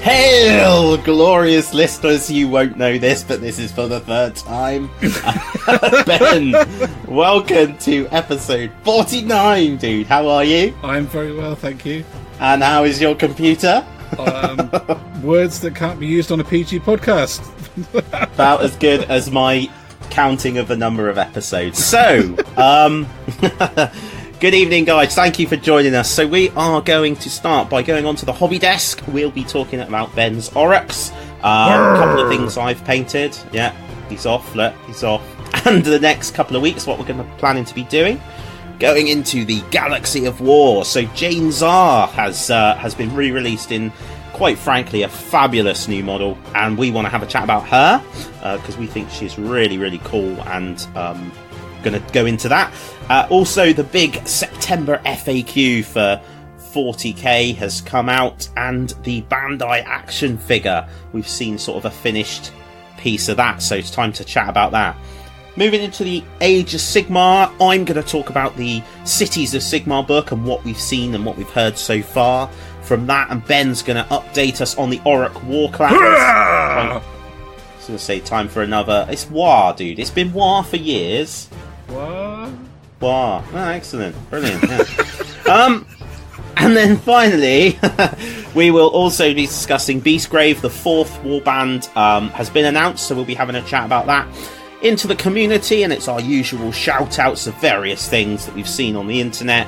Hail, glorious listeners, you won't know this, but this is for the third time. Ben, welcome to episode 49, dude. How are you? I'm very well, thank you. And how is your computer? Words that can't be used on a PG podcast. About as good as my counting of the number of episodes. So, good evening, guys. Thank you for joining us. So we are going to start by going on to the hobby desk. We'll be talking about Ben's Orruks. A couple of things I've painted. Yeah, he's off. Look, he's off. And the next couple of weeks, what we're going to planning to be doing, going into the Galaxy of War. So Jane Zar has been re-released in, quite frankly, a fabulous new model, and we want to have a chat about her because we think she's really, really cool, and going to go into that. Also, the big September FAQ for 40k has come out, and the Bandai action figure, we've seen sort of a finished piece of that, so it's time to chat about that. Moving into the Age of Sigmar, I'm going to talk about the Cities of Sigmar book and what we've seen and what we've heard so far from that, and Ben's going to update us on the Orruk warclans. I was going to say time for another. It's War, dude. It's been War for years. What? War. Oh, excellent. Brilliant. Yeah. And then finally, we will also be discussing Beastgrave. The fourth warband has been announced, so we'll be having a chat about that. Into the community, and it's our usual shout outs of various things that we've seen on the internet,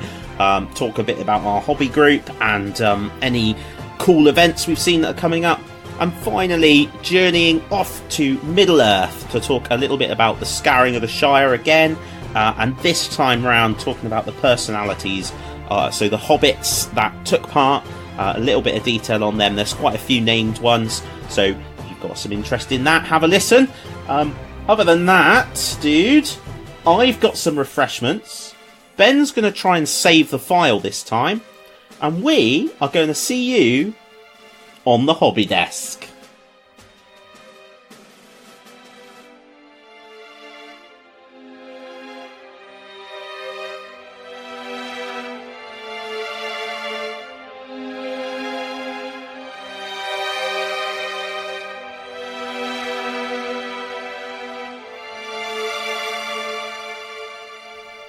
talk a bit about our hobby group and any cool events we've seen that are coming up, and finally journeying off to Middle Earth to talk a little bit about the scouring of the Shire again, and this time round talking about the personalities, so the Hobbits that took part, a little bit of detail on them. There's quite a few named ones, so if you've got some interest in that, have a listen. Other than that, dude, I've got some refreshments. Ben's going to try and save the file this time. And we are going to see you on the hobby desk.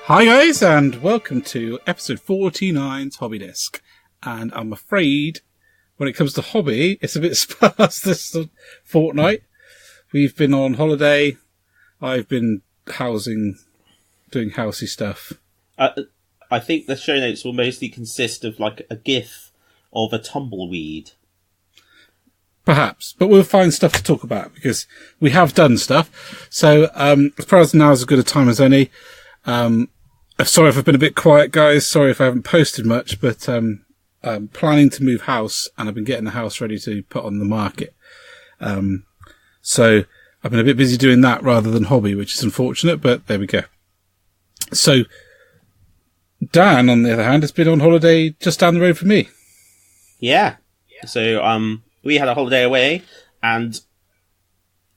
Hi guys, and welcome to episode 49's Hobby Desk. And I'm afraid, when it comes to hobby, it's a bit sparse this fortnight. We've been on holiday. I've been doing housey stuff. I think the show notes will mostly consist of like a gif of a tumbleweed. Perhaps, but we'll find stuff to talk about because we have done stuff. So, as far as now is as good a time as any. Sorry if I've been a bit quiet, guys. Sorry if I haven't posted much, but I'm planning to move house, and I've been getting the house ready to put on the market. So I've been a bit busy doing that rather than hobby, which is unfortunate, but there we go. So Dan, on the other hand, has been on holiday just down the road from me. Yeah. So we had a holiday away, and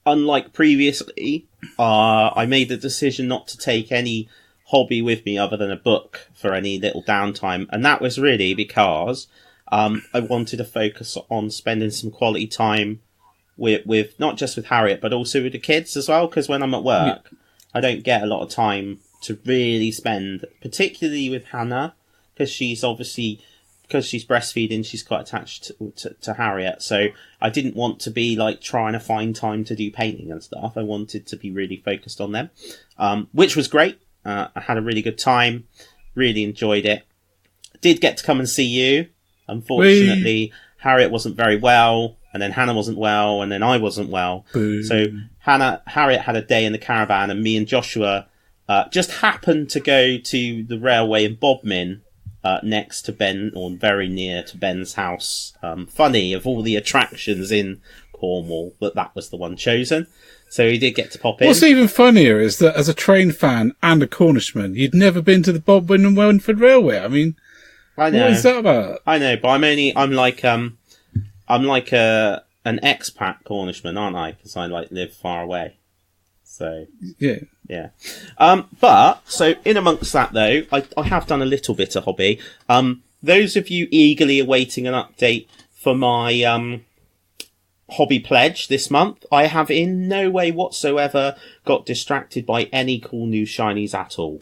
unlike previously, I made the decision not to take any hobby with me other than a book for any little downtime, and that was really because I wanted to focus on spending some quality time with not just with Harriet but also with the kids as well, because when I'm at work I don't get a lot of time to really spend, particularly with Hannah, because she's breastfeeding, she's quite attached to Harriet, so I didn't want to be like trying to find time to do painting and stuff. I wanted to be really focused on them, which was great. I had a really good time, really enjoyed it. Did get to come and see you. Unfortunately, Harriet wasn't very well, and then Hannah wasn't well, and then I wasn't well. Boo. So Harriet had a day in the caravan, and me and Joshua just happened to go to the railway in Bodmin, next to Ben, or very near to Ben's house. Funny, of all the attractions in Cornwall, that was the one chosen. So he did get to pop in. What's even funnier is that as a train fan and a Cornishman, you'd never been to the Bodmin and Welford Railway. I mean, I know. What is that about? I know, but I'm like an expat Cornishman, aren't I? Because I live far away. So yeah. But so in amongst that though, I have done a little bit of hobby. Those of you eagerly awaiting an update for my hobby pledge this month, I have in no way whatsoever got distracted by any cool new shinies at all.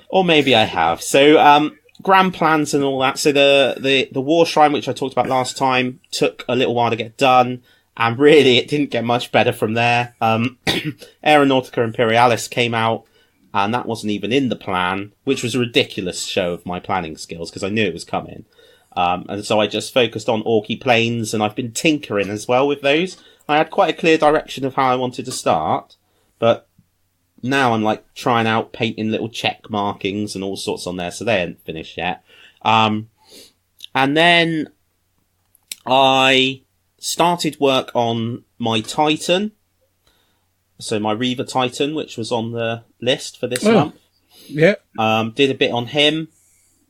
Or maybe I have. So, grand plans and all that. So the War Shrine, which I talked about last time, took a little while to get done. And really, it didn't get much better from there. Aeronautica Imperialis came out, and that wasn't even in the plan, which was a ridiculous show of my planning skills, because I knew it was coming. And so I just focused on Orky Plains, and I've been tinkering as well with those. I had quite a clear direction of how I wanted to start, but now I'm like trying out painting little check markings and all sorts on there, so they ain't finished yet. And then I started work on my Titan. So my Reaver Titan, which was on the list for this month. Yeah. Did a bit on him.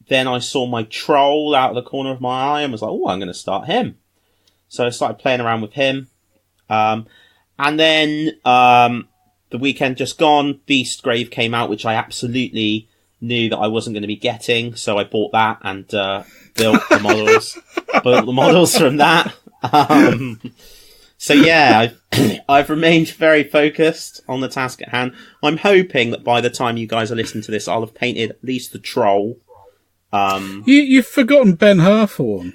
Then I saw my Troll out of the corner of my eye and was like, oh, I'm going to start him. So I started playing around with him. And then the weekend just gone, Beast Grave came out, which I absolutely knew that I wasn't going to be getting. So I bought that and built the models. Built the models from that. So yeah, I've remained very focused on the task at hand. I'm hoping that by the time you guys are listening to this, I'll have painted at least the Troll. You've forgotten Ben Harthorn.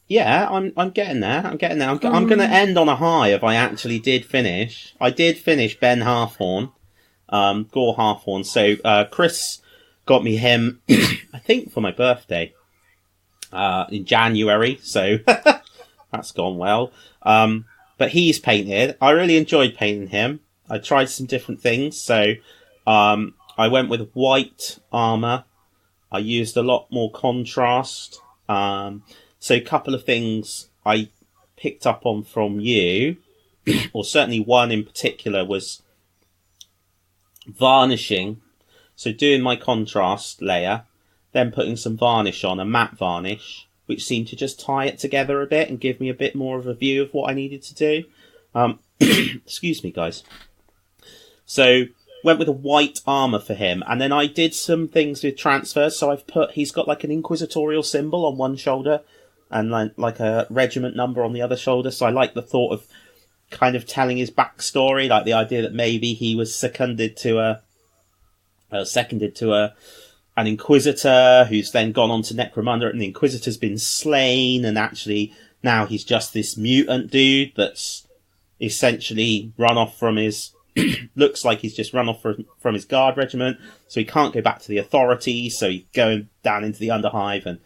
Yeah, I'm getting there. I'm going to end on a high if I actually did finish. I did finish Ben Harthorn, Gore Harthorn. So Chris got me him, I think, for my birthday in January. So that's gone well. But he's painted. I really enjoyed painting him. I tried some different things. So I went with white armor. I used a lot more contrast. So a couple of things I picked up on from you, or certainly one in particular, was varnishing. So doing my contrast layer, then putting some varnish on, a matte varnish, which seemed to just tie it together a bit and give me a bit more of a view of what I needed to do. Excuse me, guys. So went with a white armor for him, and then I did some things with transfers. So he's got like an inquisitorial symbol on one shoulder and like a regiment number on the other shoulder. So I like the thought of kind of telling his backstory, like the idea that maybe he was seconded to an Inquisitor who's then gone on to Necromunda, and the Inquisitor's been slain, and actually now he's just this mutant dude that's essentially run off from his looks like he's just run off from his guard regiment, so he can't go back to the authorities, so he's going down into the Underhive and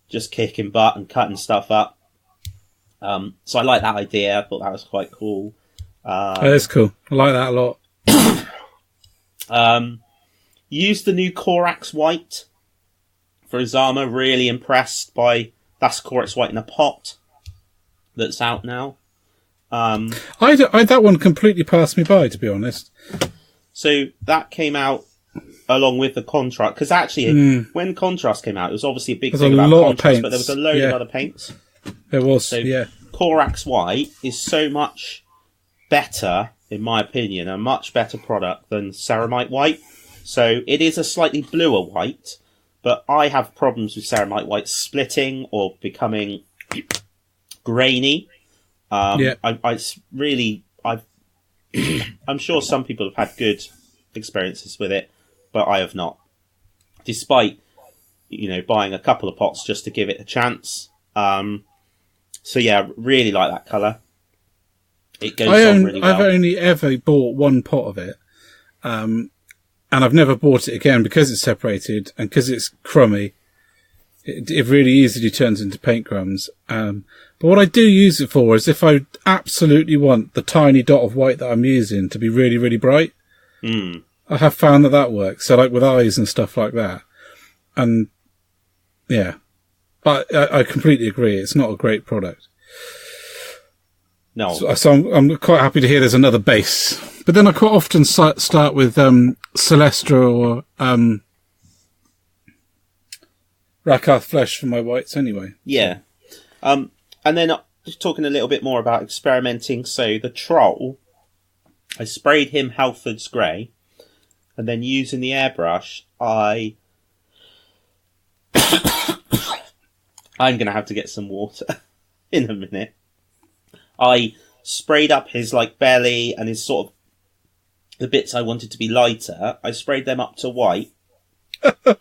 just kicking butt and cutting stuff up. So I like that idea. I thought that was quite cool. That is cool. I like that a lot. Used the new Corax White for his armor. Really impressed by that's Corax White in a pot that's out now. That one completely passed me by, to be honest. So that came out along with the contrast, because actually when contrast came out, it was obviously a big thing about contrast, but there was a load of other paints. There was, so yeah. Corax White is so much better, in my opinion, a much better product than Ceramite White. So it is a slightly bluer white, but I have problems with Ceramite White splitting or becoming grainy. I'm sure some people have had good experiences with it, but I have not. Despite, buying a couple of pots just to give it a chance. So yeah, really like that colour. It goes on really well. I've only ever bought one pot of it. And I've never bought it again because it's separated and because it's crummy. It really easily turns into paint crumbs. But what I do use it for is if I absolutely want the tiny dot of white that I'm using to be really, really bright. I have found that works. So like with eyes and stuff like that. And yeah, but I completely agree. It's not a great product. No. So I'm quite happy to hear there's another base. But then I quite often start with Celestra or Rakath Flesh for my whites anyway. Yeah. And then just talking a little bit more about experimenting. So the Troll, I sprayed him Halford's Grey, and then using the airbrush, I'm going to have to get some water. in a minute. I sprayed up his like belly and his sort of the bits I wanted to be lighter. I sprayed them up to white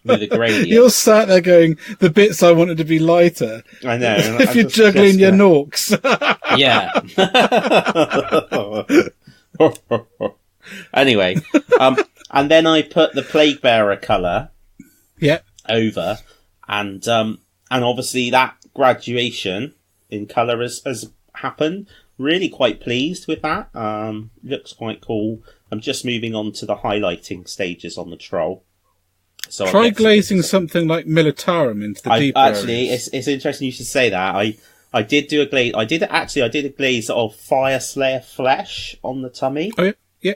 with a gradient. You're sat there going, the bits I wanted to be lighter. I know. If you're juggling your Norks. Yeah. Anyway, and then I put the Plague Bearer colour over, and obviously that graduation in colour has happened. Really quite pleased with that. Looks quite cool. I'm just moving on to the highlighting stages on the troll. So try glazing something like Militarum into the deeper actually, areas. it's interesting you should say that. I did do a glaze. I did a glaze of Fire Slayer flesh on the tummy. Oh yeah.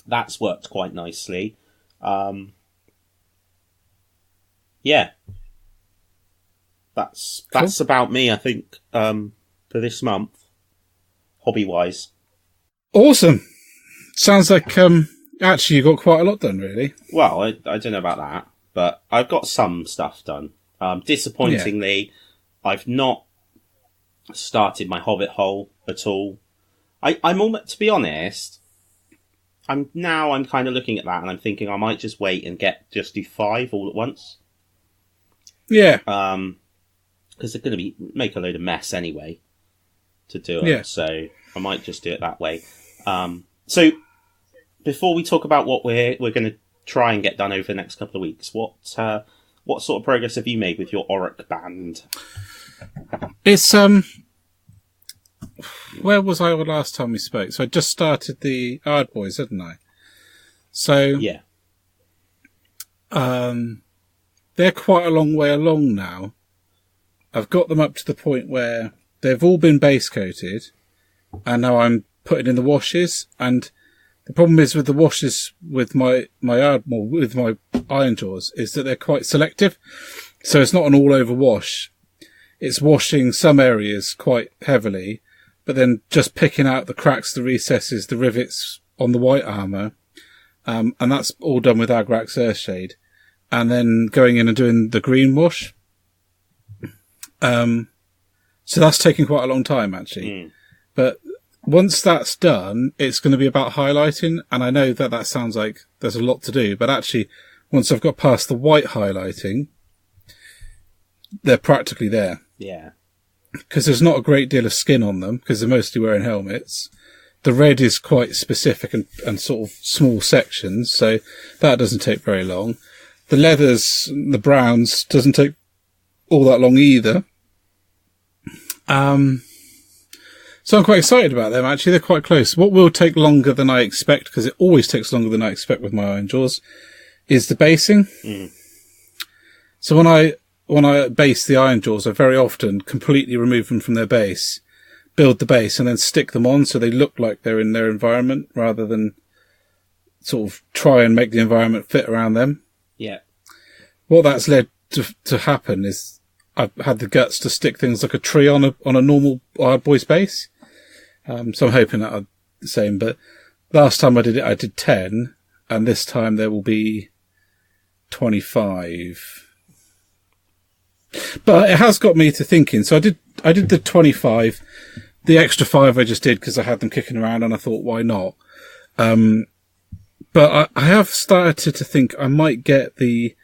That's worked quite nicely. Yeah. That's Cool. about me, I think, for this month, hobby-wise. Awesome. Sounds like actually you got quite a lot done, really. Well, I don't know about that, but I've got some stuff done. Disappointingly, I've not started my Hobbit hole at all. I'm almost, to be honest, I'm kind of looking at that and I'm thinking I might just wait and just do 5 all at once. Yeah. Because they're going to make a load of mess anyway to do it. Yeah. So I might just do it that way. So before we talk about what we're going to try and get done over the next couple of weeks, what sort of progress have you made with your Orruk band? It's where was I the last time we spoke? So I just started the Ard Boys, hadn't I? So yeah, they're quite a long way along now. I've got them up to the point where they've all been base coated, and now I'm putting in the washes. And the problem is with the washes with my Ironjawz is that they're quite selective. So it's not an all over wash. It's washing some areas quite heavily, but then just picking out the cracks, the recesses, the rivets on the white armour. And that's all done with Agrax Earthshade. And then going in and doing the green wash. So that's taking quite a long time, actually. But once that's done, it's going to be about highlighting. And I know that sounds like there's a lot to do, but actually, once I've got past the white highlighting, they're practically there. Yeah. Because there's not a great deal of skin on them, because they're mostly wearing helmets. The red is quite specific and sort of small sections, so that doesn't take very long. The leathers, the browns, doesn't take all that long either. So I'm quite excited about them, actually. They're quite close. What will take longer than I expect, because it always takes longer than I expect with my Ironjawz, is the basing. So when I base the Ironjawz, I very often completely remove them from their base, build the base, and then stick them on so they look like they're in their environment, rather than sort of try and make the environment fit around them. Yeah. What that's led to happen is I've had the guts to stick things like a tree on a normal Ard Boys base. So I'm hoping that I'll the same. But last time I did it, I did 10, and this time there will be 25. But it has got me to thinking. So I did the 25. The extra 5 I just did because I had them kicking around, and I thought, why not? But I have started to think I might get I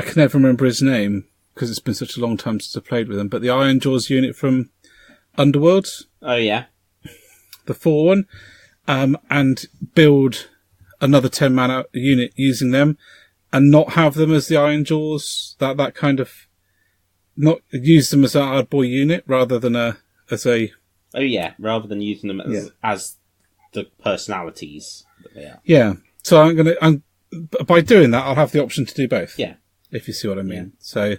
can never remember his name because it's been such a long time since I played with him, but the Ironjawz unit from Underworld. Oh, yeah. The 4 one. And build another 10-man unit using them and not have them as the Ironjawz, that kind of, not use them as an Ard Boy unit rather than as a... Oh, yeah, rather than using them as the personalities that they are. Yeah. So by doing that, I'll have the option to do both. Yeah. If you see what I mean. Yeah. So,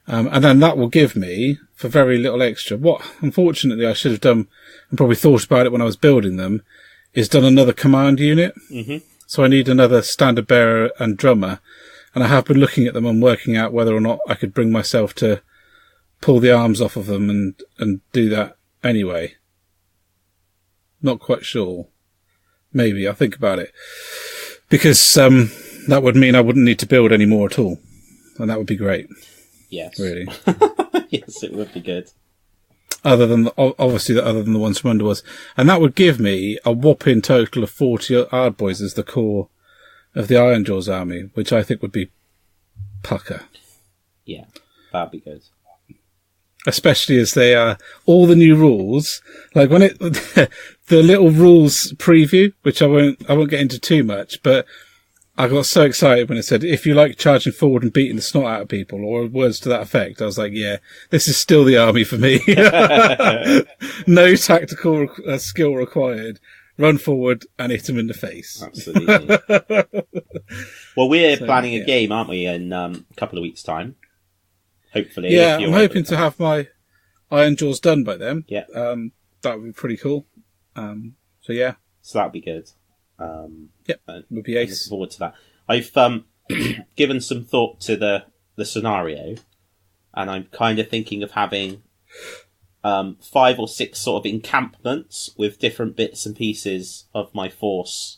and then that will give me, for very little extra, what unfortunately I should have done, and probably thought about it when I was building them, is done another command unit. Mm-hmm. So I need another standard bearer and drummer. And I have been looking at them and working out whether or not I could bring myself to pull the arms off of them and do that anyway. Not quite sure. Maybe, I'll think about it. Because that would mean I wouldn't need to build any more at all. And that would be great. Yes. Really. Yes, it would be good. other than the ones from Underworlds. And that would give me a whopping total of 40 Ardboys as the core of the Ironjawz army, which I think would be pucker. Yeah, that'd be good. Especially as they are all the new rules, like when the little rules preview, which I won't get into too much, but I got so excited when it said, if you like charging forward and beating the snot out of people, or words to that effect, I was like, yeah, this is still the army for me. No tactical skill required. Run forward and hit them in the face. Absolutely. Well, we're planning a game, aren't we, in a couple of weeks' time? Hopefully. Yeah, I'm hoping to have my Ironjawz done by then. Yeah. That would be pretty cool. So yeah. So that'd be good. Yep, would be ace. Looking forward to that. I've given some thought to the scenario, and I'm kind of thinking of having 5 or 6 sort of encampments with different bits and pieces of my force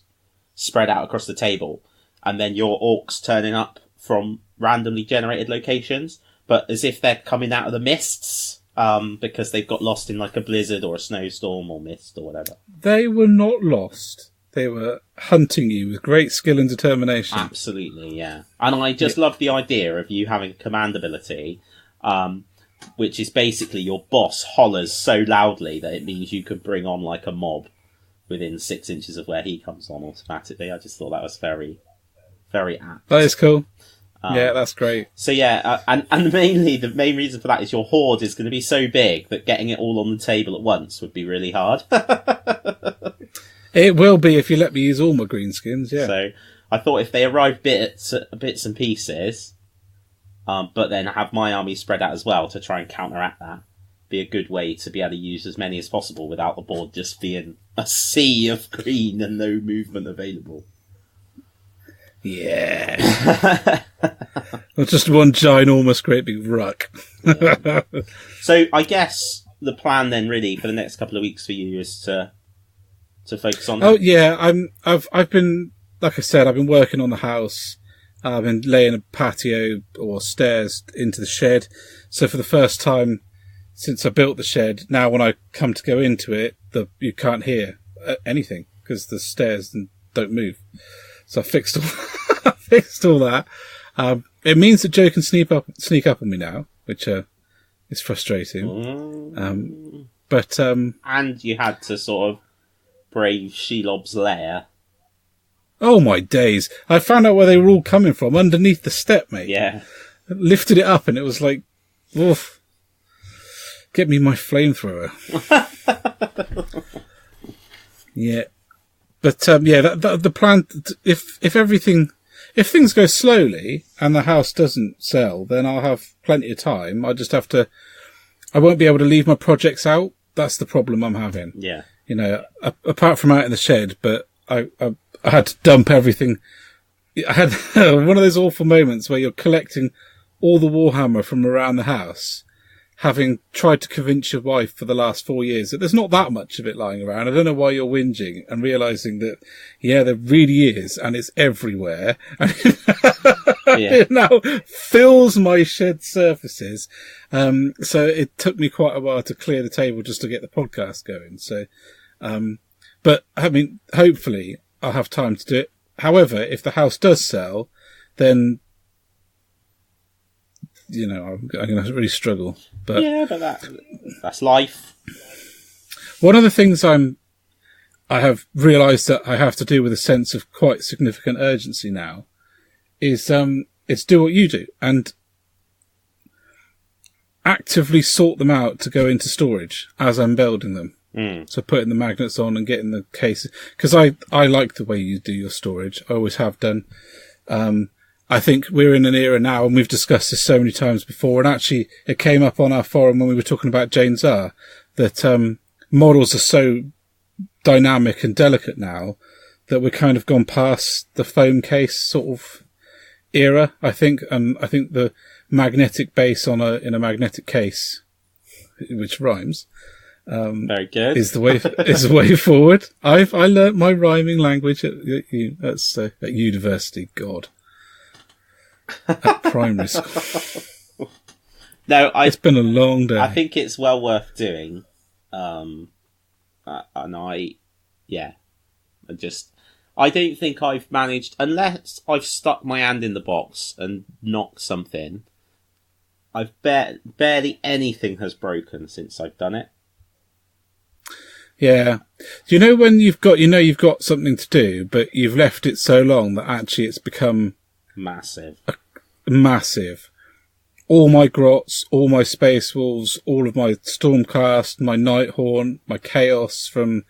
spread out across the table, and then your orcs turning up from randomly generated locations, but as if they're coming out of the mists, because they've got lost in like a blizzard or a snowstorm or mist or whatever. They were not lost. They were hunting you with great skill and determination. Absolutely, yeah. And I just love the idea of you having a command ability, which is basically your boss hollers so loudly that it means you could bring on like a mob within 6 inches of where he comes on automatically. I just thought that was very, very apt. That is cool. Yeah, that's great. So yeah, and mainly the main reason for that is your horde is going to be so big that getting it all on the table at once would be really hard. It will be if you let me use all my greenskins, yeah. So I thought if they arrive bits and pieces, but then have my army spread out as well to try and counteract that, be a good way to be able to use as many as possible without the board just being a sea of green and no movement available. Yeah. Or just one ginormous great big ruck. Yeah. So I guess the plan then really for the next couple of weeks for you is to focus on that. Oh yeah, I've been, like I said, I've been working on the house. I've been laying a patio or stairs into the shed. So for the first time since I built the shed, now when I come to go into it, you can't hear anything because the stairs don't move. So I fixed all that. It means that Joe can sneak up on me now, which is frustrating. But and you had to sort of brave Shelob's lair. Oh my days! I found out where they were all coming from underneath the step, mate. Yeah, I lifted it up, and it was like, oof! Get me my flamethrower. Yeah. But the plan. If things go slowly and the house doesn't sell, then I'll have plenty of time. I won't be able to leave my projects out. That's the problem I'm having. Yeah. You know, apart from out in the shed, but I had to dump everything. I had one of those awful moments where you're collecting all the Warhammer from around the house, having tried to convince your wife for the last 4 years that there's not that much of it lying around. I don't know why you're whinging, and realising that, yeah, there really is, and it's everywhere. It now fills my shed surfaces. So it took me quite a while to clear the table just to get the podcast going. So, but I mean, hopefully I'll have time to do it. However, if the house does sell, then, you know, I'm going to really struggle. But yeah, but that's life. One of the things I have realised that I have to do with a sense of quite significant urgency now is it's do what you do and actively sort them out to go into storage as I'm building them. So putting the magnets on and getting the cases, because I like the way you do your storage. I always have done. I think we're in an era now, and we've discussed this so many times before, and actually it came up on our forum when we were talking about Jane Czar, that models are so dynamic and delicate now that we're kind of gone past the foam case sort of era, I think. And I think the magnetic base in a magnetic case, which rhymes, very good, is the way forward. I learnt my rhyming language at university. God. At primary school. No, it's been a long day. I think it's well worth doing. I don't think I've managed, unless I've stuck my hand in the box and knocked something. I've barely anything has broken since I've done it. Yeah. Do you know when you've got something to do, but you've left it so long that actually it's become massive. Massive. All my grots, all my space wolves, all of my stormcast, my Nighthaunt, my chaos from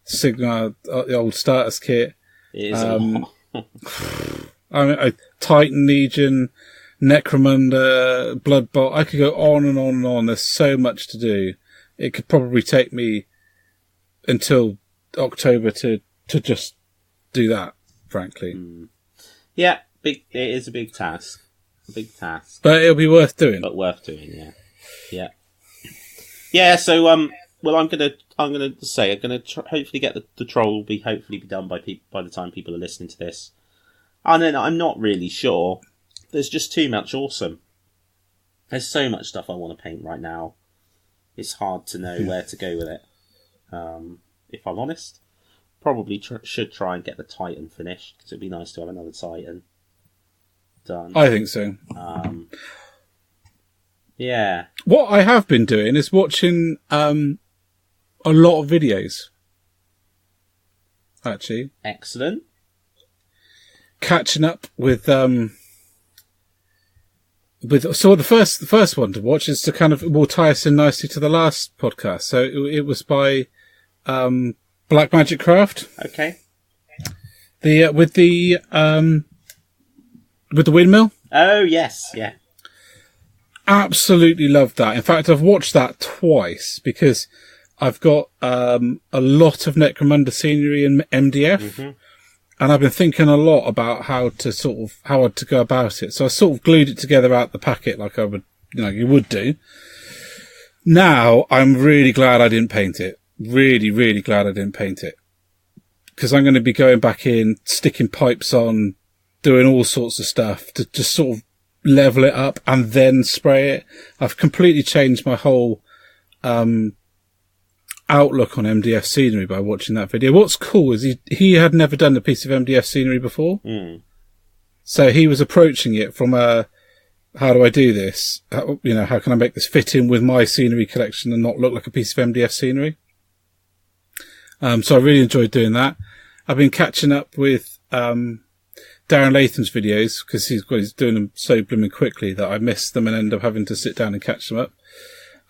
Sigmar, the old starters kit. It is a lot. Titan Legion, Necromunda, Blood Bolt. I could go on and on and on. There's so much to do. It could probably take me until October to just do that, frankly. Yeah, it is a big task. But it'll be worth doing. Yeah. So I'm gonna hopefully get the troll will be done by the time people are listening to this. And then I'm not really sure. There's just too much awesome. There's so much stuff I want to paint right now. It's hard to know where to go with it. If I'm honest, probably should try and get the Titan finished, because it'd be nice to have another Titan done. I think so. Yeah. What I have been doing is watching a lot of videos. Actually, excellent. Catching up with the first one to watch is to kind of will tie us in nicely to the last podcast. So it was by Black Magic Craft. Okay. With the windmill. Oh yes, yeah. Absolutely loved that. In fact, I've watched that twice because I've got a lot of Necromunda scenery in MDF, and I've been thinking a lot about how to go about it. So I sort of glued it together out the packet like I would, you would do. Now I'm really glad I didn't paint it. Really, really glad I didn't paint it, because I'm going to be going back in, sticking pipes on, doing all sorts of stuff to just sort of level it up and then spray it. I've completely changed my whole outlook on MDF scenery by watching that video. What's cool is he had never done a piece of MDF scenery before. So he was approaching it from how do I do this? How can I make this fit in with my scenery collection and not look like a piece of MDF scenery? So I really enjoyed doing that. I've been catching up with Darren Latham's videos, because he's doing them so blooming quickly that I miss them and end up having to sit down and catch them up.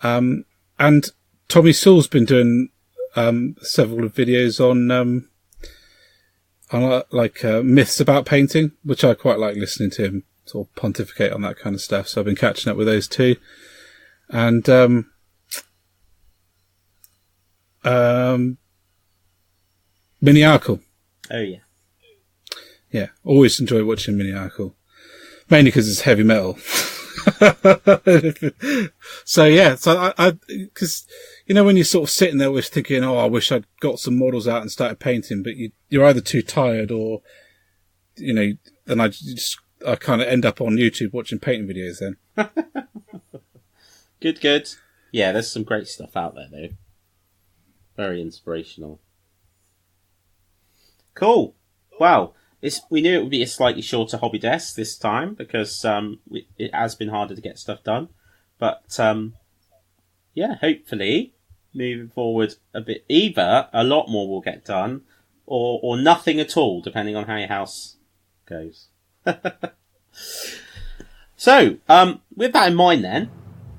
And Tommy Sewell's been doing several of videos on myths about painting, which I quite like listening to him sort of pontificate on that kind of stuff. So I've been catching up with those too. And Miniarkle. Oh yeah. Yeah, always enjoy watching Miniarkle. Mainly because it's heavy metal. So because, when you're sort of sitting there with thinking, I wish I'd got some models out and started painting, but you're either too tired or, and I kind of end up on YouTube watching painting videos then. Good. Yeah, there's some great stuff out there though. Very inspirational. Cool. Wow. We knew it would be a slightly shorter hobby desk this time because it has been harder to get stuff done. But hopefully moving forward a bit, either a lot more will get done or nothing at all, depending on how your house goes. So, with that in mind then,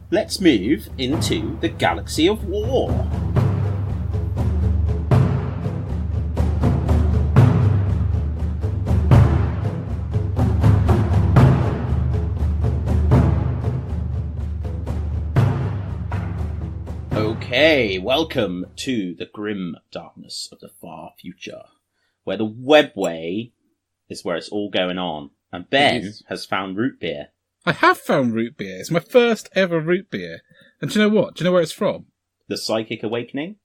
let's move into the Galaxy of War. Okay, welcome to the grim darkness of the far future, where the webway is where it's all going on, and Ben has found root beer. I have found root beer. It's my first ever root beer. And do you know what? Do you know where it's from? The Psychic Awakening?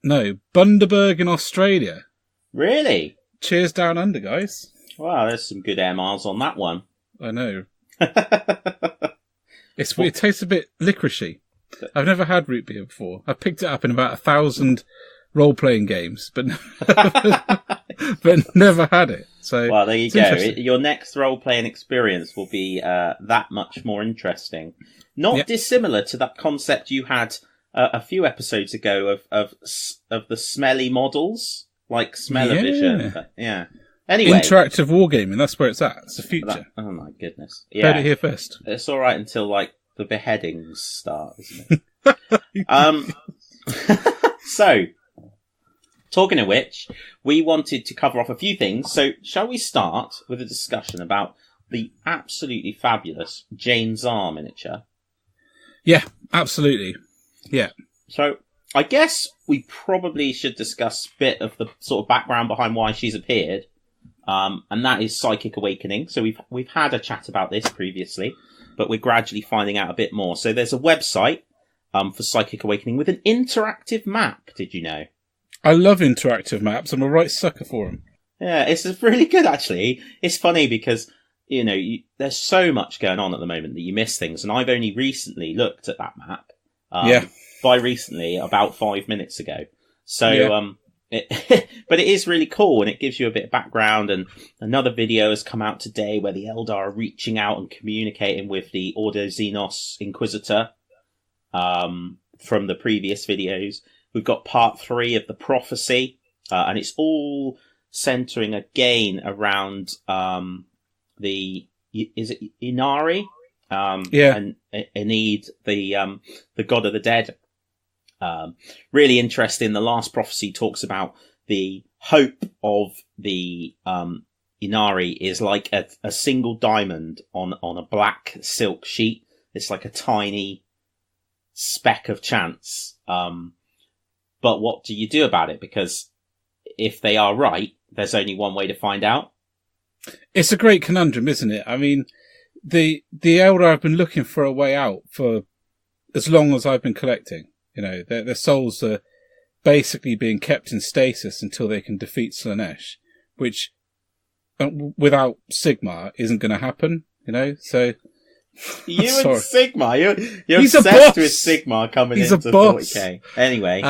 No, Bundaberg in Australia. Really? Cheers down under, guys. Wow, there's some good air miles on that one. I know. It tastes a bit licoricey. I've never had root beer before. I picked it up in about 1,000 role-playing games, but but never had it. So well, there you go. Your next role-playing experience will be that much more interesting. Not dissimilar to that concept you had a few episodes ago of the smelly models, like Smell-O-Vision. Yeah. Anyway, interactive wargaming. That's where it's at. It's the future. Oh my goodness! Yeah, heard it here first. It's all right until like the beheadings start, isn't it? So, talking of which, we wanted to cover off a few things. So, shall we start with a discussion about the absolutely fabulous Jane Czar miniature? Yeah, absolutely. Yeah. So, I guess we probably should discuss a bit of the sort of background behind why she's appeared. And that is Psychic Awakening. So we've had a chat about this previously, but we're gradually finding out a bit more. So there's a website for Psychic Awakening with an interactive map. Did you know? I love interactive maps. I'm a right sucker for them. Yeah, it's really good actually. It's funny because there's so much going on at the moment that you miss things, and I've only recently looked at that map. By recently, about 5 minutes ago. So but it is really cool, and it gives you a bit of background. And another video has come out today where the Eldar are reaching out and communicating with the Ordo Xenos Inquisitor from the previous videos. We've got part 3 of the prophecy, and it's all centering again around is it Inari? And Enid, the god of the dead. Really interesting. The last prophecy talks about the hope of the Inari is like a single diamond on a black silk sheet. It's like a tiny speck of chance. But what do you do about it? Because if they are right, there's only one way to find out. It's a great conundrum, isn't it? I mean, the Eldar have been looking for a way out for as long as I've been collecting. Their souls are basically being kept in stasis until they can defeat Slaanesh, which without Sigmar isn't going to happen. So you and Sigmar, you're He's obsessed with Sigmar coming He's into a boss. 40k. Anyway,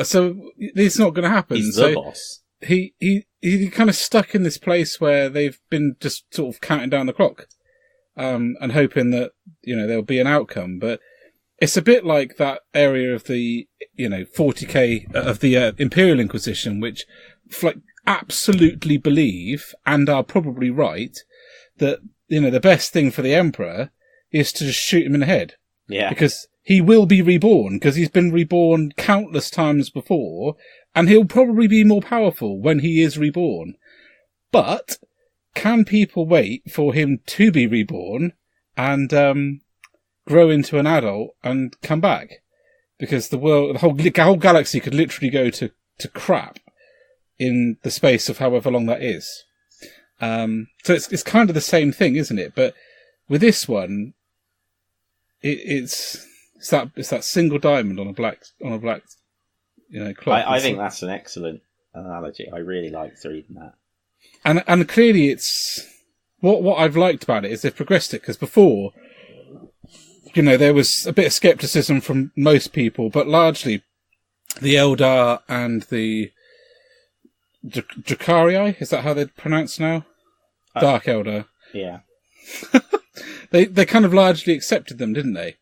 so it's not going to happen. He's the boss. He kind of stuck in this place where they've been just sort of counting down the clock, and hoping that there'll be an outcome, but. It's a bit like that area of the, 40k of the Imperial Inquisition, which absolutely believe, and are probably right, that, the best thing for the Emperor is to just shoot him in the head. Yeah. Because he will be reborn, because he's been reborn countless times before, and he'll probably be more powerful when he is reborn. But, can people wait for him to be reborn and, grow into an adult and come back? Because the whole galaxy could literally go to crap in the space of however long that is. So it's kind of the same thing, isn't it? But with this one, it's that single diamond on a black cloth. I think that's an excellent analogy. I really liked reading that. And clearly it's what I've liked about it is they've progressed it, because before, there was a bit of skepticism from most people, but largely the Eldar and the Drukhari, is that how they're pronounced now? Dark Eldar. Yeah. They kind of largely accepted them, didn't they?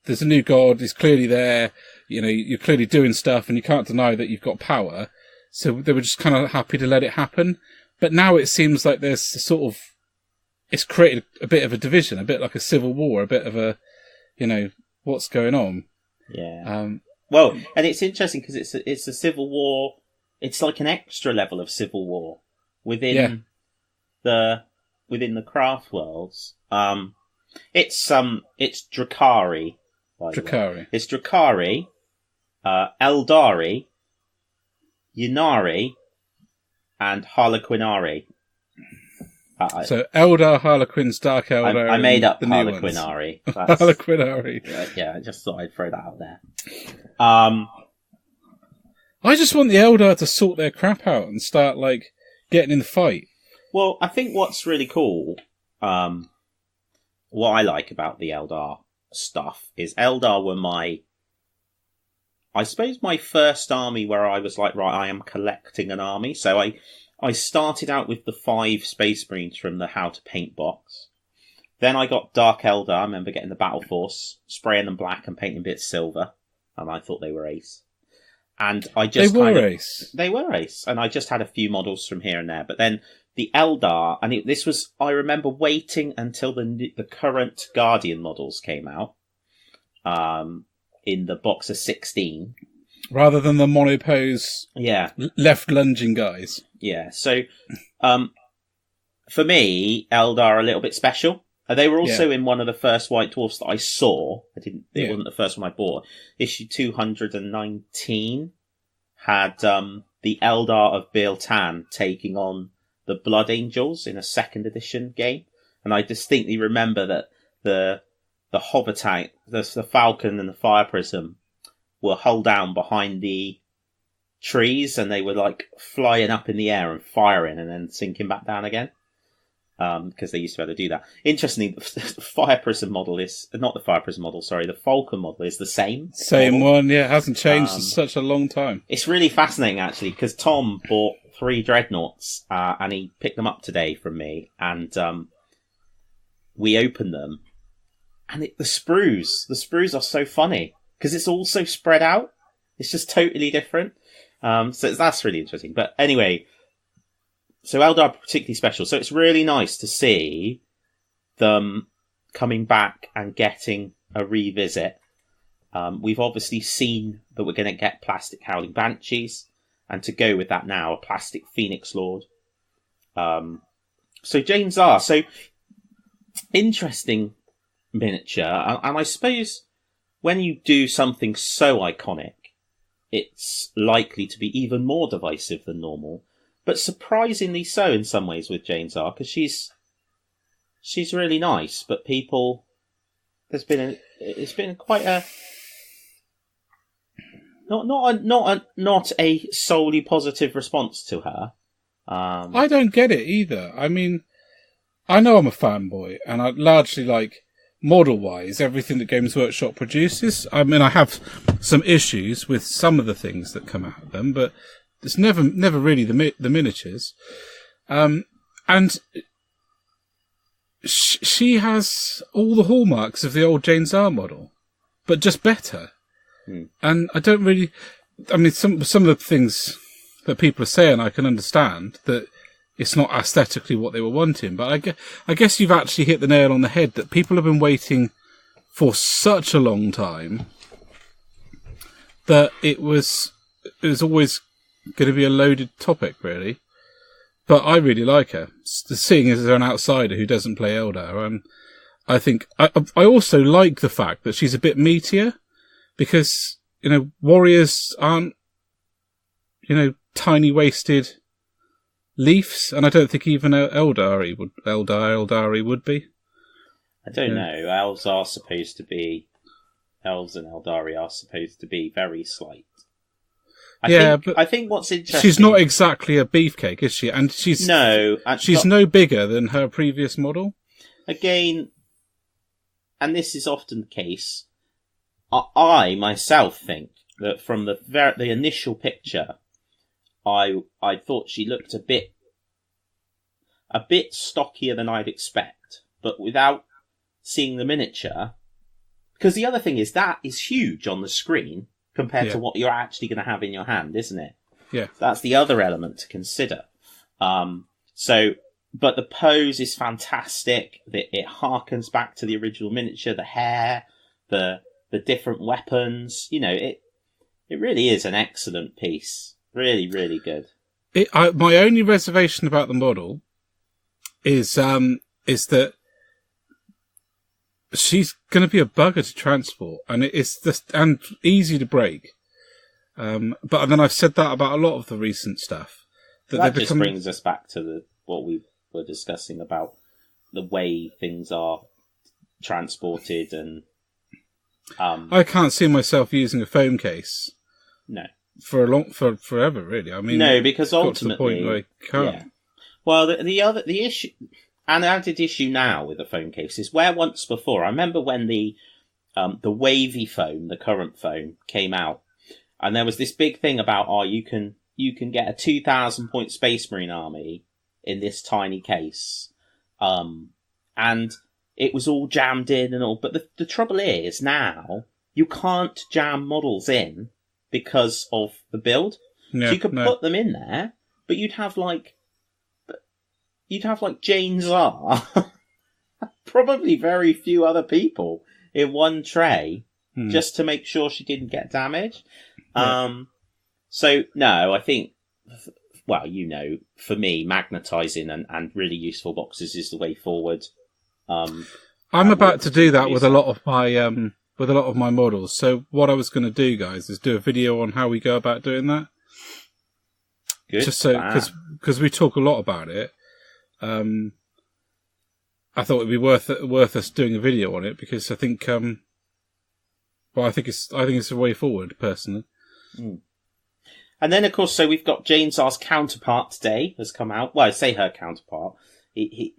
There's a new god, he's clearly there, you're clearly doing stuff, and you can't deny that you've got power. So they were just kind of happy to let it happen. But now it seems like there's a sort of, it's created a bit of a division, a bit like a civil war, a bit of a, what's going on. Yeah. Well, and it's interesting because it's a civil war. It's like an extra level of civil war within the craft worlds. It's Drukhari. Drukhari. It's Drukhari, Aeldari, Ynnari, and Harlequinari. So Eldar, Harlequins, Dark Eldar. I made up Harlequinari. Harlequinari. Yeah, I just thought I'd throw that out there. I just want the Eldar to sort their crap out and start getting in the fight. Well, I think what's really cool what I like about the Eldar stuff is Eldar were I suppose my first army where I was like, right, I am collecting an army. So I started out with the 5 Space Marines from the How to Paint box. Then I got Dark Eldar. I remember getting the Battle Force, spraying them black and painting bits silver. And I thought they were ace. And I just They were ace. And I just had a few models from here and there. But then the Eldar, and I remember waiting until the current Guardian models came out. In the box of 16. Rather than the monopose left lunging guys. Yeah, so for me, Eldar are a little bit special. They were also in one of the first White Dwarfs that I saw. It wasn't the first one I bought. Issue 219 had the Eldar of Bealtan taking on the Blood Angels in a 2nd edition game. And I distinctly remember that the Hobbit, the Falcon and the Fire Prism were hull down behind the trees, and they were like flying up in the air and firing and then sinking back down again. Because they used to be able to do that. Interestingly, the Fire Prism model is not the Fire Prism model. Sorry, the Falcon model is the same. Same model. One, yeah. It hasn't changed in such a long time. It's really fascinating actually, because Tom bought 3 Dreadnoughts and he picked them up today from me, and we opened them. And the sprues are so funny because it's all so spread out. It's just totally different. So that's really interesting. But anyway, so Eldar are particularly special. So it's really nice to see them coming back and getting a revisit. We've obviously seen that we're going to get plastic Howling Banshees, and to go with that now, a plastic Phoenix Lord. So James R. So interesting miniature, and I suppose when you do something so iconic, it's likely to be even more divisive than normal, but surprisingly so in some ways with Jane's R, because she's really nice, but it's been quite a not a solely positive response to her. I don't get it either. I mean, I know I'm a fanboy, and I largely like, model-wise, everything that Games Workshop produces. I mean, I have some issues with some of the things that come out of them, but it's never really the miniatures. And she has all the hallmarks of the old Jane Czar model, but just better. And I don't really... I mean, some of the things that people are saying I can understand, that it's not aesthetically what they were wanting, but I guess you've actually hit the nail on the head, that people have been waiting for such a long time that it was always going to be a loaded topic, really. But I really like her. Seeing as an outsider who doesn't play Eldar, I think I also like the fact that she's a bit meatier, because warriors aren't tiny waisted leafs, and I don't think even Eldari would be. I don't know. Elves and Eldari are supposed to be very slight. I think what's interesting... She's not exactly a beefcake, is she? And she's no bigger than her previous model. Again, and this is often the case, I myself think that from the initial picture, I thought she looked a bit stockier than I'd expect, but without seeing the miniature, because the other thing is that is huge on the screen compared to what you're actually going to have in your hand, isn't it? Yeah. That's the other element to consider. But the pose is fantastic. It harkens back to the original miniature, the hair, the different weapons. It really is an excellent piece. Really, really good. My only reservation about the model is that she's going to be a bugger to transport, and and easy to break. But then I've said that about a lot of the recent stuff. That just brings us back to what we were discussing about the way things are transported, and I can't see myself using a foam case. No. For forever, really. I mean, no, because ultimately, got to the point where I can't. Yeah. Well, the issue, an added issue now with the phone case is where once before, I remember when the wavy phone, the current phone, came out, and there was this big thing about, you can get a 2,000 point Space Marine army in this tiny case. And it was all jammed in and all. But the trouble is now you can't jam models in because of the build. Yeah, so you could put them in there, but you'd have like Jane Czar, probably very few other people in one tray just to make sure she didn't get damaged. Yeah. So no, I think, well, for me, magnetizing and really useful boxes is the way forward. I'm about to do that with a lot of my models. So what I was going to do, guys, is do a video on how we go about doing that. Good. Just so, because we talk a lot about it. I thought it'd be worth us doing a video on it, because I think, I think it's a way forward, personally. Mm. And then, of course, so we've got Jane Czar's counterpart today has come out. Well, I say her counterpart. He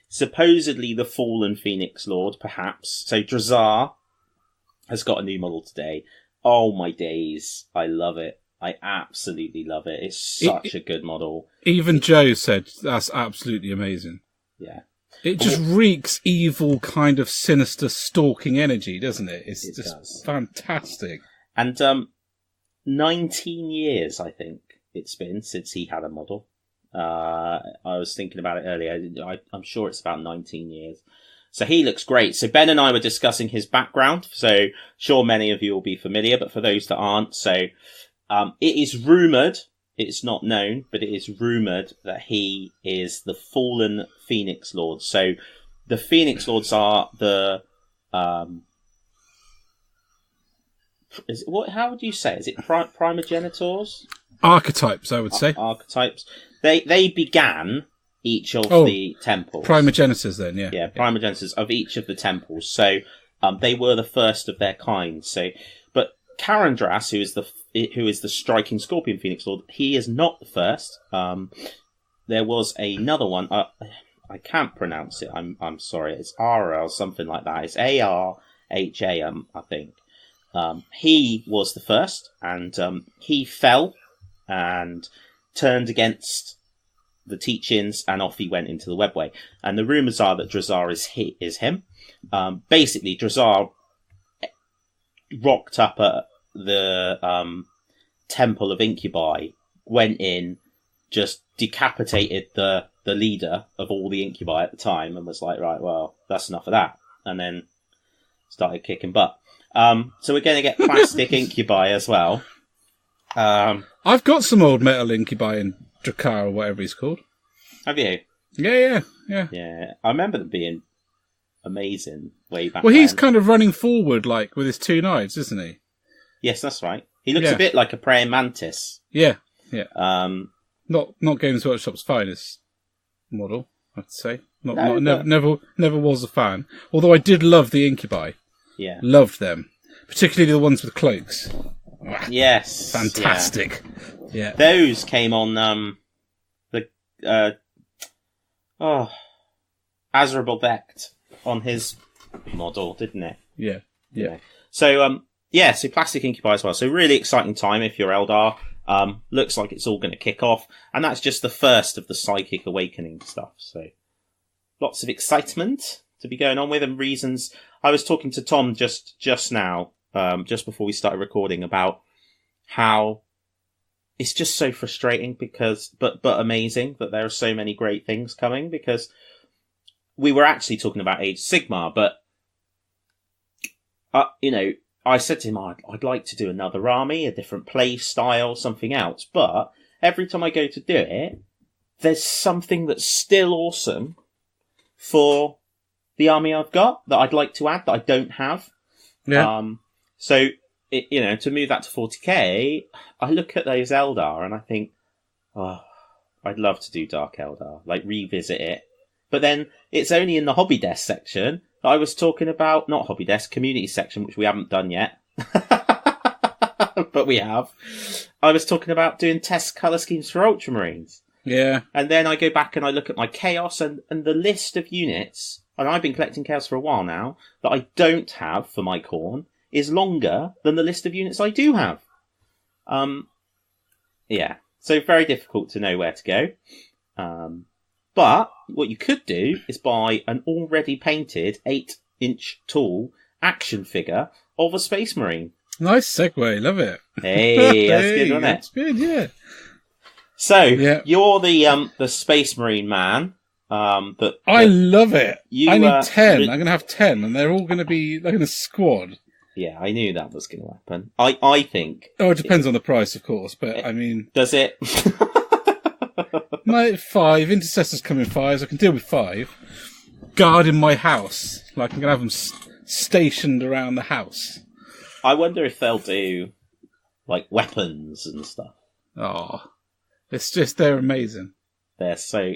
supposedly the fallen Phoenix Lord, perhaps. So Drazar has got a new model today. Oh my days, I love it. I absolutely love it. It's such a good model. Even Joe said that's absolutely amazing. Yeah. It just reeks evil, kind of sinister, stalking energy, doesn't it? It does. Fantastic. And 19 years, I think it's been since he had a model. I was thinking about it earlier. I'm sure it's about 19 years. So he looks great. So Ben and I were discussing his background. So sure many of you will be familiar, but for those that aren't, so it is rumoured, it's not known, but it is rumoured that he is the fallen Phoenix Lord. So the Phoenix Lords are the how would you say? Is it primogenitors? Archetypes, I would say. Archetypes. They began each of the temples. Primogenitors, then, yeah. Yeah, primogenitors of each of the temples. So they were the first of their kind. So, but Karandras, who is the striking Scorpion Phoenix Lord, he is not the first. There was another one. I can't pronounce it. I'm sorry. It's Ara or something like that. It's Arha, I think. He was the first, and he fell and turned against the teachings, and off he went into the webway. And the rumours are that Drazar is him. Basically, Drazar rocked up at the Temple of Incubi, went in, just decapitated the leader of all the Incubi at the time, and was like, right, well, that's enough of that. And then started kicking butt. So we're going to get plastic Incubi as well. I've got some old metal Incubi in Drakkar or whatever he's called. Have you? Yeah. I remember them being amazing way back Well, then. he's kind of running forward, like, with his two knives, isn't he? Yes, that's right. He looks a bit like a praying mantis. Yeah. Not Games Workshop's finest model, I'd say. Never was a fan. Although I did love the Incubi. Yeah. Loved them. Particularly the ones with cloaks. Yes. Fantastic. Yeah. Those came on Azrael Becht on his model, didn't it? Yeah. So so plastic Incubi as well. So really exciting time if you're Eldar. Looks like it's all going to kick off, and that's just the first of the Psychic Awakening stuff. So lots of excitement to be going on with, and reasons. I was talking to Tom just now, just before we started recording, about how it's just so frustrating but amazing that there are so many great things coming, because we were actually talking about Age of Sigmar, but I said to him, I'd like to do another army, a different play style, something else, but every time I go to do it, there's something that's still awesome for the army I've got that I'd like to add that I don't have. Yeah. So, to move that to 40k, I look at those Eldar and I think, I'd love to do Dark Eldar, like revisit it. But then it's only in the Hobby Desk section that I was talking about, not Hobby Desk, community section, which we haven't done yet. But we have. I was talking about doing test colour schemes for Ultramarines. Yeah. And then I go back and I look at my chaos and the list of units, and I've been collecting chaos for a while now, that I don't have for my Khorne is longer than the list of units I do have. Yeah. So very difficult to know where to go. But what you could do is buy an already painted 8-inch tall action figure of a Space Marine. Nice segue, love it. Hey, that's good, wasn't it? That's good, yeah. So, you're the Space Marine man. I love it. I need 10. I'm going to have 10, and they're all going to be like in a squad. Yeah, I knew that was going to happen. I think... Oh, it depends on the price, of course, but I mean... Does it? My 5. Intercessors come in 5s. I can deal with 5. Guard in my house. Like, I'm going to have them stationed around the house. I wonder if they'll do, like, weapons and stuff. Oh, they're amazing. They're so...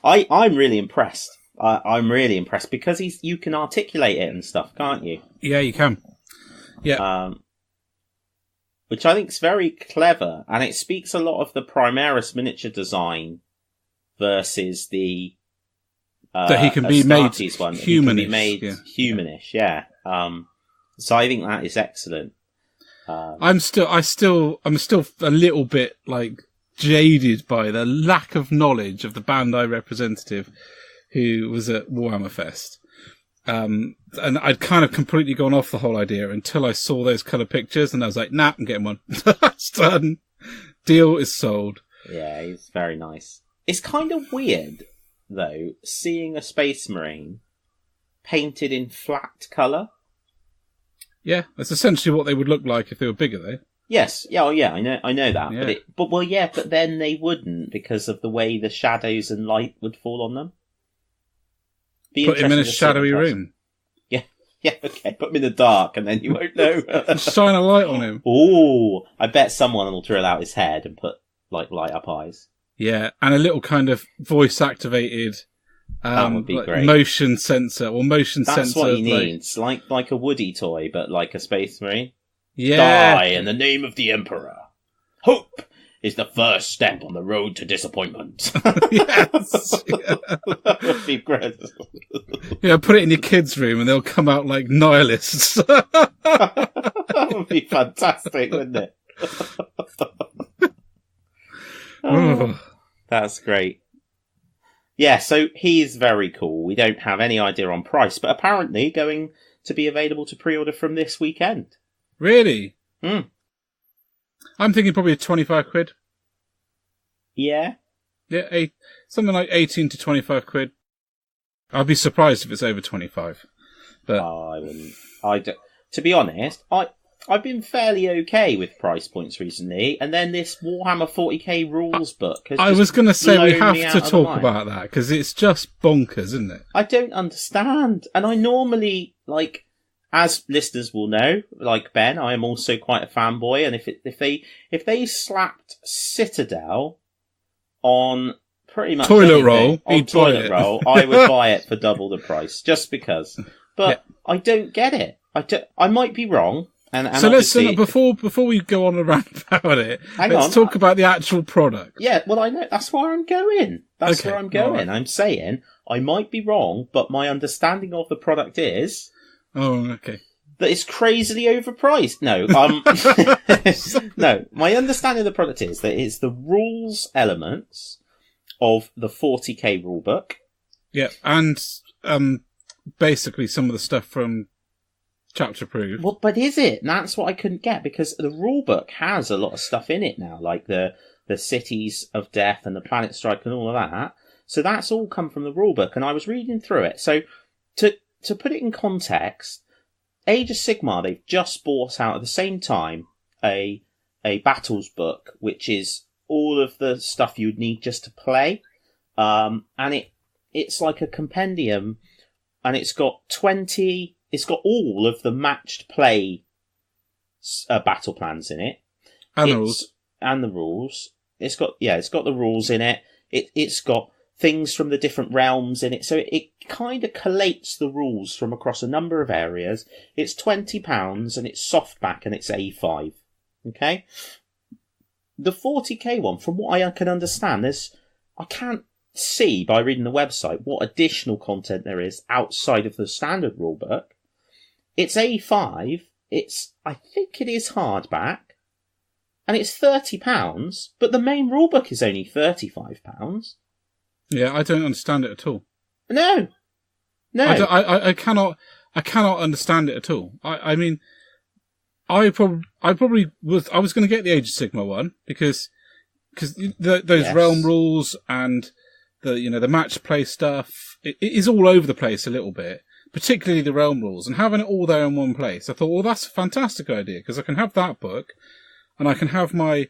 I'm really impressed. I'm really impressed because you can articulate it and stuff, can't you? Yeah, you can. Yeah. Which I think is very clever, and it speaks a lot of the Primaris miniature design versus the that he can be made one. Humanish. He can be made humanish, yeah. So I think that is excellent. I'm still a little bit like jaded by the lack of knowledge of the Bandai representative who was at Warhammer Fest. And I'd kind of completely gone off the whole idea until I saw those colour pictures, and I was like, nah, I'm getting one. It's done. Deal is sold. Yeah, he's very nice. It's kind of weird, though, seeing a Space Marine painted in flat colour. Yeah, that's essentially what they would look like if they were bigger, though. Yes, yeah, oh, yeah, I know that. Yeah. But then they wouldn't because of the way the shadows and light would fall on them. Put him in a shadowy room. Yeah, okay. Put him in the dark and then you won't know. Shine a light on him. Ooh, I bet someone will drill out his head and put, like, light up eyes. Yeah, and a little kind of voice-activated that would be like great. Motion sensor or motion sensor. That's what he needs. Like a Woody toy, but like a Space Marine. Yeah. Die in the name of the Emperor. Hope is the first step on the road to disappointment. Yes. Yeah. That would be great. Yeah, put it in your kids' room and they'll come out like nihilists. That would be fantastic, wouldn't it? That's great. Yeah, so he's very cool. We don't have any idea on price, but apparently going to be available to pre-order from this weekend. Really? Hmm. I'm thinking probably 25 quid. Yeah? Yeah, something like 18 to 25 quid. I'd be surprised if it's over 25. But I wouldn't. To be honest, I've been fairly okay with price points recently, and then this Warhammer 40k rules book has I was going to say we have to talk mind. about that, because it's just bonkers, isn't it? I don't understand. And I normally, like, as listeners will know, like Ben, I am also quite a fanboy, and if they slapped Citadel on pretty much toilet roll, I would buy it for double the price, just because. But yeah. I don't get it. I might be wrong. And so let's before we go on around about it, let's talk about the actual product. Yeah, well, I know that's where I'm going. That's okay, where I'm going. Right. I'm saying I might be wrong, but my understanding of the product is. Oh, okay. That it's crazily overpriced. No, no. My understanding of the product is that it's the rules elements of the 40k rulebook. Yeah, and basically some of the stuff from Chapter Proof. Well, but is it? And that's what I couldn't get, because the rulebook has a lot of stuff in it now, like the Cities of Death and the Planet Strike and all of that. So that's all come from the rulebook, and I was reading through it. So to put it in context, Age of Sigmar, they've just bought out at the same time a battles book, which is all of the stuff you would need just to play. And it's like a compendium, and it's got all of the matched play battle plans in it. And the rules. And the rules. It's got the rules in it. It's got things from the different realms in it. So it kind of collates the rules from across a number of areas. It's £20 and it's softback and it's A5. Okay? the 40k one, from what I can understand, I can't see by reading the website what additional content there is outside of the standard rulebook. It's A5. I think it is hardback, and it's £30. But the main rulebook is only £35. Yeah, I don't understand it at all. No. I cannot understand it at all. I mean, I was going to get the Age of Sigmar one because those realm rules and the match play stuff, it is all over the place a little bit, particularly the realm rules, and having it all there in one place. I thought, well, that's a fantastic idea because I can have that book and I can have my,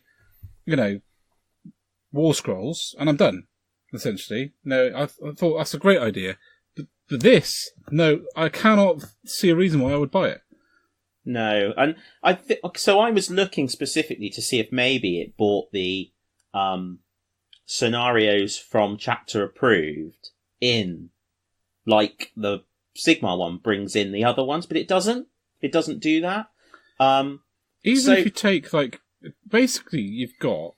War Scrolls, and I'm done, essentially. No, I thought that's a great idea. But this, no, I cannot see a reason why I would buy it. No, and so I was looking specifically to see if maybe it bought the scenarios from chapter approved in, like the Sigmar one brings in the other ones, but it doesn't. It doesn't do that. Even if you take, basically you've got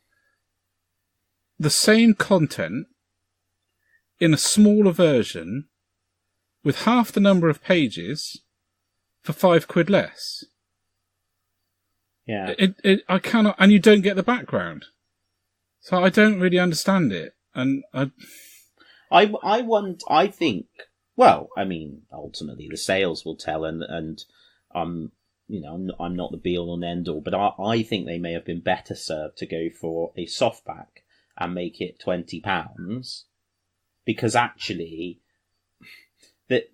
the same content in a smaller version with half the number of pages for £5 less. Yeah. I cannot, and you don't get the background. So I don't really understand it. And I think, well, I mean, ultimately the sales will tell, and I'm not the be all and end all, but I think they may have been better served to go for a softback and make it £20, because actually, that,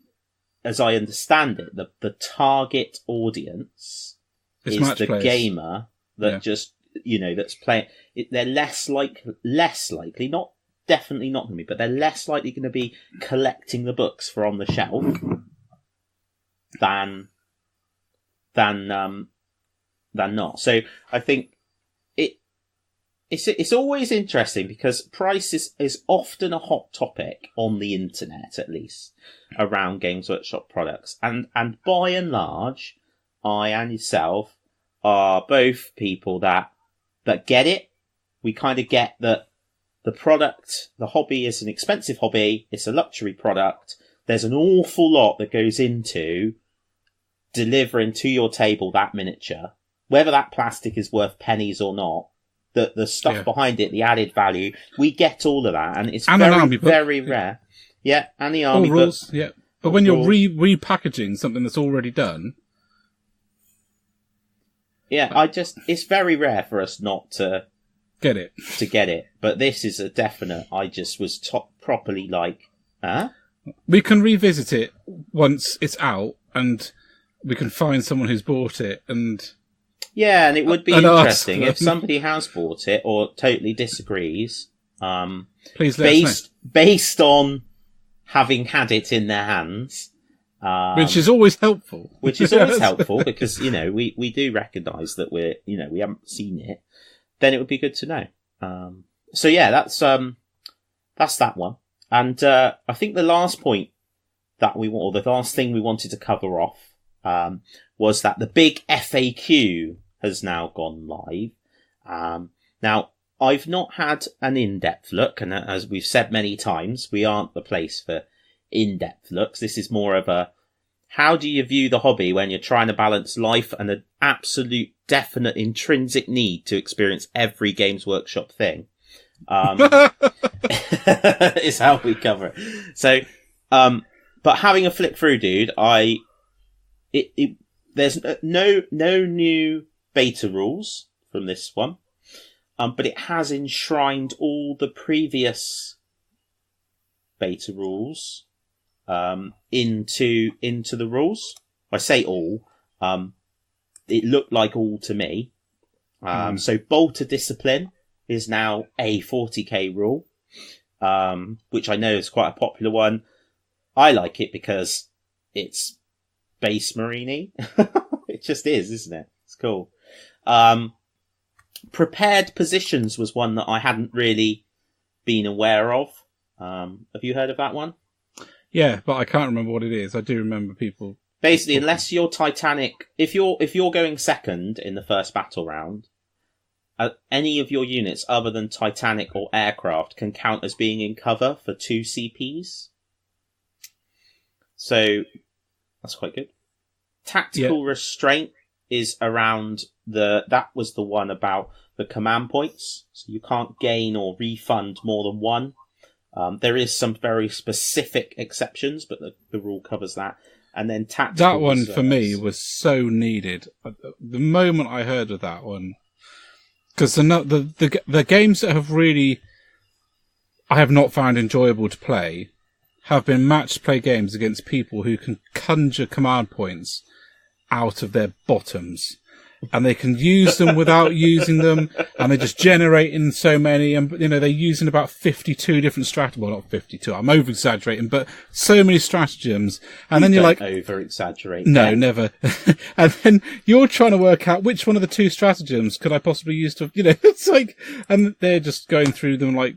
as I understand it, the target audience is the players. gamer that just, that's playing. They're less likely, not definitely not going to be, but they're less likely going to be collecting the books for on the shelf than not. So I think it's always interesting because price is often a hot topic on the internet, at least around Games Workshop products, and by and large, I and yourself are both people that get it. We kind of get that the product, the hobby, is an expensive hobby. It's a luxury product. There's an awful lot that goes into delivering to your table that miniature, whether that plastic is worth pennies or not. The stuff behind it, the added value, we get all of that, and it's very rare. Yeah, and the army rules, book. yeah. But when you're repackaging something that's already done, it's very rare for us not to get it. But this is a definite. I just was properly like, huh? We can revisit it once it's out, and we can find someone who's bought it, and and it would be interesting if somebody has bought it or totally disagrees. Please let us know. Based on having had it in their hands, which is always helpful. Which is always helpful because we do recognise that we haven't seen it. Then it would be good to know. So that's that one. And I think the last point the last thing we wanted to cover off was that the big FAQ has now gone live. Now, I've not had an in-depth look, and as we've said many times, we aren't the place for in-depth looks. This is more of a, how do you view the hobby when you're trying to balance life and an absolute, definite, intrinsic need to experience every Games Workshop thing? Is how we cover it. So, but having a flick through, dude, there's no new beta rules from this one, but it has enshrined all the previous beta rules into the rules. I say all. It looked like all to me. So Bolter Discipline is now a 40k rule, which I know is quite a popular one. I like it because it's Base Marine. It just is, isn't it? It's cool. Prepared Positions was one that I hadn't really been aware of. Have you heard of that one? Yeah, but I can't remember what it is. I do remember people. Basically, unless you're Titanic, if you're going second in the first battle round, any of your units other than Titanic or aircraft can count as being in cover for 2 CPs. So that's quite good. Tactical restraint is around that was the one about the command points. So you can't gain or refund more than one. There is some very specific exceptions, but the rule covers that. And then tactical that one reserves. For me was so needed. The moment I heard of that one, because the games that have really I have not found enjoyable to play have been match play games against people who can conjure command points out of their bottoms. And they can use them without using them, and they're just generating so many, and they're using about 52 different stratagems. Well, not 52, I'm over-exaggerating, but so many stratagems. And then you're like... over-exaggerate. No, never. And then you're trying to work out which one of the 2 stratagems could I possibly use to, it's like... And they're just going through them like,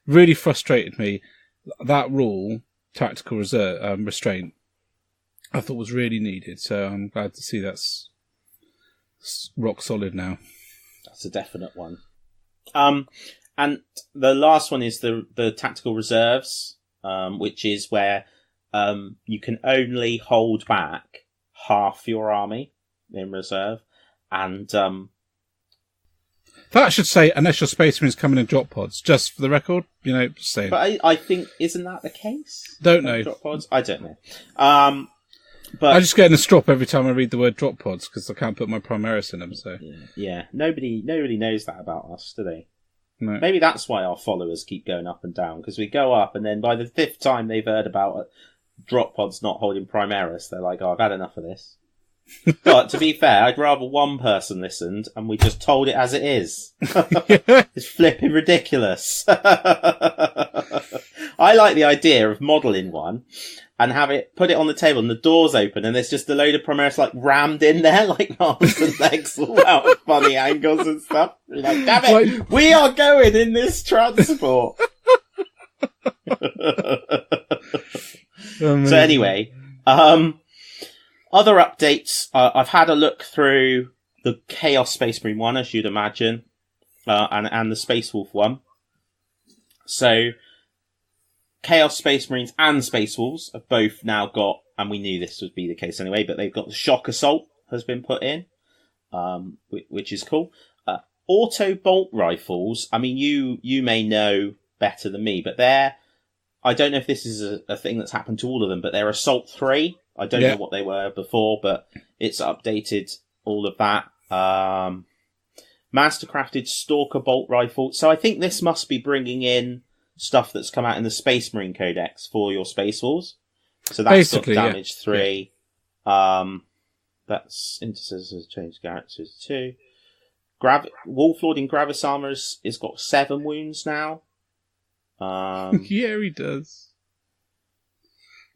really frustrated me. That rule, tactical restraint, I thought was really needed, so I'm glad to see that's rock solid now. That's a definite one. And the last one is the tactical reserves, which is where you can only hold back half your army in reserve, and that should say unless your space marines coming in drop pods. Just for the record, just saying. But I think isn't that the case? Don't know. Drop pods? I don't know. But I just get in a strop every time I read the word drop pods because I can't put my Primaris in them. So yeah, nobody knows that about us, do they? No. Maybe that's why our followers keep going up and down, because we go up, and then by the 5th time they've heard about drop pods not holding Primaris, they're like, "Oh, I've had enough of this." But to be fair, I'd rather one person listened and we just told it as it is. It's flipping ridiculous. I like the idea of modelling one and put it on the table and the doors open and there's just a load of Primaris like rammed in there, like arms and legs all out at funny angles and stuff. You're like, damn it, we are going in this transport. So anyway, other updates, I've had a look through the Chaos Space Marine one, as you'd imagine, and the Space Wolf one. So, Chaos Space Marines and Space Wolves have both now got, and we knew this would be the case anyway, but they've got the Shock Assault has been put in, which is cool. Auto bolt rifles, I mean, you may know better than me, but I don't know if this is a thing that's happened to all of them, but they're Assault 3. I don't know what they were before, but it's updated all of that. Mastercrafted Stalker Bolt Rifle. So I think this must be bringing in stuff that's come out in the Space Marine Codex for your Space Wolves. So that's basically got damage 3. That's Intercessors changed characters too. Wolflord in Gravis Armor has got 7 wounds now. Yeah, he does.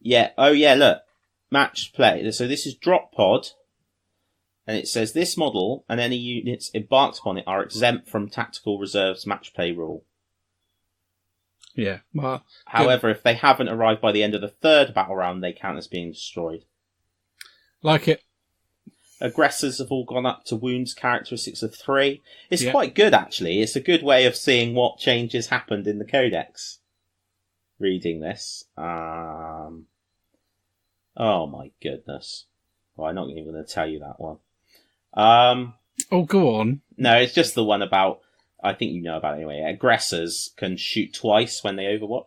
Yeah. Oh, yeah, look. Match play. So this is drop pod, and it says this model and any units embarked upon it are exempt from tactical reserves match play rule. Yeah. Well, however, if they haven't arrived by the end of the 3rd battle round, they count as being destroyed. Like it. Aggressors have all gone up to wounds characteristics of 3. It's quite good, actually. It's a good way of seeing what changes happened in the codex. Reading this. Oh my goodness. Well, I'm not even going to tell you that one. Go on. No, it's just the one about, I think you know about it anyway. Aggressors can shoot twice when they overwatch.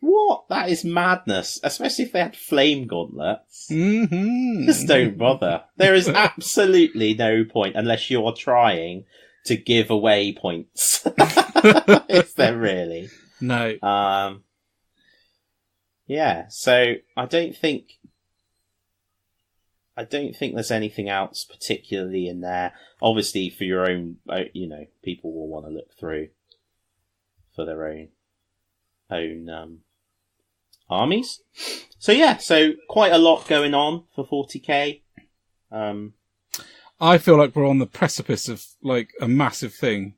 What? That is madness. Especially if they had flame gauntlets. Mm-hmm. Just don't bother. There is absolutely no point unless you are trying to give away points. Is there really? No. Yeah, so I don't think there's anything else particularly in there. Obviously, for your own, people will want to look through for their own armies. So yeah, so quite a lot going on for 40k. I feel like we're on the precipice of like a massive thing.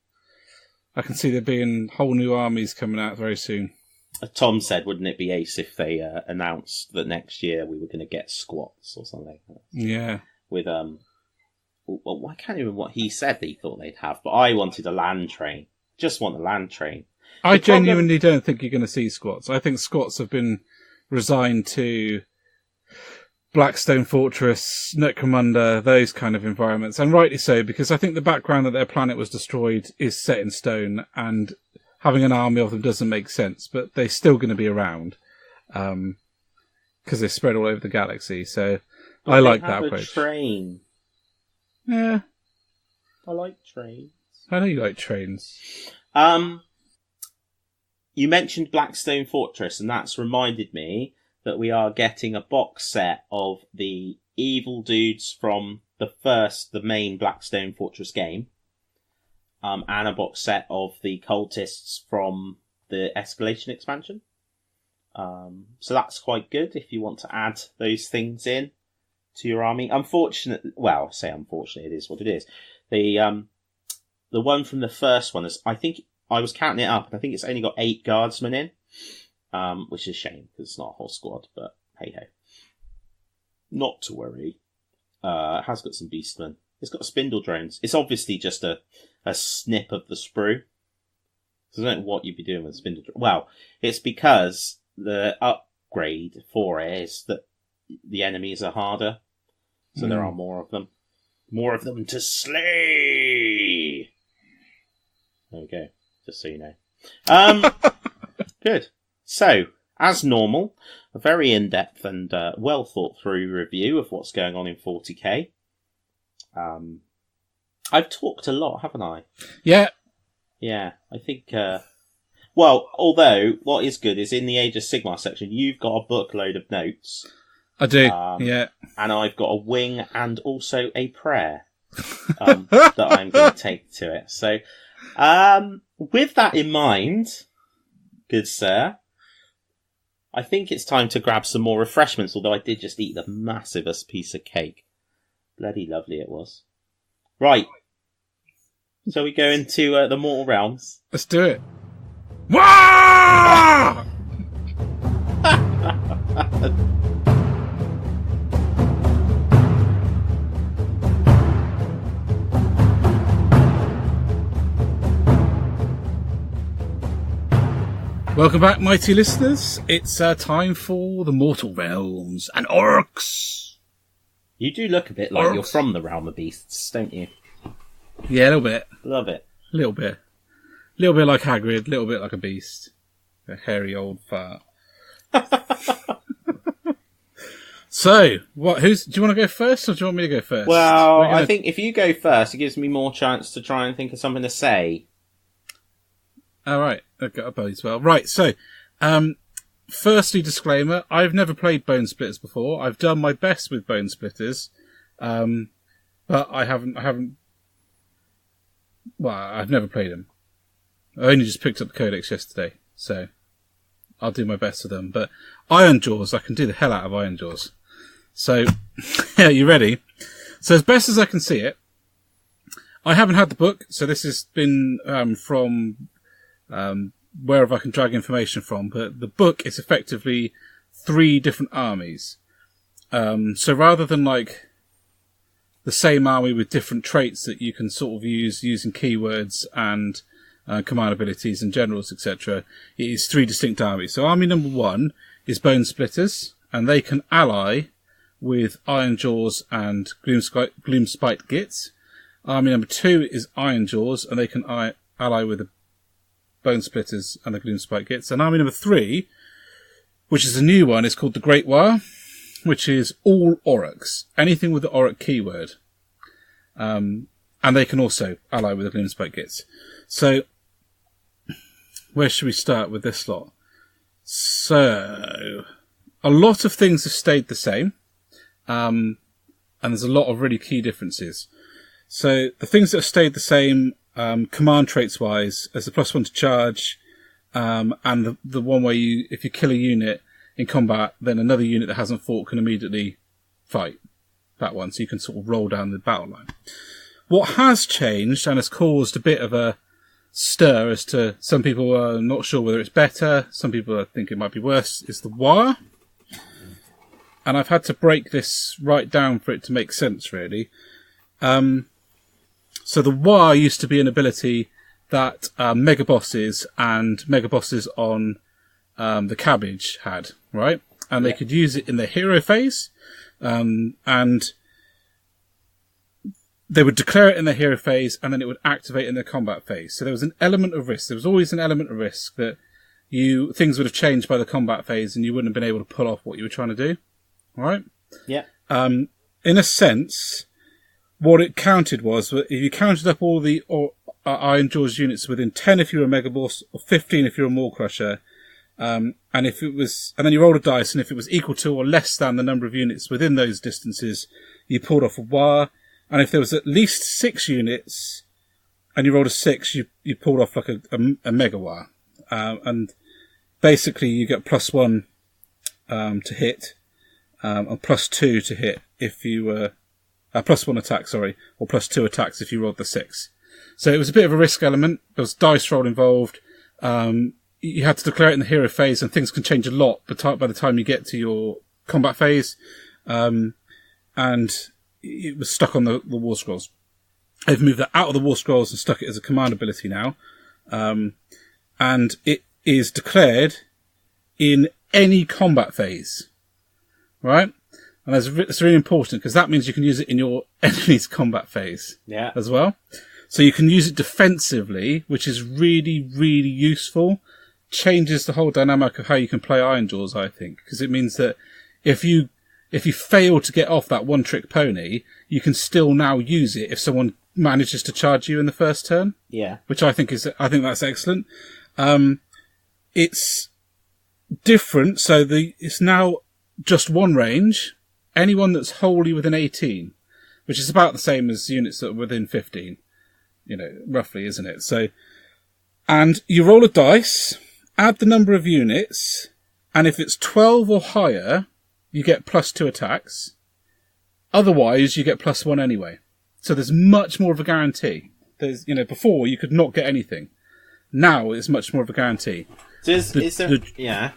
I can see there being whole new armies coming out very soon. Tom said, wouldn't it be ace if they announced that next year we were going to get squats or something? Yeah. With Well, I can't remember what he said that he thought they'd have, but I wanted a land train. Just want a land train. I genuinely don't think you're going to see squats. I think squats have been resigned to Blackstone Fortress, Necromunda, those kind of environments, and rightly so, because I think the background that their planet was destroyed is set in stone, and having an army of them doesn't make sense, but they're still going to be around, because they're spread all over the galaxy, so I like that approach. Train. Yeah. I like trains. I know you like trains. You mentioned Blackstone Fortress, and that's reminded me that we are getting a box set of the evil dudes from the main Blackstone Fortress game, and a box set of the cultists from the Escalation expansion. So that's quite good if you want to add those things in to your army. Unfortunately, it is what it is. The one from the first one is, I think, I was counting it up, and I think it's only got 8 guardsmen in. Which is a shame, because it's not a whole squad, but hey-ho. Not to worry. It has got some beastmen. It's got spindle drones. It's obviously just a snip of the sprue. So I don't know what you'd be doing with spindle drones. Well, it's because the upgrade for it is that the enemies are harder. So there are more of them. More of them to slay! There we go. Just so you know. Good. So, as normal, a very in-depth and well thought-through review of what's going on in 40k. I've talked a lot, haven't I? Yeah. Yeah, I think... although, what is good is in the Age of Sigmar section, you've got a bookload of notes. I do, yeah. And I've got a wing and also a prayer that I'm going to take to it. So, with that in mind, good sir, I think it's time to grab some more refreshments, although I did just eat the massivest piece of cake. Bloody lovely it was. Right. Shall we go into the Mortal Realms? Let's do it. Wah! Welcome back, mighty listeners. It's time for the Mortal Realms and Orruks. You do look a bit like you're from the Realm of Beasts, don't you? Yeah, a little bit. Love it. A little bit. A little bit like Hagrid, a little bit like a beast. A hairy old fart. So, do you want to go first, or do you want me to go first? Well, I think if you go first, it gives me more chance to try and think of something to say. All right, I've got a bow as well. Right, so, firstly, disclaimer: I've never played Bone Splitters before. I've done my best with Bone Splitters, but I haven't. Well, I've never played them. I only just picked up the Codex yesterday, so I'll do my best with them. But Ironjawz, I can do the hell out of Ironjawz. So, yeah, you ready? So, as best as I can see it, I haven't had the book, so this has been from wherever I can drag information from. But the book is effectively 3 different armies. So rather than like the same army with different traits that you can sort of use using keywords and command abilities and generals, etc., it is 3 distinct armies. So army number 1 is Bone Splitters, and they can ally with Ironjawz and Gloomspite Gits. Army number 2 is Ironjawz, and they can ally with the Bone Splitters and the Gloomspite Gits. And army number 3, which is a new one, is called the Great War, which is all Orruks. Anything with the Orruk keyword. And they can also ally with the Gloomspite Gits. So, where should we start with this lot? So, a lot of things have stayed the same. And there's a lot of really key differences. So, the things that have stayed the same, command traits wise, as the +1 to charge, and the one where if you kill a unit in combat, then another unit that hasn't fought can immediately fight that one, so you can sort of roll down the battle line. What has changed and has caused a bit of a stir as to some people are not sure whether it's better, some people think it might be worse, is the war. And I've had to break this right down for it to make sense, really. So the Waaaaaaghhhhh used to be an ability that mega bosses and mega bosses on the cabbage had, right? And they could use it in their hero phase, and they would declare it in their hero phase, and then it would activate in their combat phase. So there was an element of risk. There was always an element of risk that things would have changed by the combat phase, and you wouldn't have been able to pull off what you were trying to do. All right? Yeah. In a sense, what it counted was if you counted up all the Ironjawz units within 10 if you were a Mega Boss, or 15 if you're a Maw Crusher, and then you rolled a dice, and if it was equal to or less than the number of units within those distances, you pulled off a Waaaaaaghhhhh. And if there was at least 6 units, and you rolled a 6, you pulled off like a Mega Waaaaaaghhhh. And basically you get +1 to hit, and +2 to hit if you were +1 attack, sorry, or +2 attacks if you rolled the 6. So it was a bit of a risk element. There was dice roll involved. You had to declare it in the hero phase, and things can change a lot by the time you get to your combat phase. And it was stuck on the War Scrolls. They've moved that out of the War Scrolls and stuck it as a command ability now. And it is declared in any combat phase. Right? And that's really important, because that means you can use it in your enemy's combat phase as well. So you can use it defensively, which is really, really useful. Changes the whole dynamic of how you can play Ironjawz, I think, because it means that if you fail to get off that one-trick pony, you can still now use it if someone manages to charge you in the first turn. Yeah. Which I think that's excellent. It's different, so it's now just one range. Anyone that's wholly within 18, which is about the same as units that are within 15, roughly, isn't it? So, and you roll a dice, add the number of units, and if it's 12 or higher, you get +2 attacks. Otherwise, you get +1 anyway. So there's much more of a guarantee. Before you could not get anything. Now it's much more of a guarantee. The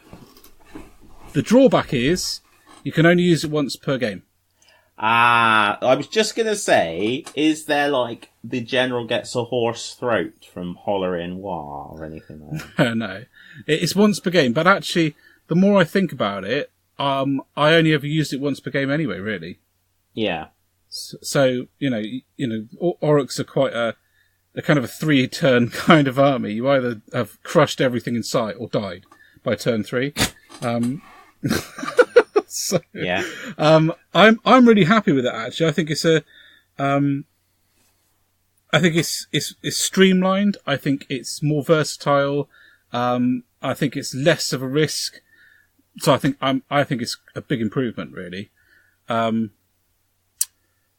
drawback is you can only use it once per game. I was just going to say, is there like the general gets a hoarse throat from hollering "wah" or anything like that? No. It's once per game, but actually, the more I think about it, I only ever used it once per game anyway, really. Yeah. So, Orruks are quite a kind of a 3-turn kind of army. You either have crushed everything in sight or died by turn 3. So, yeah. I'm really happy with it, actually. I think it's streamlined. I think it's more versatile. I think it's less of a risk. So I think it's a big improvement, really.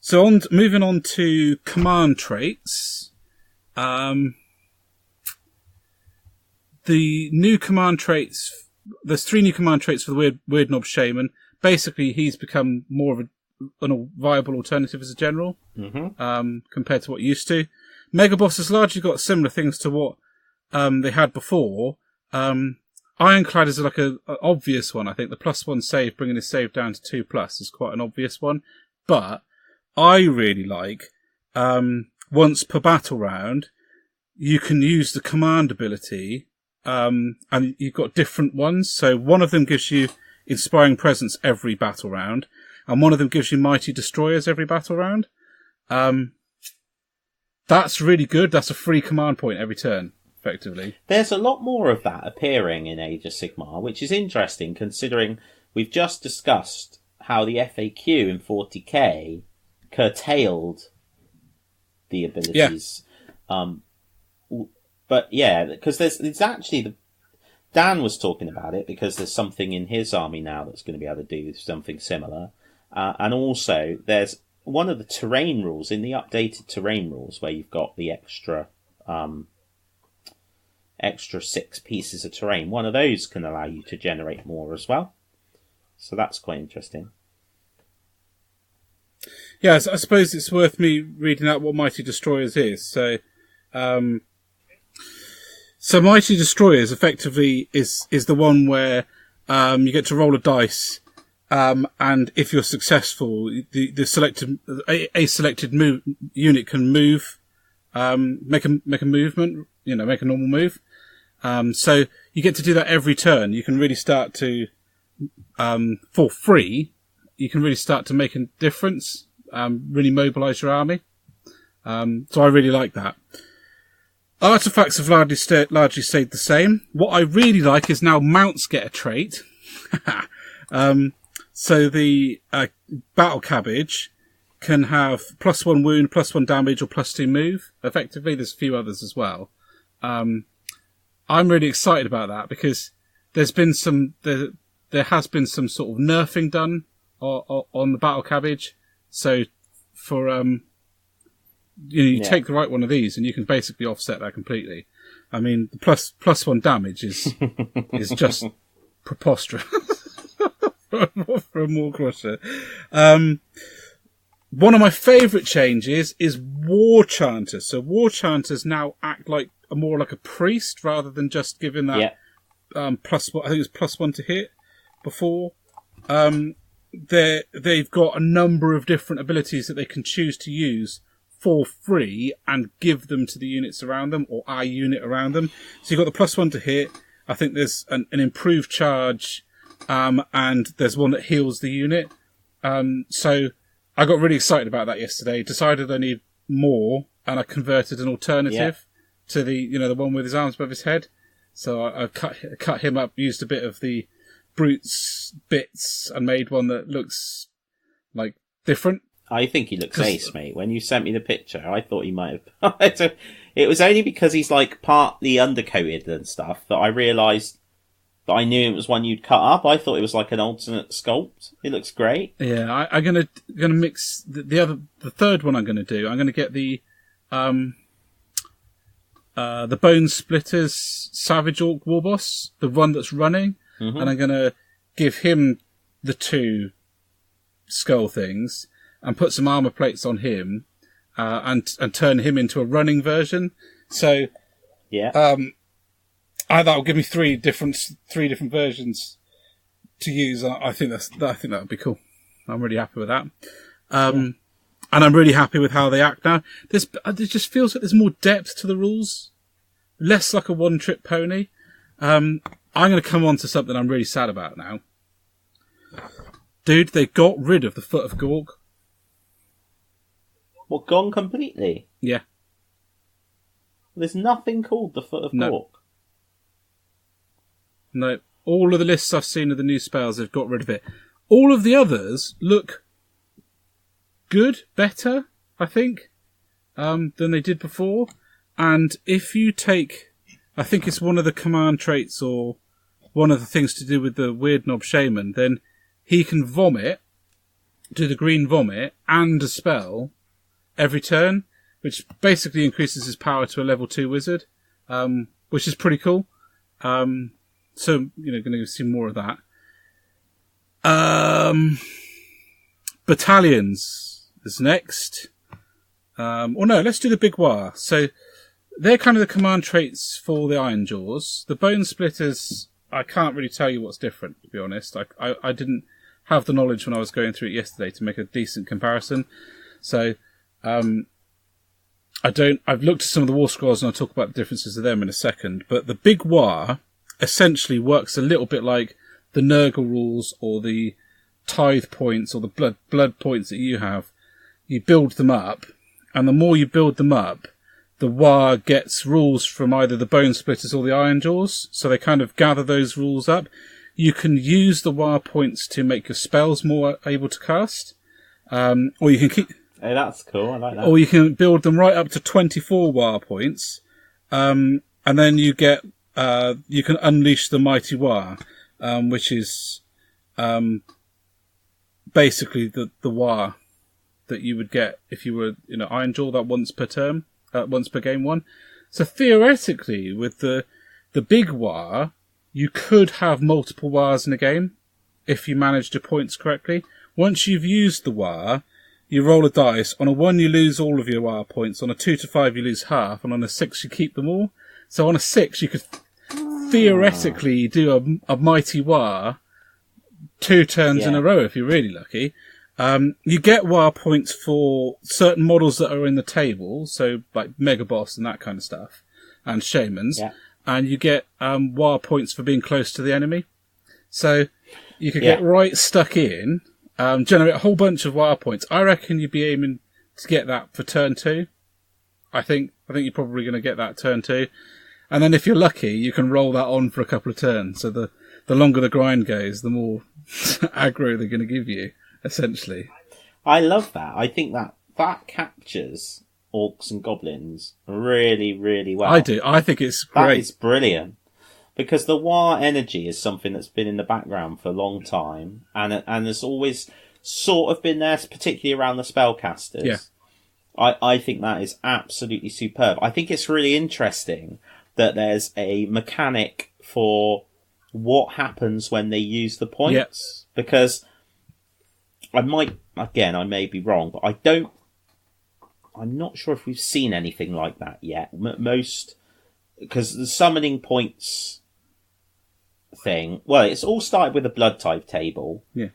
So moving on to command traits. The new command traits, there's 3 new command traits for the Weird Knob Shaman. Basically, he's become more of a viable alternative as a general, compared to what he used to. Mega Boss has largely got similar things to what they had before. Ironclad is like an obvious one. I think the +1 save, bringing his save down to 2+, is quite an obvious one. But I really like, once per battle round, you can use the command ability, and you've got different ones. So one of them gives you Inspiring Presence every battle round, and one of them gives you Mighty Destroyers every battle round. That's really good. That's a free command point every turn, effectively. There's a lot more of that appearing in Age of Sigmar, which is interesting considering we've just discussed how the FAQ in 40k curtailed the abilities. Yeah. But yeah, because it's actually Dan was talking about it because there's something in his army now that's going to be able to do something similar. And also there's one of the terrain rules in the updated terrain rules where you've got the extra 6 pieces of terrain. One of those can allow you to generate more as well. So that's quite interesting. Yeah, I suppose it's worth me reading out what Mighty Destroyers is. So Mighty Destroyers effectively is the one where you get to roll a dice, And if you're successful, the selected a selected unit can move, make a movement, make a normal move. So you get to do that every turn. You can really start to, for free, you can really start to make a difference, really mobilise your army. So I really like that. Artifacts have largely stayed the same. What I really like is now mounts get a trait. So the battle cabbage can have +1 wound, +1 damage, or +2 move. Effectively, there's a few others as well. I'm really excited about that because there has been some sort of nerfing done on the battle cabbage. So for you take the right one of these and you can basically offset that completely. I mean, the +1 damage is just preposterous. For a Maw Crusher. One of my favourite changes is War Chanters. So War Chanters now act more like a priest rather than just giving that +1. I think it was +1 to hit before. They've got a number of different abilities that they can choose to use for free and give them to the units around them or a unit around them. So you've got the +1 to hit. I think there's an improved charge. And there's one that heals the unit. So I got really excited about that yesterday. Decided I need more, and I converted an alternative to the one with his arms above his head. So I cut him up, used a bit of the Brute's bits, and made one that looks like different. I think he looks ace, mate. When you sent me the picture, I thought he might have. It was only because he's partly undercoated and stuff that I realised. I knew it was one you'd cut up. I thought it was like an alternate sculpt. It looks great. Yeah, I'm gonna mix the third one. I'm gonna get the Bone Splitters Savage Orc Warboss, the one that's running, and I'm gonna give him the 2 skull things and put some armor plates on him, and turn him into a running version. So that will give me three different versions to use. I think that would be cool. I'm really happy with that. And I'm really happy with how they act now. It just feels like there's more depth to the rules, less like a one-trick pony. I'm going to come on to something I'm really sad about now. Dude, they got rid of the Foot of Gork. What, gone completely? Yeah. There's nothing called the Foot of Gork. No, all of the lists I've seen of the new spells, they've got rid of it. All of the others look good, better, I think, than they did before. And if you take, I think it's one of the command traits or one of the things to do with the Weird Knob Shaman, then he can vomit, do the green vomit, and a spell every turn, which basically increases his power to a level 2 wizard, which is pretty cool. So, going to see more of that. Battalions is next. Let's do the Big War. So, they're kind of the command traits for the Ironjawz. The Bone Splitters, I can't really tell you what's different, to be honest. I didn't have the knowledge when I was going through it yesterday to make a decent comparison. So, I've looked at some of the War Scrolls and I'll talk about the differences of them in a second. But the Big War essentially works a little bit like the Nurgle rules or the tithe points or the blood points that you have. You build them up, and the more you build them up, the War gets rules from either the Bone Splitters or the Ironjawz, so they kind of gather those rules up. You can use the War points to make your spells more able to cast, or you can keep... Hey, that's cool, I like that. Or you can build them right up to 24 War points, and then you get... you can unleash the Mighty War, which is basically the War that you would get if you were Ironjawz, that once per term, once per game one. So theoretically, with the Big War, you could have multiple Wars in a game if you manage your points correctly. Once you've used the War, you roll a dice. On a 1, you lose all of your War points. On a 2 to 5, you lose half. And on a 6, you keep them all. So on a 6, you could theoretically do a Mighty War 2 turns in a row if you're really lucky. You get war points for certain models that are in the table, so like Mega Boss and that kind of stuff, and Shamans. Yeah. And you get war points for being close to the enemy. So you could get right stuck in, generate a whole bunch of war points. I reckon you'd be aiming to get that for turn 2. I think you're probably going to get that turn 2. And then if you're lucky, you can roll that on for a couple of turns. So the longer the grind goes, the more aggro they're going to give you, essentially. I love that. I think that captures orcs and goblins really, really well. I do. I think it's great. That is brilliant. Because the war energy is something that's been in the background for a long time. And has always sort of been there, particularly around the spellcasters. Yeah. I think that is absolutely superb. I think it's really interesting that there's a mechanic for what happens when they use the points. Yep. Because I may be wrong, but I'm not sure if we've seen anything like that yet. Because the summoning points thing, well, it's all started with a blood type table. Yeah.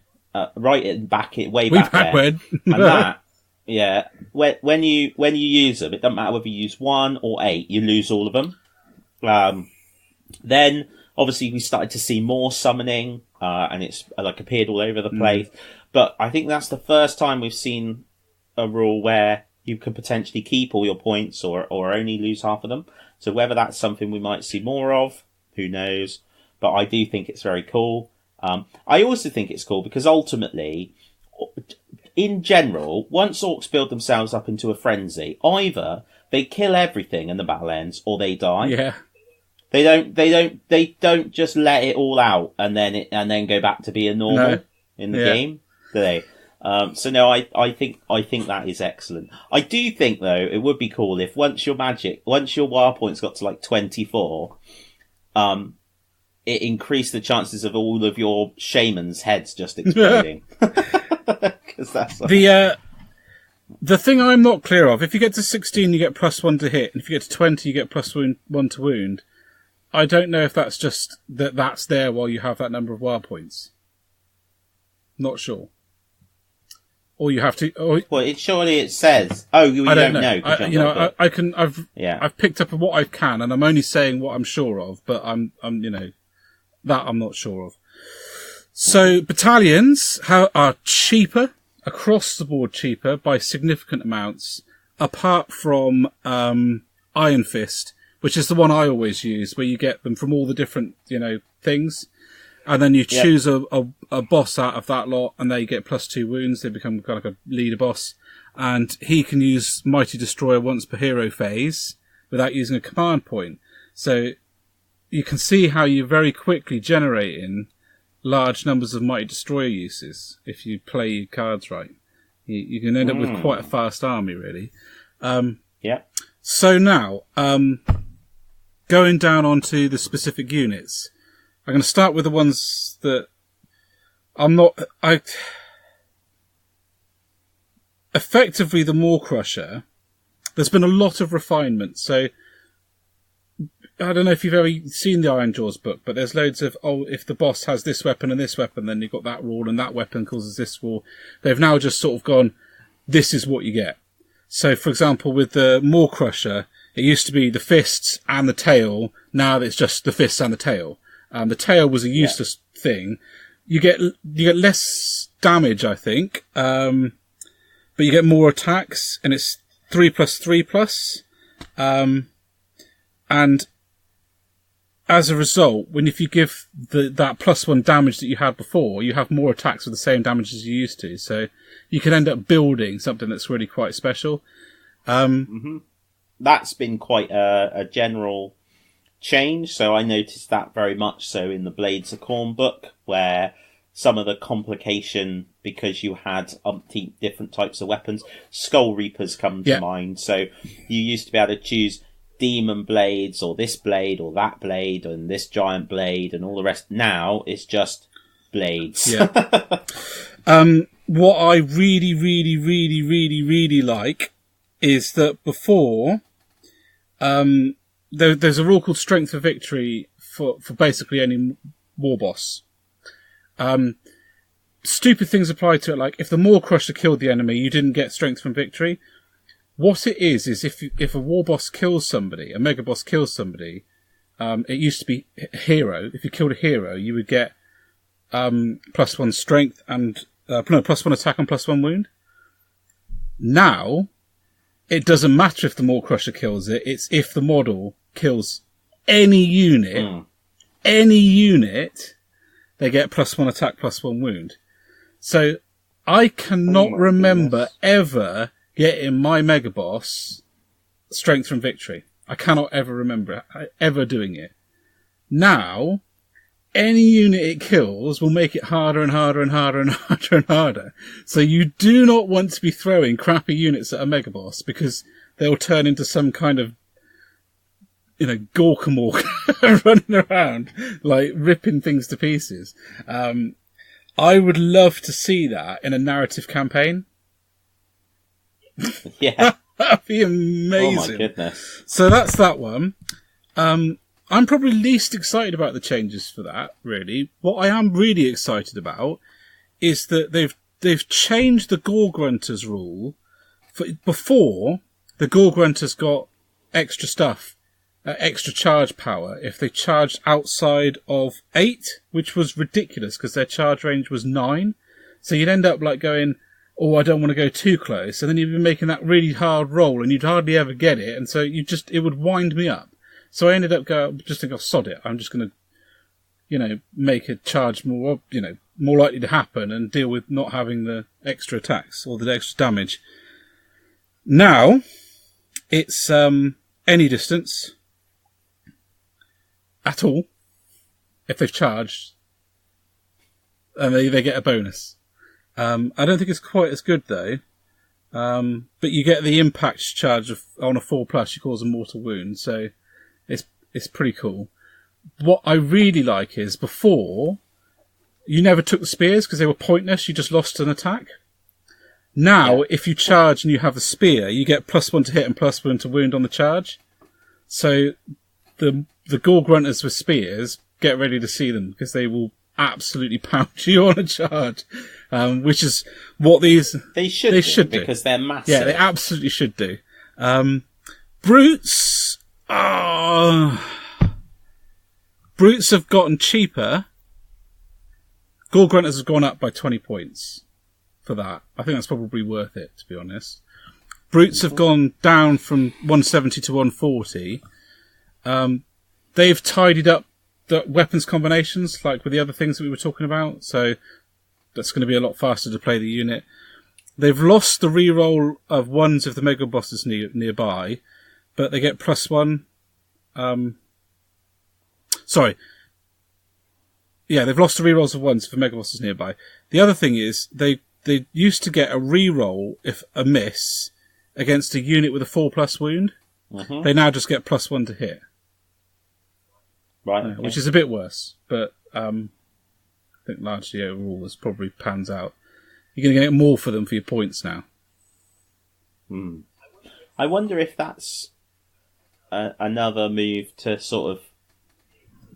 Way back there. When. And that, yeah, when you use them, it doesn't matter whether you use 1 or 8, you lose all of them. Then obviously we started to see more summoning, and it's appeared all over the place. But I think that's the first time we've seen a rule where you can potentially keep all your points or only lose half of them. So whether that's something we might see more of, who knows? But I do think it's very cool. I also think it's cool because ultimately, in general, once orcs build themselves up into a frenzy, either they kill everything and the battle ends, or they die. Yeah. They don't just let it all out and then go back to being normal in the game, do they? So no, I think that is excellent. I do think though it would be cool if once your war points got to 24, it increased the chances of all of your shamans' heads just exploding. Because that's the thing I'm not clear of. If you get to 16, you get +1 to hit, and if you get to 20, you get +1 to wound. I don't know if that's just that's there while you have that number of war points. Not sure. Or you have to. Well, surely it says. Oh, you don't know. I've picked up what I can, and I'm only saying what I'm sure of. But I'm that I'm not sure of. So battalions are cheaper across the board, cheaper by significant amounts, apart from Iron Fist, which is the one I always use, where you get them from all the different things. And then you choose a boss out of that lot, and they get +2 wounds. They become kind of like a leader boss. And he can use Mighty Destroyer once per hero phase without using a command point. So you can see how you're very quickly generating large numbers of Mighty Destroyer uses if you play your cards right. You can end up with quite a fast army, really. So now, going down onto the specific units. I'm going to start with the ones that effectively the Maw Crusher. There's been a lot of refinement. So I don't know if you've ever seen the Ironjawz book, but there's loads of, if the boss has this weapon and this weapon, then you've got that rule, and that weapon causes this rule. They've now just sort of gone, this is what you get. So, for example, with the Maw Crusher, it used to be the fists and the tail. Now it's just the fists and the tail. The tail was a useless thing. You get less damage, I think, but you get more attacks, and it's 3+3+. And as a result, if you give that +1 damage that you had before, you have more attacks with the same damage as you used to. So you can end up building something that's really quite special. That's been quite a general change. So I noticed that very much so in the Blades of Khorne book, where some of the complication, because you had umpteen different types of weapons, Skull Reapers come to mind. So you used to be able to choose demon blades, or this blade, or that blade, and this giant blade, and all the rest. Now it's just blades. What I really, really, really, really, really like is that before, there's a rule called Strength of Victory for basically any war boss. stupid things apply to it, like if the Maw Crusher killed the enemy, you didn't get strength from victory. What it is if a war boss kills somebody, a mega boss kills somebody, it used to be a hero. If you killed a hero, you would get +1 strength and +1 attack and +1 wound. Now, it doesn't matter if the Maw Crusher kills it. It's if the model kills any unit, they get +1 attack, +1 wound. So I cannot remember ever getting my mega boss strength from victory. I cannot ever remember ever doing it. Now, any unit it kills will make it harder and harder and harder and harder and harder. So you do not want to be throwing crappy units at a mega boss because they'll turn into some kind of, Gorkamork running around, like ripping things to pieces. I would love to see that in a narrative campaign. Yeah. That'd be amazing. Oh my goodness. So that's that one. I'm probably least excited about the changes for that, really. What I am really excited about is that they've changed the Gore Grunters rule. Before, the Gore Grunters got extra stuff, extra charge power if they charged outside of 8, which was ridiculous because their charge range was 9. So you'd end up like going, I don't want to go too close. And then you'd be making that really hard roll and you'd hardly ever get it. And so it would wind me up. So I ended up sod it. I'm just going to, make a charge more likely to happen and deal with not having the extra attacks or the extra damage. Now, it's, any distance at all. If they've charged, and they get a bonus. I don't think it's quite as good though. But you get the impact charge on a 4+, you cause a mortal wound, so it's pretty cool. What I really like is before, you never took the spears because they were pointless, you just lost an attack. Now, if you charge and you have the spear, you get +1 to hit and +1 to wound on the charge. So the Gore Grunters with spears, get ready to see them because they will absolutely pound you on a charge, which is what they should do because they're massive. Yeah, they absolutely should do. Brutes have gotten cheaper. Gore Grunters have gone up by 20 points for that. I think that's probably worth it, to be honest. Brutes have gone down from 170 to 140. They've tidied up the weapons combinations, like with the other things that we were talking about, so that's going to be a lot faster to play the unit. They've lost the reroll of 1s if the mega boss is nearby, but they get +1. They've lost the rerolls of 1s if the mega boss is nearby. The other thing is, they used to get a reroll if a miss against a unit with a 4+ wound. Mm-hmm. They now just get +1 to hit. Right. Okay. Which is a bit worse, but I think largely overall this probably pans out. You're going to get more for them for your points now. I wonder if that's another move to sort of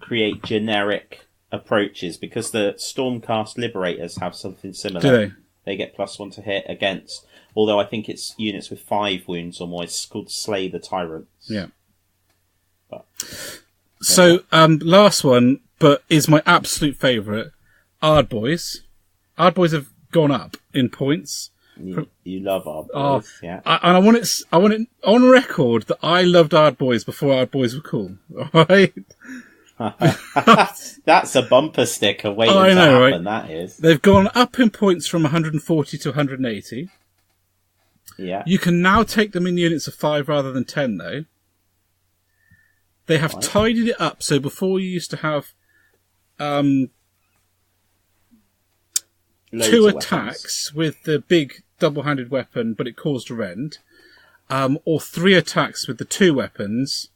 create generic approaches, because the Stormcast Liberators have something similar. Do they? They get +1 to hit against, although I think it's units with 5 wounds or more. It's called Slay the Tyrants. Yeah. But, so, last one, but is my absolute favourite, Ardboys. Ardboys have gone up in points. You love Ardboys, yeah. And I want it on record that I loved Ardboys before Ardboys were cool. Alright? That's a bumper sticker waiting to happen, right? That is. They've gone up in points from 140 to 180. Yeah. You can now take them in units of 5 rather than 10, though. They have tidied it up, so before you used to have 2 attacks with the big double-handed weapon, but it caused a rend, or 3 attacks with the 2 weapons,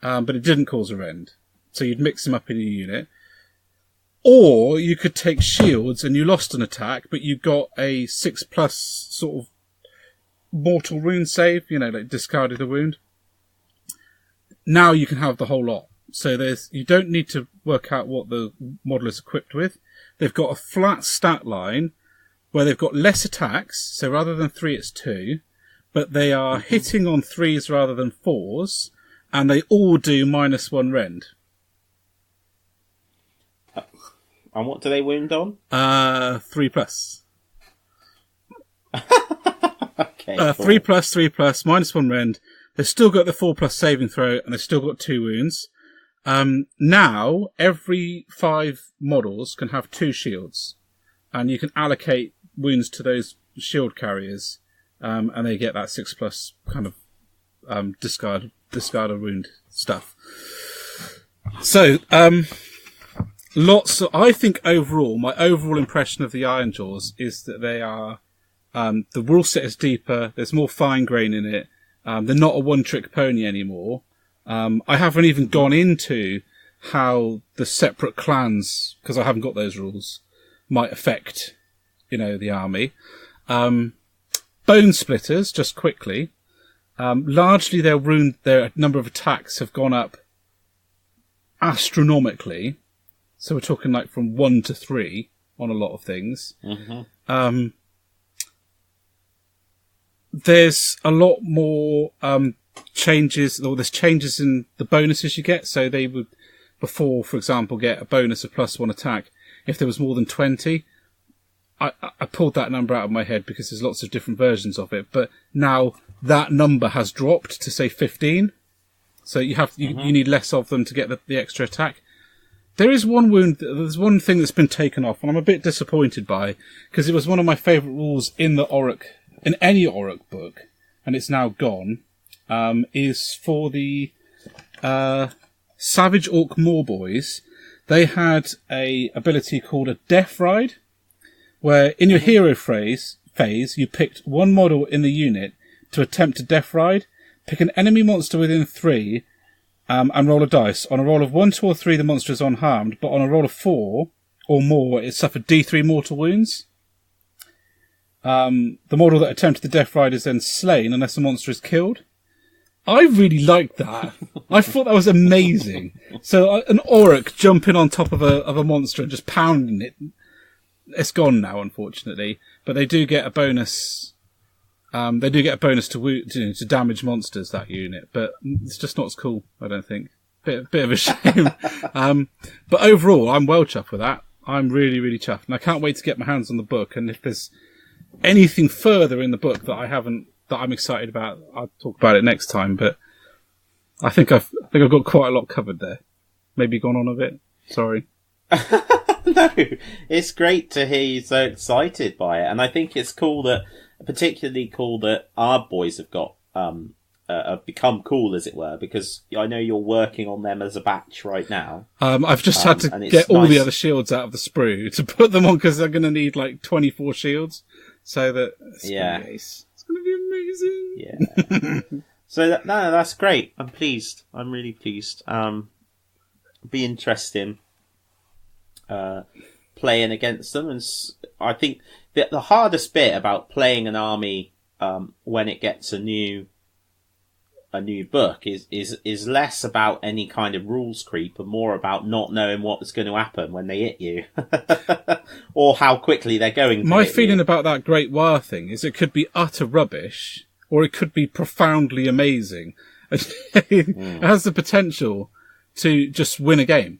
but it didn't cause a rend. So you'd mix them up in your unit. Or you could take shields and you lost an attack, but you got a 6+ sort of mortal wound save, like discarded a wound. Now you can have the whole lot. So you don't need to work out what the model is equipped with. they've got a flat stat line where they've got less attacks. So rather than 3, it's 2. But they are hitting on 3s rather than 4s. And they all do -1 rend. And what do they wound on? 3+. Okay. 3+, 3+, -1 rend. They've still got the 4+ saving throw, and they've still got 2 wounds. Now, every 5 models can have 2 shields. And you can allocate wounds to those shield carriers. And they get that 6+ kind of discard a wound stuff. So, I think overall, my overall impression of the Ironjawz is that they are, the rule set is deeper, there's more fine grain in it, they're not a one-trick pony anymore. I haven't even gone into how the separate clans, because I haven't got those rules, might affect, the army. Bone splitters, just quickly. Largely their number of attacks have gone up astronomically. So we're talking like from 1 to 3 on a lot of things. Mm-hmm. There's a lot more changes, or there's changes in the bonuses you get. So they would, before, for example, get a bonus of +1 attack if there was more than 20. I pulled that number out of my head because there's lots of different versions of it. But now that number has dropped to, say, 15. So you need less of them to get the extra attack. There's one thing that's been taken off, and I'm a bit disappointed by, because it was one of my favourite rules in any Orruk book, and it's now gone, is for the Savage Orc Moorboys. They had a ability called a Death Ride, where in your hero phase, you picked one model in the unit to attempt a Death Ride, pick an enemy monster within 3, and roll a dice. On a roll of 1, 2, or 3, the monster is unharmed, but on a roll of 4 or more, it suffered D3 mortal wounds. The model that attempted the Death Ride is then slain unless the monster is killed. I really liked that. I thought that was amazing. So an Orruk jumping on top of a monster and just pounding it. It's gone now, unfortunately, but they do get a bonus. They do get a bonus to damage monsters, that unit, but it's just not as cool, I don't think. Bit of a shame. But overall, I'm well chuffed with that. I'm really, really chuffed, and I can't wait to get my hands on the book. And if there's anything further in the book that I'm excited about, I'll talk about it next time. But I think I've got quite a lot covered there. Maybe gone on a bit. Sorry. No, it's great to hear you so excited by it, and I think it's particularly cool that our boys have got have become cool, as it were, because I know you're working on them as a batch right now. I've just had to get all the other shields out of the sprue to put them on, because they're going to need like 24 shields, so that it's going to be ace. It's going to be amazing. Yeah. So that's great. I'm pleased. I'm really pleased. Be interesting. Playing against them, and I think the hardest bit about playing an army when it gets a new book is less about any kind of rules creep and more about not knowing what's going to happen when they hit you or how quickly they're going to My hit feeling you. About that Great War thing is it could be utter rubbish or it could be profoundly amazing. It has the potential to just win a game.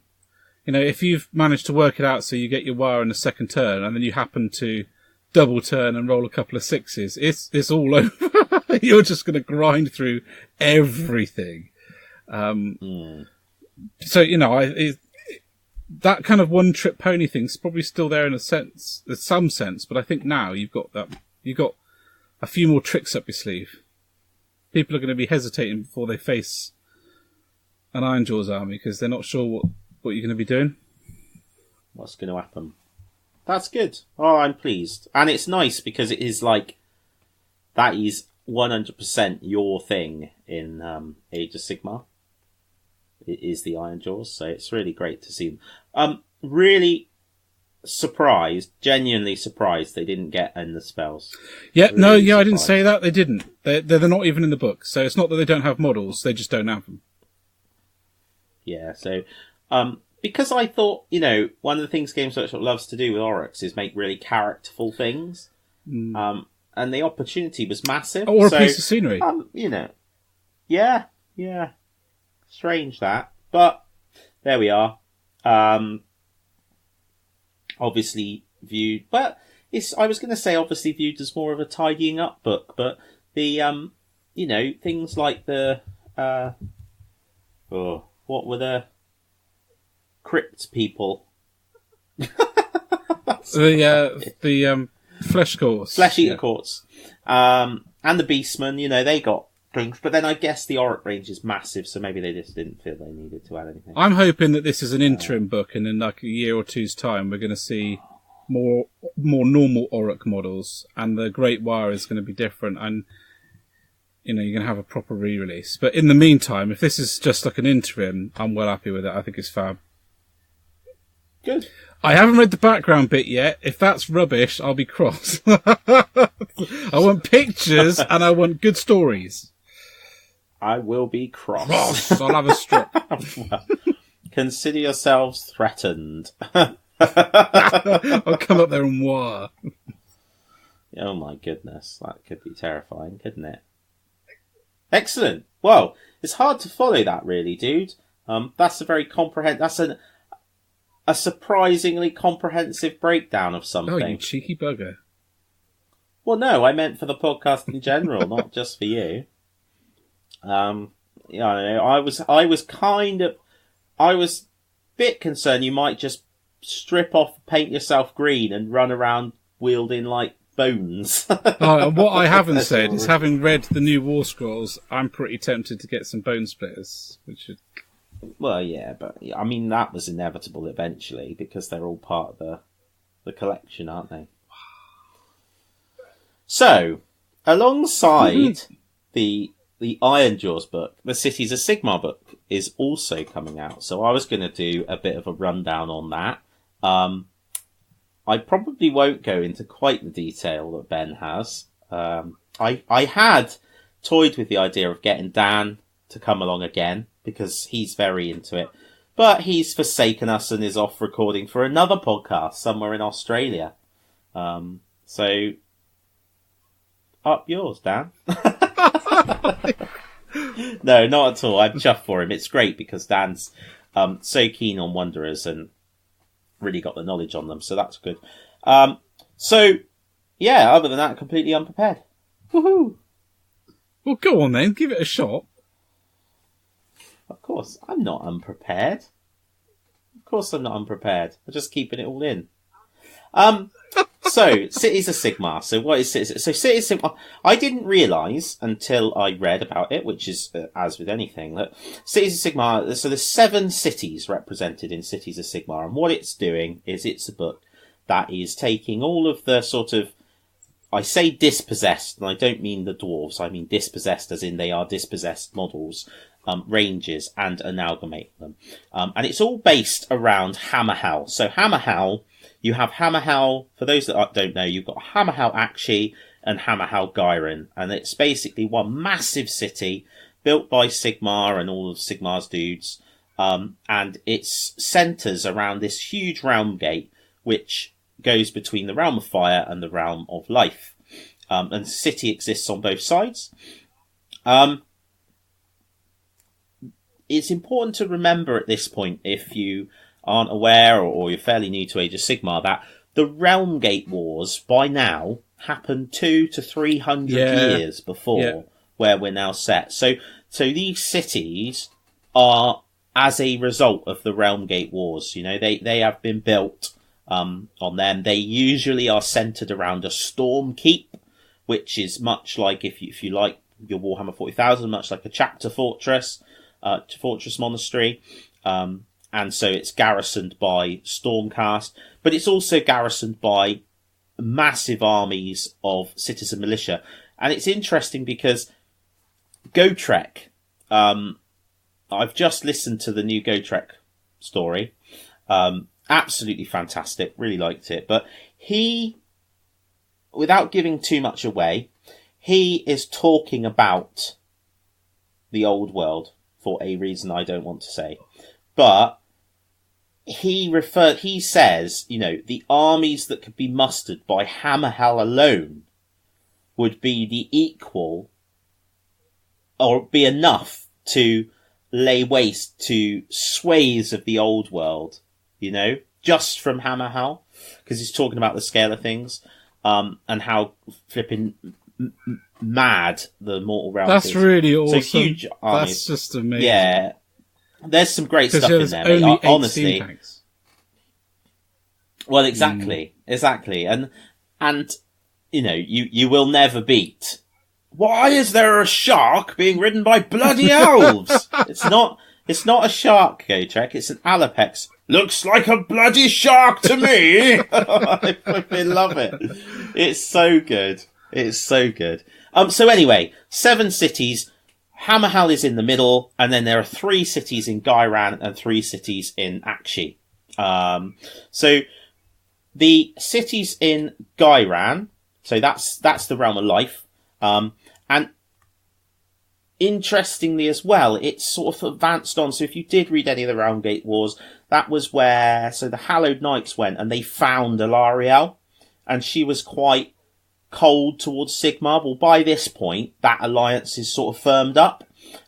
If you've managed to work it out so you get your wire in the second turn and then you happen to double turn and roll a couple of 6s, it's all over. You're just going to grind through everything. So, that kind of one-trick pony thing's probably still there in some sense, but I think now you've got a few more tricks up your sleeve. People are going to be hesitating before they face an Ironjawz army because they're not sure what you're going to be doing. What's going to happen? That's good. Oh, I'm pleased. And it's nice because it is like, that is 100% your thing in Age of Sigmar. It is the Ironjawz, so it's really great to see them. Really surprised, genuinely surprised they didn't get in the spells. Yeah, really no, surprised. I didn't say that. They didn't. They're not even in the book. So it's not that they don't have models, they just don't have them. Yeah, so because I thought, one of the things Games Workshop loves to do with Orruks is make really characterful things. And the opportunity was massive. Or a piece of scenery. Yeah. Strange that. But there we are. Obviously viewed, but I was going to say obviously viewed as more of a tidying up book, but the, things like the, what were the crypt people? the flesh courts. Flesh eater courts. And the beastmen, they got things, but then I guess the Orruk range is massive, so maybe they just didn't feel they needed to add anything. I'm hoping that this is an interim book, and in like a year or two's time, we're going to see more normal Orruk models, and the Great Wire is going to be different, and you're going to have a proper re-release. But in the meantime, if this is just like an interim, I'm well happy with it. I think it's fab. Good. I haven't read the background bit yet. If that's rubbish, I'll be cross. I want pictures and I want good stories. I will be cross. I'll have a stroke. Consider yourselves threatened. I'll come up there and war. Oh my goodness, that could be terrifying, couldn't it? Excellent. Well, it's hard to follow that, really, dude. That's a very That's a surprisingly comprehensive breakdown of something. Oh, you cheeky bugger. Well, no, I meant for the podcast in general, not just for you. I was a bit concerned you might just strip off, paint yourself green, and run around wielding like bones. And what I haven't said is, having read the new War Scrolls, I'm pretty tempted to get some bone splitters, which should. Well, yeah, but I mean that was inevitable eventually because they're all part of the collection, aren't they? So, alongside the Ironjawz book, the Cities of Sigmar book is also coming out. So I was going to do a bit of a rundown on that. I probably won't go into quite the detail that Ben has. I had toyed with the idea of getting Dan to come along again because he's very into it. But he's forsaken us and is off recording for another podcast somewhere in Australia. So, up yours, Dan. No, not at all. I'm chuffed for him. It's great because Dan's so keen on Wanderers and really got the knowledge on them, so that's good. So, yeah, other than that, completely unprepared. Woohoo! Well, go on then, give it a shot. Of course, I'm not unprepared. Of course I'm not unprepared. I'm just keeping it all in. So, Cities of Sigmar. So, what is Cities? So, Cities of Sigmar. I didn't realise until I read about it, which is, as with anything, that Cities of Sigmar, so there's 7 cities represented in Cities of Sigmar, and what it's doing is it's a book that is taking all of the sort of, I say dispossessed, and I don't mean the dwarves, I mean dispossessed as in they are dispossessed models, ranges, and amalgamate them. And it's all based around HAIIIIIL. So HAIIIIIL, you have HAIIIIIL, for those that don't know, you've got HAIIIIIL Akshi and HAIIIIIL Gyron, and it's basically one massive city built by Sigmar and all of Sigmar's dudes, and it centres around this huge realm gate, which goes between the realm of fire and the realm of life. And the city exists on both sides. It's important to remember at this point, if you aren't aware or you're fairly new to Age of Sigmar, that the Realm Gate Wars by now happened 200 to 300 years before where we're now set. So these cities are as a result of the Realm Gate Wars. You know, they have been built on them. They usually are centered around a storm keep, which is much like, if you like your Warhammer 40,000, much like a chapter fortress. Fortress Monastery, and so it's garrisoned by Stormcast, but it's also garrisoned by massive armies of citizen militia. And it's interesting because Gotrek, I've just listened to the new Gotrek story, absolutely fantastic, really liked it, but he, without giving too much away, he is talking about the old world, for a reason I don't want to say. But he says, the armies that could be mustered by HAIIIIIL alone would be the equal, or be enough to lay waste to swathes of the old world, just from HAIIIIIL, because he's talking about the scale of things, and how flipping mad the mortal realm is. That's really awesome. So huge armies. That's just amazing. Yeah. There's some great stuff in there, only mate. Honestly. tanks. Well, exactly. And you will never beat. Why is there a shark being ridden by bloody elves? It's not a shark, Gotrek. It's an Alapex. Looks like a bloody shark to me. I fucking love it. It's so good. So anyway, 7 cities. HAIIIIIL is in the middle, and then there are 3 cities in Ghyran and 3 cities in Akshi. So the cities in Ghyran, so that's the realm of life. And interestingly as well, it's sort of advanced on. So if you did read any of the Realmgate Wars, that was where the Hallowed Knights went and they found Aeldari, and she was quite cold towards Sigmar. Well, by this point, that alliance is sort of firmed up.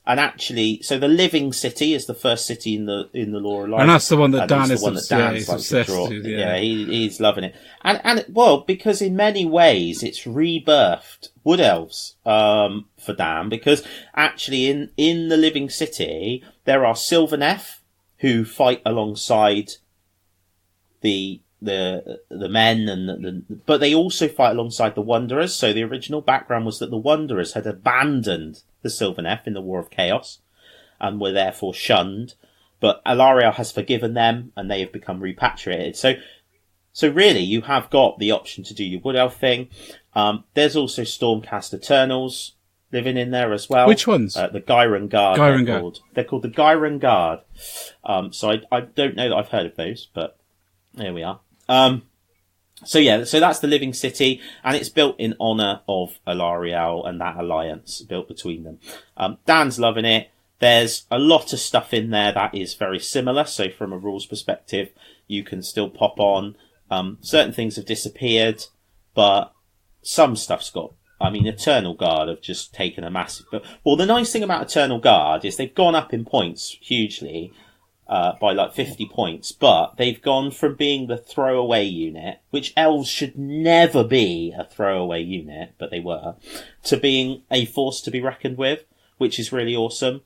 And actually, so the Living City is the first city in the lore of life. And that's the one that Dan is obsessed with. Yeah, he's loving it. And because in many ways it's rebirthed Wood Elves for Dan, because actually in the Living City there are Sylvaneth who fight alongside the men but they also fight alongside the Wanderers. So the original background was that the Wanderers had abandoned the Sylvaneth in the War of Chaos and were therefore shunned, but Aeldari has forgiven them and they have become repatriated. So really you have got the option to do your Wood Elf thing. There's also Stormcast Eternals living in there as well. Which ones? The Ghyran Guard. They're called the Ghyran Guard. So I don't know that I've heard of those, but there we are. So that's the Living City, and it's built in honour of Aeldari and that alliance built between them. Dan's loving it. There's a lot of stuff in there that is very similar, so from a rules perspective, you can still pop on. Certain things have disappeared, but some stuff's got... Eternal Guard have just taken a massive... Well, the nice thing about Eternal Guard is they've gone up in points hugely, by like 50 points, but they've gone from being the throwaway unit, which elves should never be a throwaway unit, but they were, to being a force to be reckoned with, which is really awesome.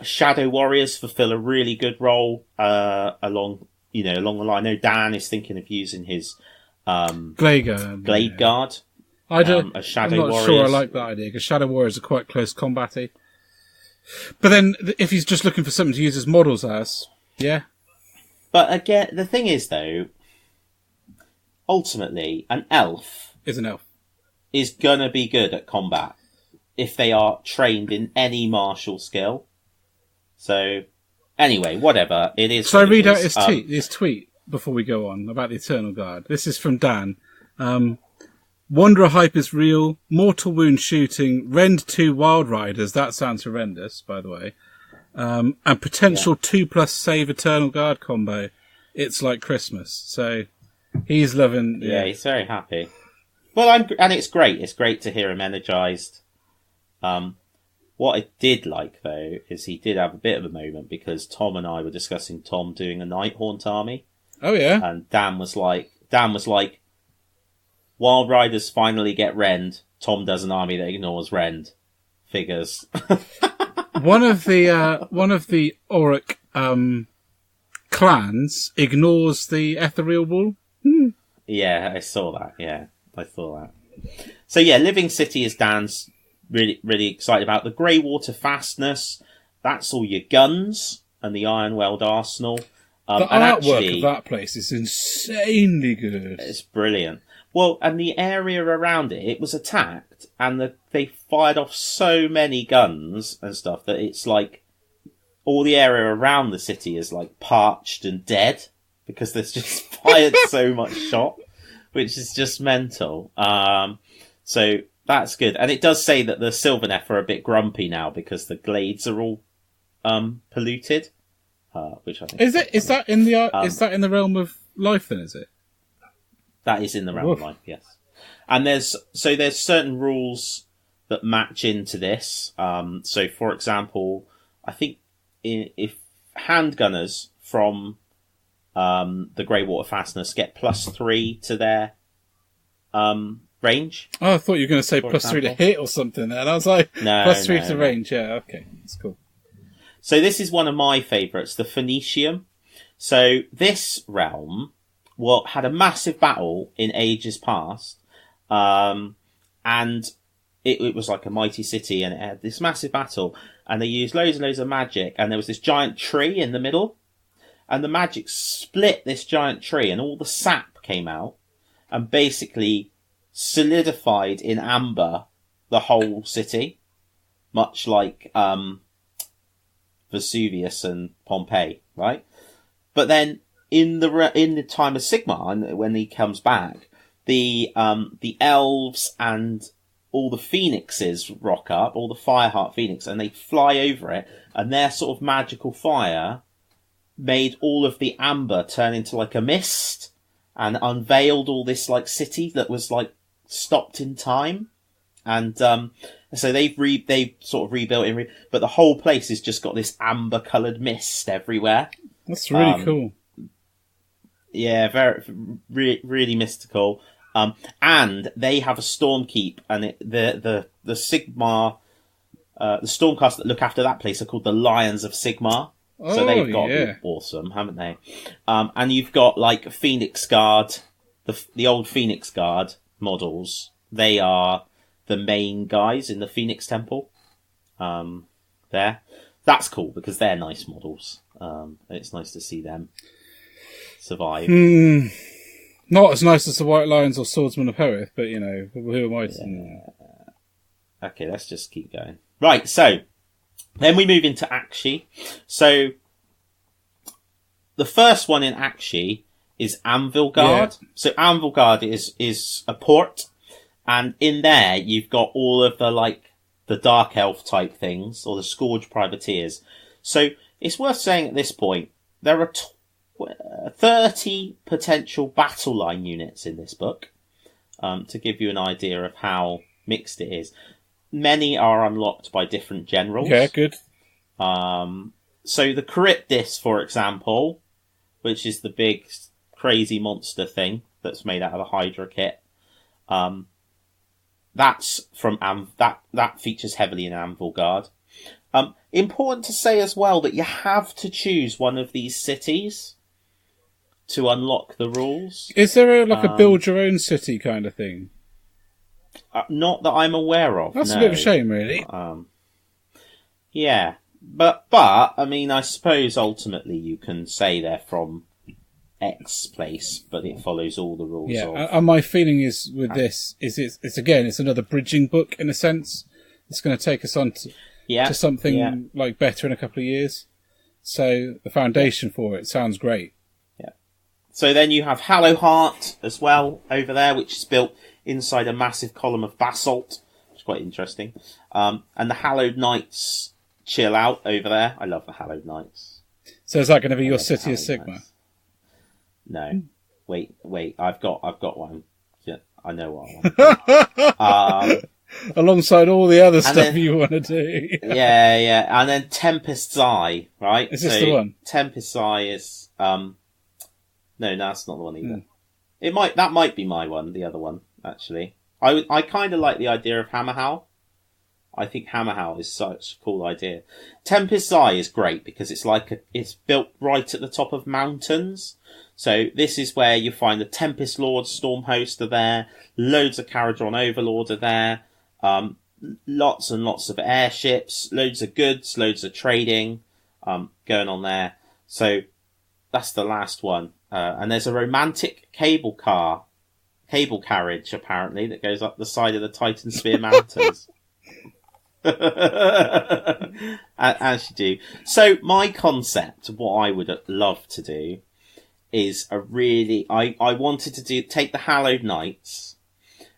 Shadow Warriors fulfill a really good role along the line. I know Dan is thinking of using his Glade Guard. I'm not Warriors. sure I like that idea, because Shadow Warriors are quite close combat-y. But then, if he's just looking for something to use his models as, yeah. But again, the thing is, though, ultimately, an elf is gonna be good at combat if they are trained in any martial skill. So, anyway, whatever it is. So I read out his tweet before we go on about the Eternal Guard. This is from Dan. Wanderer hype is real. Mortal wound shooting. Rend 2 Wild Riders. That sounds horrendous, by the way. And potential 2+ save Eternal Guard combo. It's like Christmas. So he's loving. Yeah, he's very happy. Well, and it's great. It's great to hear him energized. What I did like though is he did have a bit of a moment because Tom and I were discussing Tom doing a Night Haunt army. Oh yeah. And Dan was like. Wild Riders finally get Rend. Tom does an army that ignores Rend. Figures. one of the Orruk clans ignores the Ethereal Wall. Yeah, I saw that. Yeah, I saw that. So yeah, Living City is Dan's really, really excited about. The Greywater Fastness, that's all your guns and the Ironweld Arsenal. The artwork of that place is insanely good. It's brilliant. Well, and the area around it was attacked, and they fired off so many guns and stuff that it's like all the area around the city is like parched and dead because there's just fired so much shot, which is just mental. So that's good. And it does say that the Sylvaneth are a bit grumpy now because the glades are all polluted. which I think is that in the realm of life? Then is it? That is in the realm of life, yes. And there's certain rules that match into this. So, for example, I think if handgunners from the Greywater Fastness get +3 to their range. Oh, I thought you were going to say +3 to hit or something. And I was like, no, +3 to range. Yeah, okay, that's cool. So this is one of my favourites, the Phoenicium. So this realm had a massive battle in ages past, and it was like a mighty city, and it had this massive battle, and they used loads and loads of magic, and there was this giant tree in the middle, and the magic split this giant tree, and all the sap came out, and basically solidified in amber the whole city, much like Vesuvius and Pompeii, right? But then in the time of Sigmar, when he comes back, the elves and all the phoenixes rock up, all the Fireheart Phoenix, and they fly over it, and their sort of magical fire made all of the amber turn into like a mist, and unveiled all this like city that was like stopped in time. And so they've sort of rebuilt it, but the whole place has just got this amber coloured mist everywhere. That's really cool. Yeah, really mystical. And they have a Stormkeep, and the Sigmar, the Stormcast that look after that place are called the Lions of Sigmar. So they've got to be awesome, haven't they? And you've got like Phoenix Guard, the old Phoenix Guard models. They are the main guys in the Phoenix Temple. There, that's cool because they're nice models. It's nice to see them survive. Not as nice as the White Lions or Swordsmen of Herith, but you know, who am I to... Okay, let's just keep going. Right, so then we move into Akshi. So the first one in Akshi is Anvilgard. Yeah. So Anvilgard is a port, and in there you've got all of the Dark Elf type things, or the Scourge Privateers. So it's worth saying at this point, there are 30 potential battle line units in this book, to give you an idea of how mixed it is. Many are unlocked by different generals. Yeah, good. So the Charybdis, for example, which is the big crazy monster thing that's made out of a Hydra kit, that's from that features heavily in Anvilgard. Important to say as well that you have to choose one of these cities to unlock the rules. Is there a build your own city kind of thing? Not that I'm aware of. That's no. a bit of a shame, really. Yeah, but I mean, I suppose ultimately you can say they're from X place, but it follows all the rules. Yeah, and my feeling is with this is it's another bridging book in a sense. It's going to take us on to something like better in a couple of years. So the foundation for it sounds great. Yeah. So then you have Hallowheart as well over there, which is built inside a massive column of basalt, which is quite interesting. And the Hallowed Knights chill out over there. I love the Hallowed Knights. So is that going to be your City of Sigmar? Knights. No. Wait. I've got one. Yeah, I know what I want. Alongside all the other stuff you want to do. Yeah. And then Tempest's Eye, right? Is this the one? Tempest's Eye is... No, that's not the one either. That might be my one, the other one, actually. I kind of like the idea of Hammerhowl. I think Hammerhowl is such a cool idea. Tempest's Eye is great because it's built right at the top of mountains. So this is where you find the Tempest Lords, Stormhost are there. Loads of Caradron Overlords are there. Lots and lots of airships. Loads of goods, loads of trading going on there. So that's the last one. And there's a romantic cable carriage, apparently, that goes up the side of the Titan Sphere Mountains. As you do. So my concept, what I would love to do, is I wanted to take the Hallowed Knights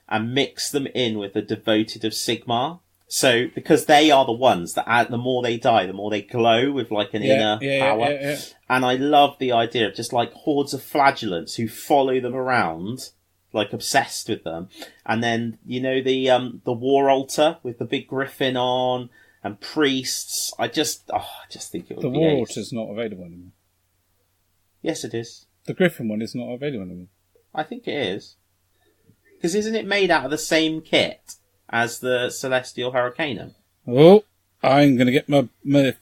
and mix them in with the Devoted of Sigmar, So, because they are the ones that, the more they die, the more they glow with like an inner power. Yeah. And I love the idea of just like hordes of flagellants who follow them around, like obsessed with them. And then, you know, the war altar with the big griffin on and priests. I just think it would be The war altar's not available anymore. Yes, it is. The griffin one is not available anymore. I think it is. Because isn't it made out of the same kit as the Celestial Hurricanum? Oh, I'm going to get my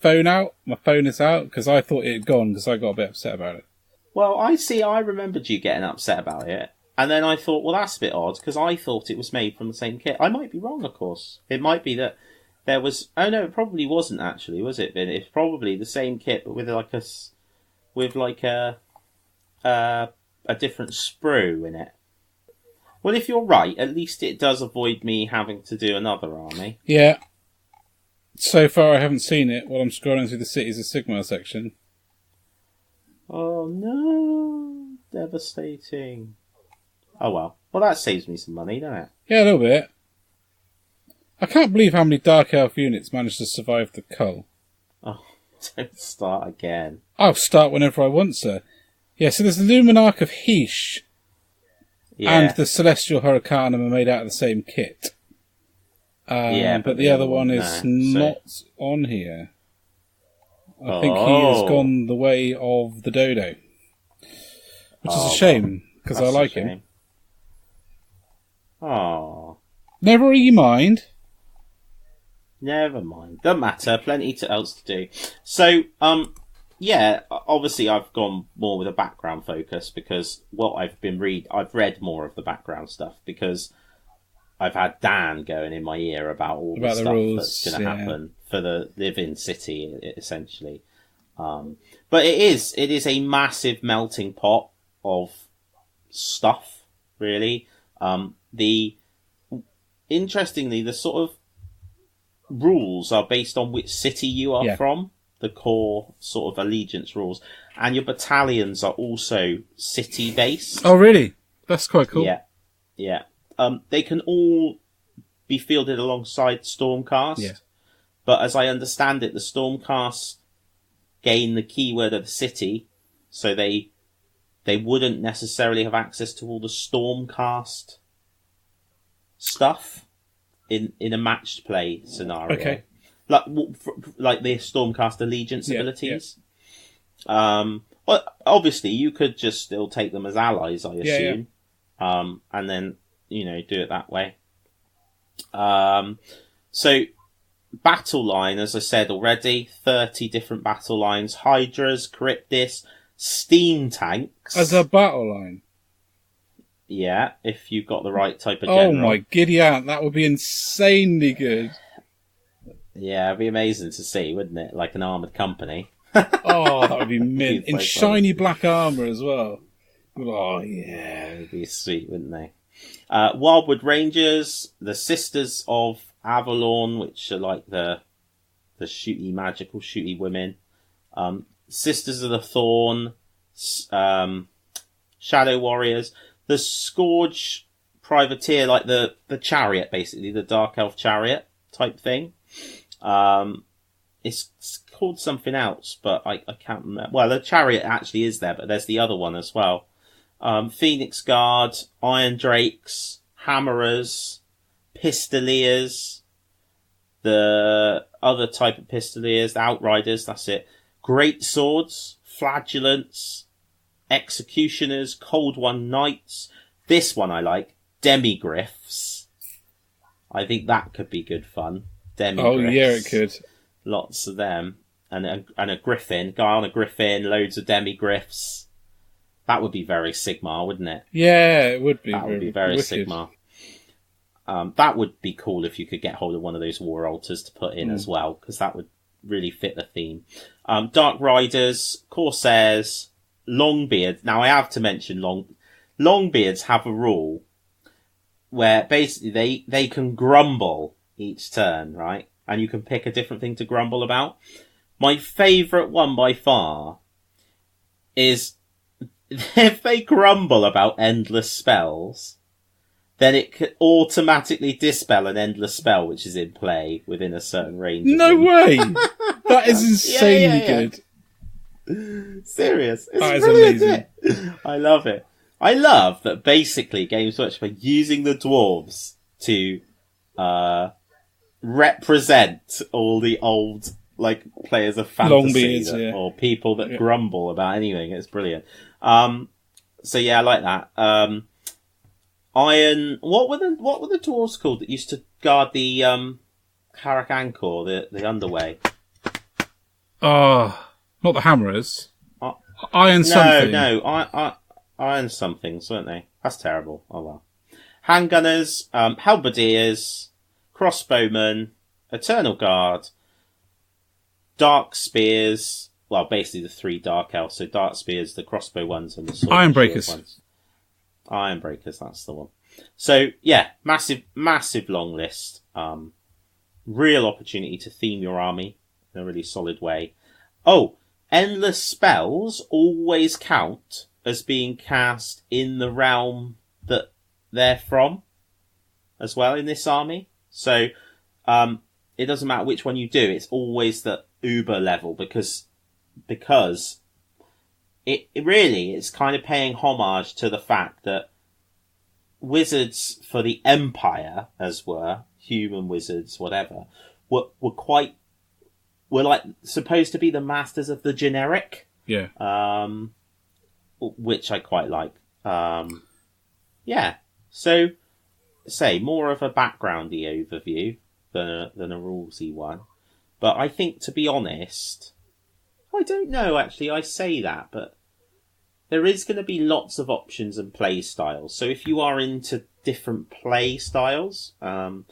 phone out. My phone is out because I thought it had gone because I got a bit upset about it. Well, I remembered you getting upset about it. And then I thought, well, that's a bit odd because I thought it was made from the same kit. I might be wrong, of course. It might be that there was... Oh, no, it probably wasn't actually, was it, Vin? It's probably the same kit but with a different sprue in it. Well, if you're right, at least it does avoid me having to do another army. Yeah. So far, I haven't seen it while I'm scrolling through the Cities of Sigmar section. Oh, no. Devastating. Oh, well. Well, that saves me some money, doesn't it? Yeah, a little bit. I can't believe how many Dark Elf units managed to survive the cull. Oh, don't start again. I'll start whenever I want, sir. Yeah, so there's the Luminarch of HAIIIIIL. Yeah. And the Celestial Hurricanum are made out of the same kit. But the other one is not on here. I think he has gone the way of the Dodo. Which is a shame, because I like him. Oh. Never mind. Never mind. Doesn't matter. Plenty else to do. So, yeah, obviously I've gone more with a background focus because I've read more of the background stuff because I've had Dan going in my ear about all the stuff that's going to happen for the live-in city, essentially. But it is a massive melting pot of stuff, really. Interestingly, the sort of rules are based on which city you are from. The core sort of allegiance rules, and your battalions are also city based. Oh, really? That's quite cool. Yeah. They can all be fielded alongside Stormcast. Yeah. But as I understand it, the Stormcast gain the keyword of the city, so they wouldn't necessarily have access to all the Stormcast stuff in a matched play scenario. Okay. Like the Stormcast allegiance abilities. Well, obviously, you could just still take them as allies, I assume. And then, do it that way. So, battle line, as I said already, 30 different battle lines. Hydras, Cryptis, steam tanks. As a battle line? Yeah, if you've got the right type of general. Oh my giddy aunt, that would be insanely good. Yeah, it'd be amazing to see, wouldn't it? Like an armoured company. Oh, that would be mint. In shiny black armour as well. Oh, yeah, it'd be sweet, wouldn't they? Wildwood Rangers, the Sisters of Avalon, which are like the magical shooty women. Sisters of the Thorn, Shadow Warriors, the Scourge Privateer, like the chariot, basically, the Dark Elf chariot type thing. It's called something else, but I can't remember. Well, the chariot actually is there, but there's the other one as well. Phoenix Guard, Iron Drakes, Hammerers, Pistoliers, the other type of Pistoliers, the Outriders, that's it. Great Swords, Flagellants, Executioners, Cold One Knights. This one I like, Demigriffs. I think that could be good fun. Demigriffs. Oh, yeah, it could. Lots of them. And a griffin. Guy on a griffin, loads of demigriffs. That would be very Sigmar, wouldn't it? Yeah, it would be. That would be very wicked. Sigmar. That would be cool if you could get hold of one of those war altars to put in as well, because that would really fit the theme. Dark Riders, Corsairs, Longbeard. Now, I have to mention Longbeards have a rule where basically they can grumble each turn, right? And you can pick a different thing to grumble about. My favourite one by far is if they grumble about endless spells, then it can automatically dispel an endless spell which is in play within a certain range. No way! That is insanely good. Serious. It's that is brilliant, amazing. isn't it? I love it. I love that basically Games Workshop are using the dwarves to represent all the old players of fantasy or people that grumble about anything. It's brilliant. So yeah, I like that. Iron. What were the dwarves called that used to guard the Karak Angkor, the underway? Oh, not the hammerers. Iron something. No, iron somethings, weren't they? That's terrible. Oh well. Handgunners, halberdiers, crossbowmen, eternal guard, dark spears. Well, basically the 3 dark elves. So dark spears, the crossbow ones, and the sword Ironbreakers. Ones. Ironbreakers, that's the one. So yeah, massive long list. Real opportunity to theme your army in a really solid way. Oh, endless spells always count as being cast in the realm that they're from as well in this army. So it doesn't matter which one you do, it's always the uber level because it's kind of paying homage to the fact that wizards for the Empire, as were, human wizards, whatever, were supposed to be the masters of the generic. Yeah. Which I quite like. Yeah. So, more of a backgroundy overview than a rulesy one. But I think, to be honest, I don't know, actually, I say that, but there is going to be lots of options and play styles. So if you are into different play styles, I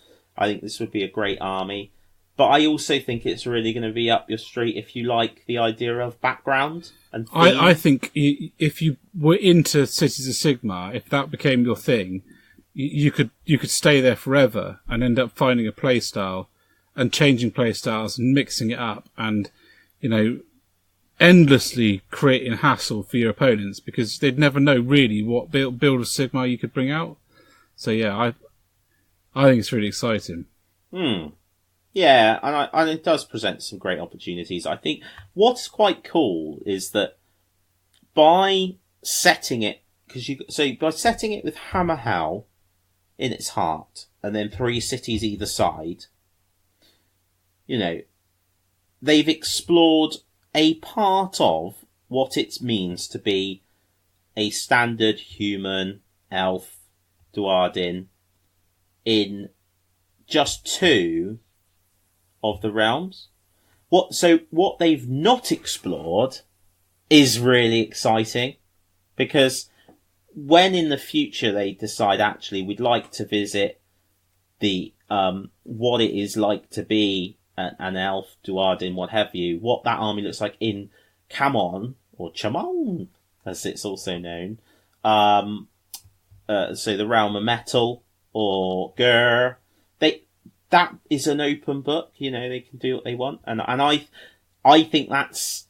think this would be a great army. But I also think it's really going to be up your street if you like the idea of background and theme. I think if you were into Cities of Sigmar, if that became your thing, you could stay there forever and end up finding a play style and changing play styles and mixing it up and, endlessly creating hassle for your opponents because they'd never know really what build of Sigmar you could bring out. So yeah, I think it's really exciting. Yeah, and it does present some great opportunities. I think what's quite cool is that by setting it with Hammerhal in its heart and then 3 cities either side, they've explored a part of what it means to be a standard human elf Duardin in just 2 of the realms. What they've not explored is really exciting, because when in the future they decide actually we'd like to visit the what it is like to be an elf, Duardin, what have you, what that army looks like in Camon, or Chamon, as it's also known. So the realm of metal, or Gur, that is an open book. They can do what they want, and I think that's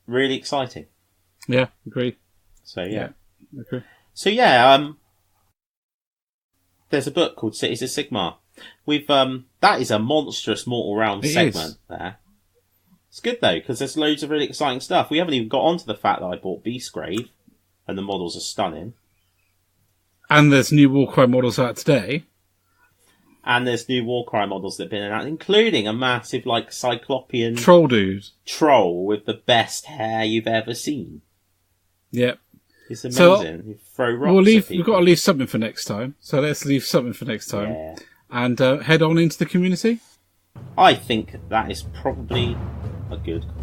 really exciting. Yeah, agree. So yeah. Okay. So yeah, there's a book called Cities of Sigmar. That is a monstrous Mortal Realms segment there. It's good though, because there's loads of really exciting stuff. We haven't even got onto the fact that I bought Beastgrave, and the models are stunning. And there's new Warcry models out today. And there's new Warcry models that have been announced, including a massive, Cyclopean troll dude. Troll with the best hair you've ever seen. Yep. It's amazing. You throw rocks at people. We've got to leave something for next time. So let's leave something for next time. Yeah. And head on into the community. I think that is probably a good call.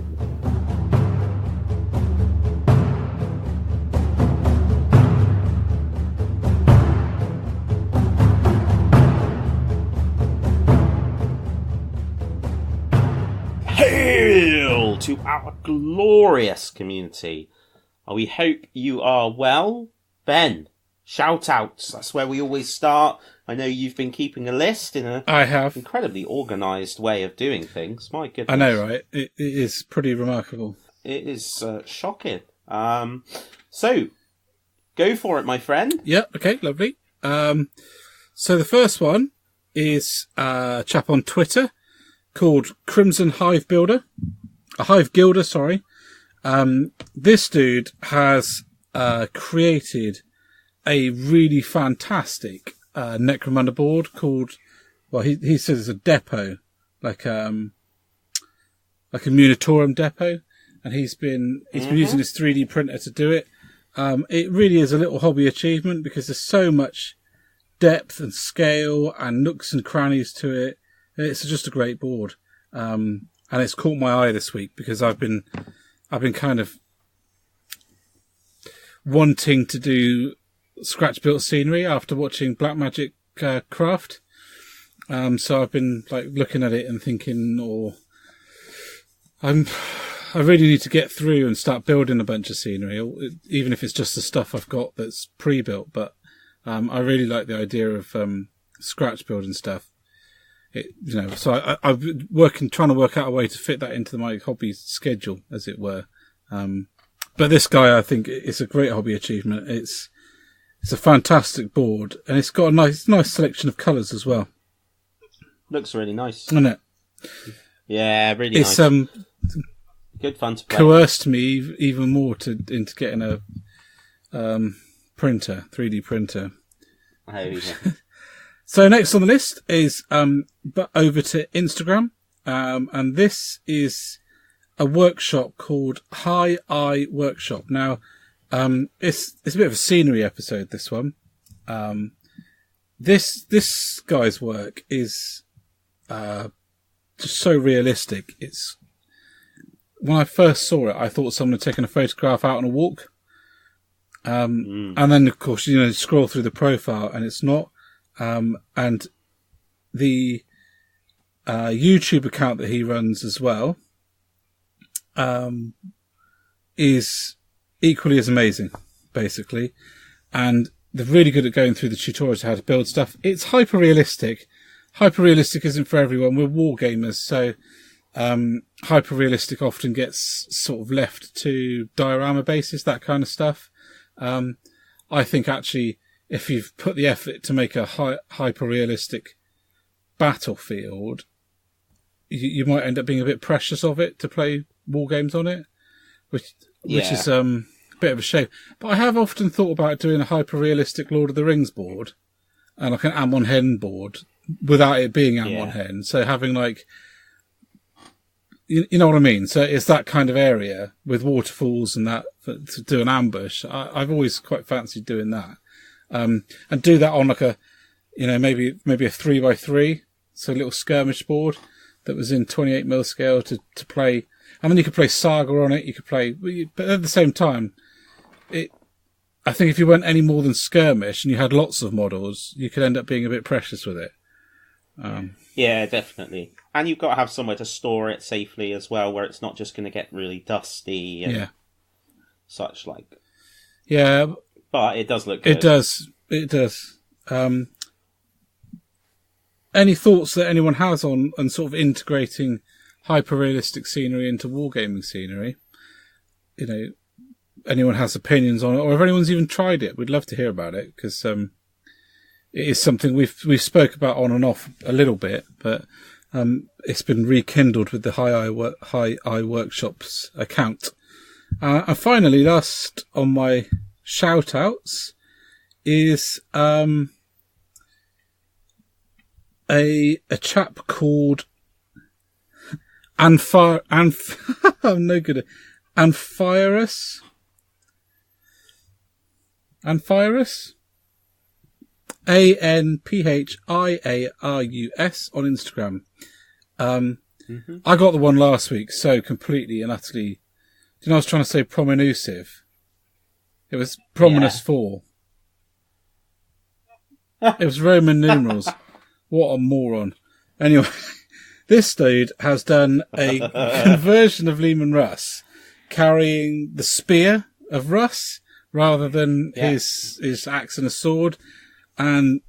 Hail to our glorious community. We hope you are well. Ben, shout outs. That's where we always start. I know you've been keeping a list in I have. Incredibly organised way of doing things. My goodness. I know, right? It is pretty remarkable. It is shocking. So, go for it, my friend. Yeah, okay, lovely. So the first one is a chap on Twitter called Crimson Hive Builder. A Hive Gilder, sorry. This dude has created a really fantastic Necromunda board called, well, he says it's a depot, like a Munitorum depot, and he's been using his 3D printer to do it. It really is a little hobby achievement because there's so much depth and scale and nooks and crannies to it. It's just a great board. And it's caught my eye this week because I've been kind of wanting to do scratch built scenery after watching Black Magic Craft. So I've been like looking at it and thinking, I really need to get through and start building a bunch of scenery, even if it's just the stuff I've got that's pre-built. But I really like the idea of scratch building stuff. So I've been trying to work out a way to fit that into my hobby schedule, as it were. But this guy, I think, it's a great hobby achievement. It's a fantastic board, and it's got a nice selection of colours as well. Looks really nice, doesn't it? Yeah, really nice. It's good fun to play. Coerced me even more into getting a printer, 3D printer. Oh, yeah. So next on the list is but over to Instagram, and this is a workshop called HAIIIIL Workshop. Now, it's a bit of a scenery episode, this one. This guy's work is just so realistic. When I first saw it, I thought someone had taken a photograph out on a walk. And then, of course, scroll through the profile, and it's not. And the YouTube account that he runs as well is equally as amazing, basically. And they're really good at going through the tutorials how to build stuff. It's hyper-realistic. Hyper-realistic isn't for everyone. We're wargamers, so hyper-realistic often gets sort of left to diorama bases, that kind of stuff. I think actually, if you've put the effort to make a hyper-realistic battlefield, you might end up being a bit precious of it to play war games on it, which is a bit of a shame. But I have often thought about doing a hyper-realistic Lord of the Rings board, and like an Amon Hen board, without it being Amon Hen. So having like, you know what I mean? So it's that kind of area with waterfalls and that to do an ambush. I've always quite fancied doing that. And do that on like a, maybe a 3x3, so a little skirmish board that was in 28mm scale to play. And then you could play Saga on it. You could play, but at the same time, I think if you went any more than skirmish and you had lots of models, you could end up being a bit precious with it. Yeah, definitely. And you've got to have somewhere to store it safely as well, where it's not just going to get really dusty and such like. Yeah. But it does look good. It does. Any thoughts that anyone has on sort of integrating hyper-realistic scenery into wargaming scenery? Anyone has opinions on it, or if anyone's even tried it, we'd love to hear about it, because it is something we've spoke about on and off a little bit, but it's been rekindled with the HAIIIIL Workshops account. And finally, last on my shout-outs is a chap called I'm no good at Amphiarus. Amphiarus? ANPHIARUS on Instagram. I got the one last week so completely and utterly. I was trying to say prominusive? It was Prominus 4. It was Roman numerals. What a moron. Anyway, this dude has done a conversion of Leman Russ, carrying the spear of Russ rather than his axe and a sword. And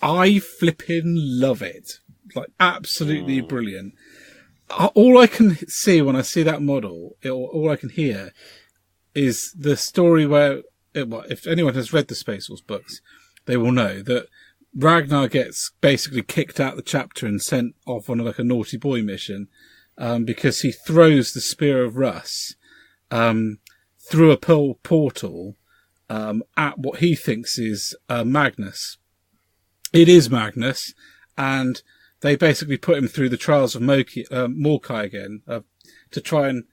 I flipping love it. Like, absolutely brilliant. All I can see when I see that model, all I can hear, is the story where, if anyone has read the Space Wolves books, they will know that Ragnar gets basically kicked out the chapter and sent off on like a naughty boy mission, because he throws the Spear of Russ, through a portal, at what he thinks is, Magnus. It is Magnus, and they basically put him through the trials of Morkai again, to try and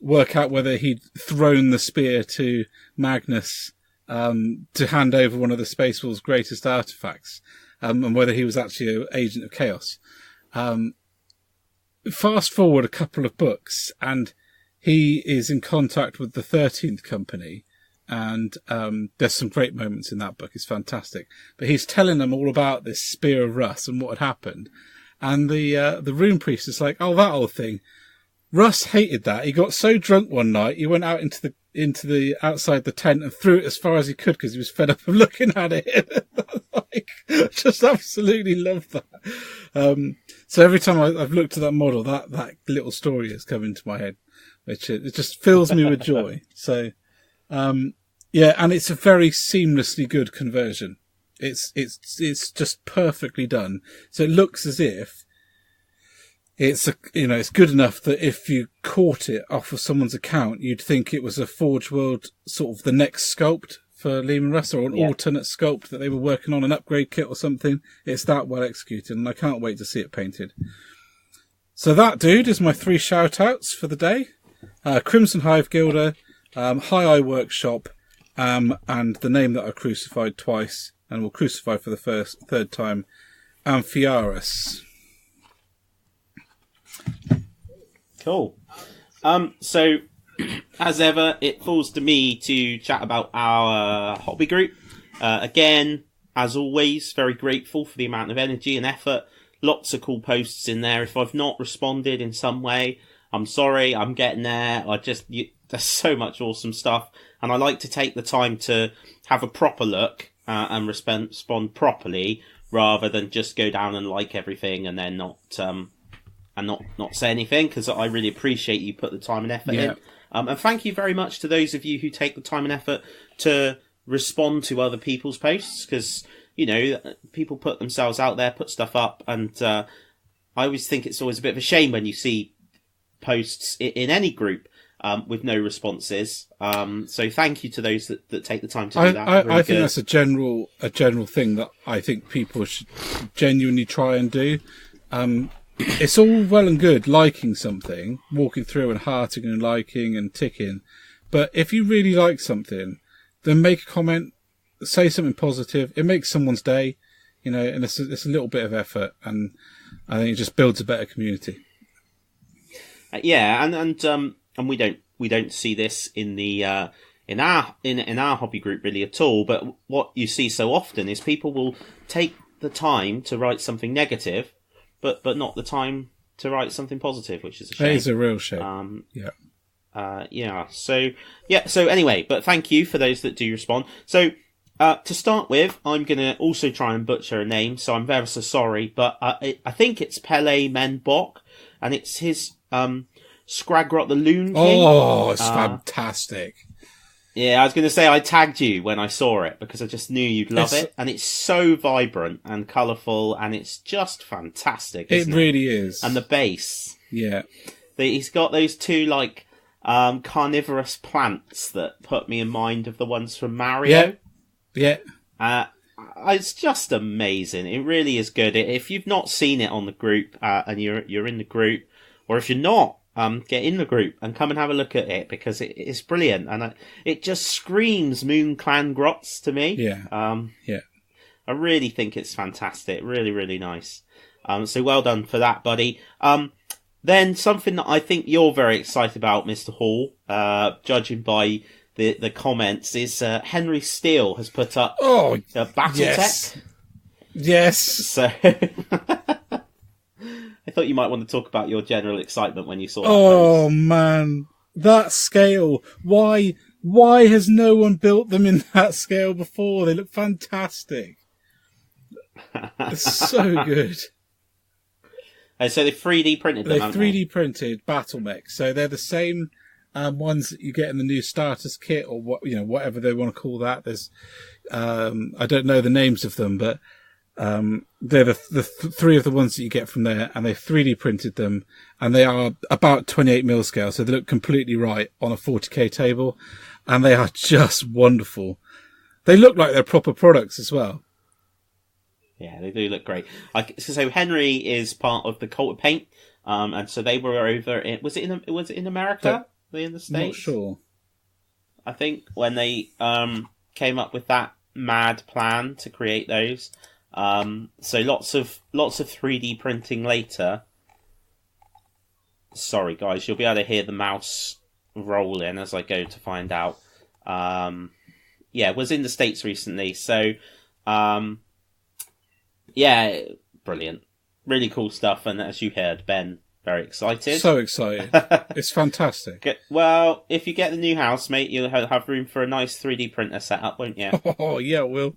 work out whether he'd thrown the spear to Magnus, to hand over one of the Space Wolves' greatest artifacts, and whether he was actually an agent of chaos. Fast forward a couple of books, and he is in contact with the 13th Company, and there's some great moments in that book. It's fantastic. But he's telling them all about this Spear of Russ and what had happened. And the Rune Priest is like, oh, that old thing. Russ hated that. He got so drunk one night, he went out into the outside the tent and threw it as far as he could because he was fed up of looking at it. Like, just absolutely love that. So every time I've looked at that model, that little story has come into my head, which it just fills me with joy. So, yeah, and it's a very seamlessly good conversion. It's just perfectly done. So it looks as if it's good enough that if you caught it off of someone's account, you'd think it was a Forge World sort of the next sculpt for Leman Russ, or an alternate sculpt that they were working on, an upgrade kit or something. It's that well executed, and I can't wait to see it painted. So that, dude, is my 3 shout-outs for the day. Crimson Hive Guilder, HAIIIIIL Workshop, and the name that I crucified twice, and will crucify for the third time, Amphiarus. Cool. So, as ever, it falls to me to chat about our hobby group. Again, as always, very grateful for the amount of energy and effort. Lots of cool posts in there. If I've not responded in some way, I'm sorry, I'm getting there. There's so much awesome stuff. And I like to take the time to have a proper look and respond properly, rather than just go down and like everything and then not say anything, because I really appreciate you put the time and effort in. And thank you very much to those of you who take the time and effort to respond to other people's posts, because, people put themselves out there, put stuff up, and I always think it's always a bit of a shame when you see posts in any group with no responses. So thank you to those that take the time to do that. I think that's a general thing that I think people should genuinely try and do. It's all well and good liking something, walking through and hearting and liking and ticking, but if you really like something, then make a comment, say something positive. It makes someone's day, and it's a little bit of effort, and I think it just builds a better community. And we don't see this in the in our hobby group really at all. But what you see so often is people will take the time to write something negative, but not the time to write something positive, which is a shame. It is a real shame. So anyway, but thank you for those that do respond. So to start with, I'm going to also try and butcher a name, so I'm very so sorry, but I think it's Pele Menbok, and it's his Scragrot the Loon King. Oh, it's fantastic. Yeah, I was going to say I tagged you when I saw it because I just knew you'd love it. And it's so vibrant and colourful, and it's just fantastic, isn't it? It really is. And the base. Yeah. He's got those two, carnivorous plants that put me in mind of the ones from Mario. Yeah. It's just amazing. It really is good. If you've not seen it on the group, and you're in the group, or if you're not, get in the group and come and have a look at it, because it's brilliant, and it just screams Moon Clan Grots to me. Yeah. I really think it's fantastic. Really, really nice. So well done for that, buddy. Then something that I think you're very excited about, Mr. Hall, judging by the comments, is Henry Steele has put up a battle tech. Yes. So I thought you might want to talk about your general excitement when you saw that. Oh, man. That scale. Why has no one built them in that scale before? They look fantastic. It's so good. So they 3D printed them, They're 3D printed battle mechs. So they're the same ones that you get in the new starters kit, or whatever they want to call that. There's I don't know the names of them, but They're the three of the ones that you get from there, and they 3D printed them, and they are about 28mm scale, so they look completely right on a 40k table, and they are just wonderful. They look like they're proper products as well. Yeah, they do look great. So Henry is part of the Cult of Paint, and so they were over in was it in America? Were they in the States? Not sure. I think when they came up with that mad plan to create those. So lots of 3D printing later. Sorry guys, you'll be able to hear the mouse rolling as I go to find out. Was in the States recently. So brilliant. Really cool stuff, and as you heard, Ben, very excited. So excited. It's fantastic. Well, if you get the new house, mate, you'll have room for a nice 3D printer set up, won't you? Oh, yeah, it will.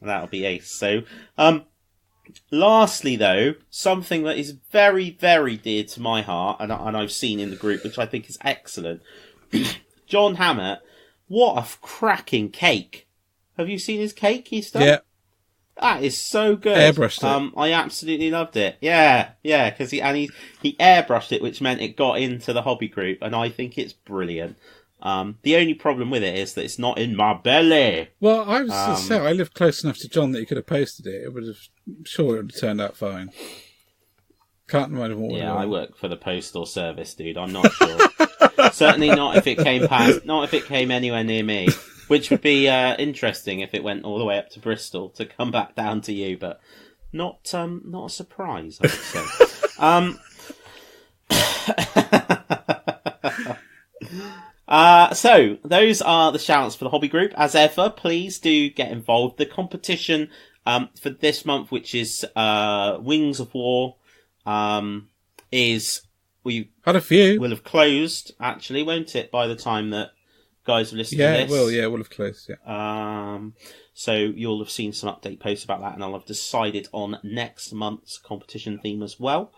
That'll be ace. So, lastly, though, something that is very, very dear to my heart, and I've seen in the group, which I think is excellent. John Hammett, what a cracking cake! Have you seen his cake he's done? Yeah. That is so good. Airbrushed it. I absolutely loved it. Yeah, because he airbrushed it, which meant it got into the hobby group, and I think it's brilliant. The only problem with it is that it's not in my belly. Well, I was to say, I lived close enough to John that he could have posted it. It would have, sure, it would have turned out fine. Can't imagine what would have I work for the postal service, dude. I'm not sure. Certainly not if it came anywhere near me. Which would be interesting if it went all the way up to Bristol to come back down to you, but not a surprise, I would say. So those are the shouts for the hobby group. As ever, please do get involved. The competition for this month, which is Wings of War, is had a few. Will have closed actually, won't it? By the time that guys have listened to this. Yeah, it will have closed, yeah. So you'll have seen some update posts about that, and I'll have decided on next month's competition theme as well.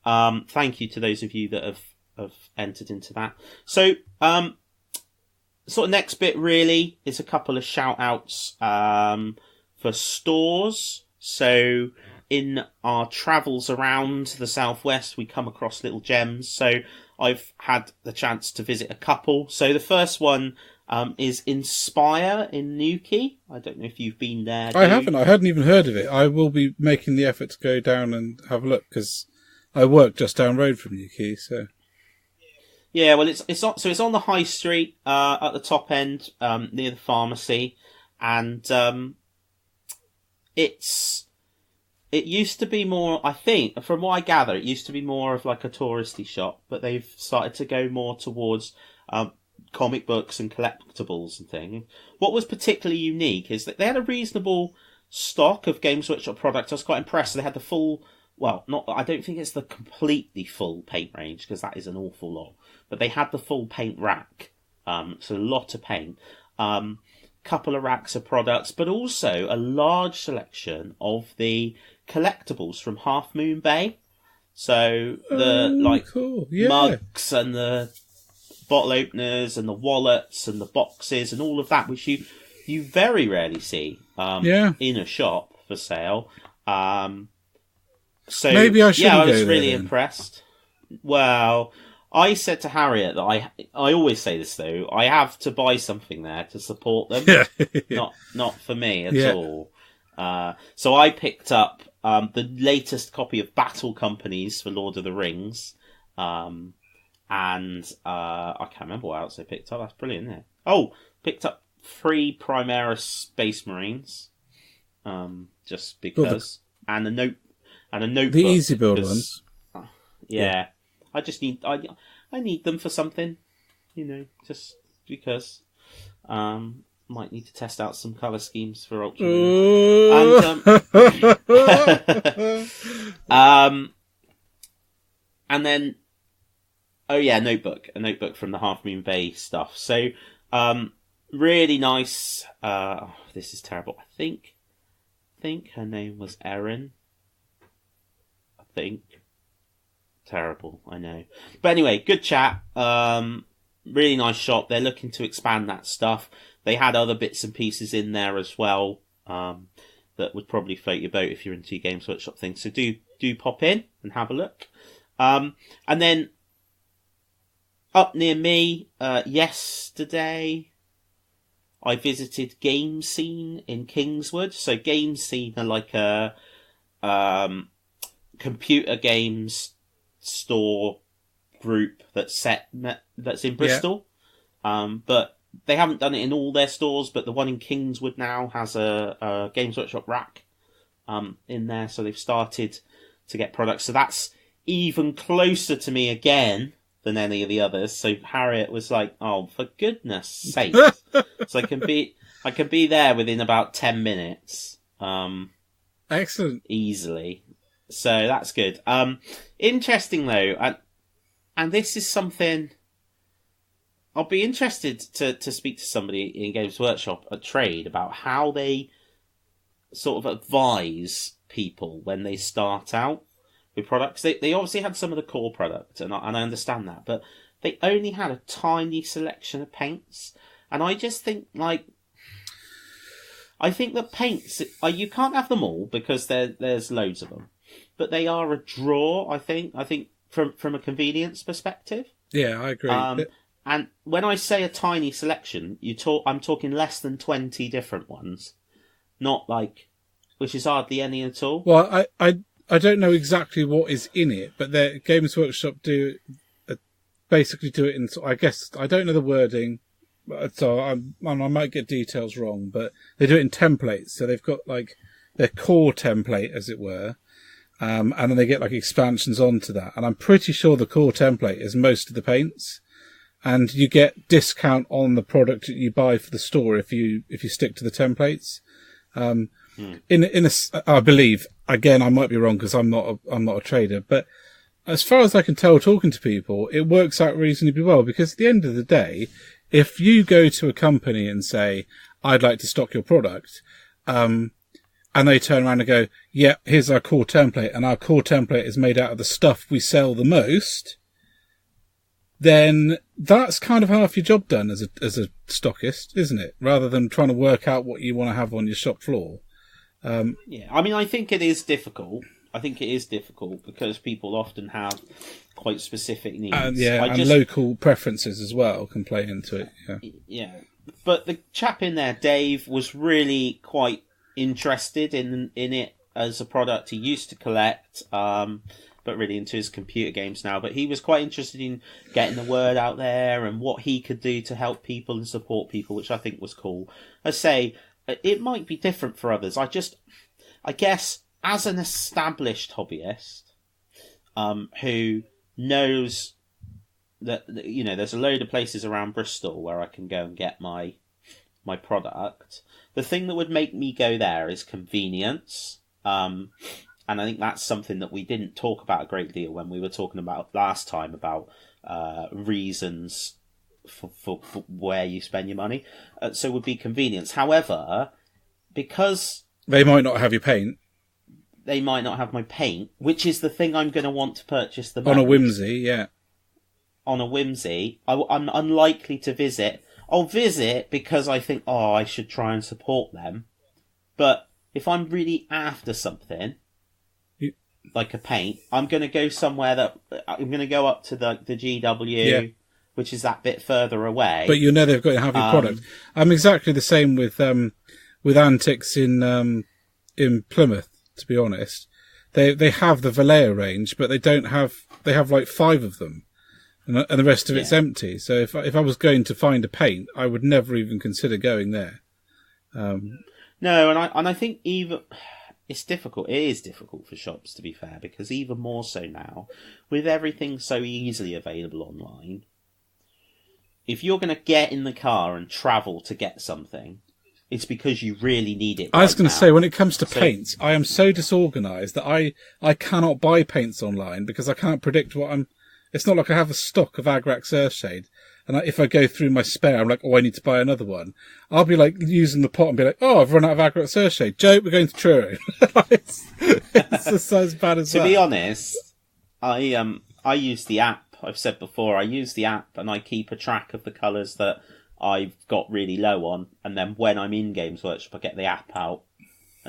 Thank you to those of you that have entered into that. So, sort of next bit really is a couple of shout outs for stores. So in our travels around the southwest, we come across little gems. So I've had the chance to visit a couple. So the first one is Inspire in Newquay. I don't know if you've been there. I haven't. I hadn't even heard of it. I will be making the effort to go down and have a look because I work just down road from Newquay. So yeah, well, it's on the high street at the top end near the pharmacy, and It used to be more, I think, from what I gather, it used to be more of like a touristy shop, but they've started to go more towards comic books and collectibles and things. What was particularly unique is that they had a reasonable stock of Games Workshop products. I was quite impressed. They had the full, I don't think it's the completely full paint range, because that is an awful lot, but they had the full paint rack, so a lot of paint. Couple of racks of products, but also a large selection of the collectibles from Half Moon Bay. So the cool. Yeah. mugs and the bottle openers and the wallets and the boxes and all of that, which you very rarely see in a shop for sale. So maybe I should. Yeah, I was really impressed. Well, I said to Harriet that I always say this though, I have to buy something there to support them, not for me at all. So I picked up the latest copy of Battle Companies for Lord of the Rings, and I can't remember what else I picked up. That's brilliant, isn't it? Oh, picked up 3 Primaris Space Marines, just because, and a notebook. The easy build ones. Yeah. I just need I need them for something, just because. Might need to test out some colour schemes for Ultramarine. And then a notebook from the Half Moon Bay stuff. So really nice. This is terrible. I think her name was Erin. I think. Terrible, I know. But anyway, good chat. Really nice shop. They're looking to expand that stuff. They had other bits and pieces in there as well. that would probably float your boat if you're into Games Workshop things. So do pop in and have a look. And then up near me, yesterday, I visited Game Scene in Kingswood. So Game Scene are like a computer games store group that's in Bristol. But they haven't done it in all their stores, but the one in Kingswood now has a Games Workshop rack in there, so they've started to get products. So that's even closer to me again than any of the others. So Harriet was like, "Oh, for goodness sake!" So I can be there within about 10 minutes. Excellent, easily. So that's good. Interesting though, and this is something. I'll be interested to speak to somebody in Games Workshop at Trade about how they sort of advise people when they start out with products. They obviously had some of the core product, and I understand that, but they only had a tiny selection of paints. And I just think, I think that paints, you can't have them all because there's loads of them. But they are a draw, I think. I think from a convenience perspective. Yeah, I agree. And when I say a tiny selection, I'm talking less than 20 different ones. Not which is hardly any at all. Well, I don't know exactly what is in it, but their Games Workshop basically do it in, I guess, I don't know the wording, so I might get details wrong, but they do it in templates. So they've got their core template, as it were, and then they get expansions onto that. And I'm pretty sure the core template is most of the paints. And you get discount on the product that you buy for the store if you stick to the templates. I believe, again, I might be wrong because I'm not a trader, but as far as I can tell, talking to people, it works out reasonably well, because at the end of the day, if you go to a company and say, "I'd like to stock your product," and they turn around and go, "Yeah, here's our core template, and our core template is made out of the stuff we sell the most," then that's kind of half your job done as a stockist, isn't it? Rather than trying to work out what you want to have on your shop floor. Yeah, I mean, I think it is difficult. I think it is difficult because people often have quite specific needs. And local preferences as well can play into it. Yeah. But the chap in there, Dave, was really quite interested in it as a product he used to collect. But really into his computer games now. But he was quite interested in getting the word out there and what he could do to help people and support people, which I think was cool. I say, it might be different for others. I guess, as an established hobbyist, who knows that, there's a load of places around Bristol where I can go and get my product. The thing that would make me go there is convenience. And I think that's something that we didn't talk about a great deal when we were talking about last time about reasons for where you spend your money. So it would be convenience. However, because they might not have your paint, they might not have my paint, which is the thing I'm going to want to purchase the most. On a whimsy, yeah. On a whimsy, I'm unlikely to visit. I'll visit because I think, I should try and support them. But if I'm really after something, like a paint, I'm going to go somewhere I'm going to go up to the GW, which is that bit further away. But they've got to have your product. I'm exactly the same with Antics in Plymouth, to be honest. They have the Vallejo range, but they have 5 of them, and the rest of it's empty. So if I was going to find a paint, I would never even consider going there. No, and I think even it's difficult. It is difficult for shops, to be fair, because even more so now, with everything so easily available online, if you're going to get in the car and travel to get something, it's because you really need it. I was going to say, when it comes to paints, I am so disorganised that I cannot buy paints online because I can't predict what I'm... It's not like I have a stock of Agrax Earthshade. And if I go through my spare, I'm like, I need to buy another one. I'll be using the pot and be like, I've run out of Agrax Earthshade. Joe, we're going to Truro. it's just as bad as that. To be honest, I use the app. I've said before, I use the app and I keep a track of the colours that I've got really low on. And then when I'm in Games Workshop, I get the app out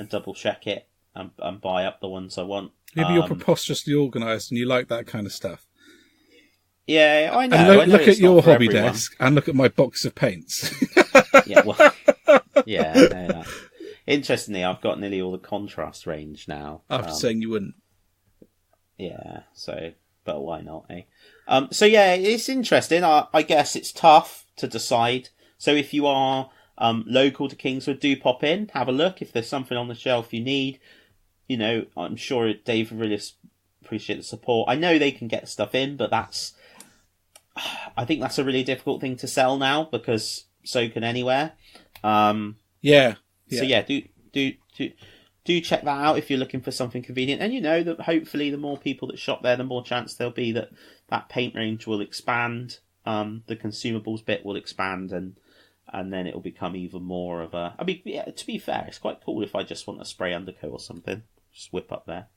and double check it and buy up the ones I want. Maybe you're preposterously organised and you like that kind of stuff. Yeah, I know. And look at your hobby desk and look at my box of paints. Yeah, well, yeah, I know that. Interestingly, I've got nearly all the contrast range now. After saying you wouldn't. Yeah, so, but why not, eh? So yeah, it's interesting. I guess it's tough to decide. So if you are local to Kingswood, do pop in, have a look. If there's something on the shelf you need, you know, I'm sure Dave would really appreciate the support. I know they can get stuff in, but I think that's a really difficult thing to sell now because so can anywhere. Yeah. So yeah, do check that out if you're looking for something convenient. And you know that hopefully the more people that shop there, the more chance there'll be that paint range will expand. The consumables bit will expand, and then it'll become even more of a... I mean, yeah, to be fair, it's quite cool if I just want a spray undercoat or something. Just whip up there.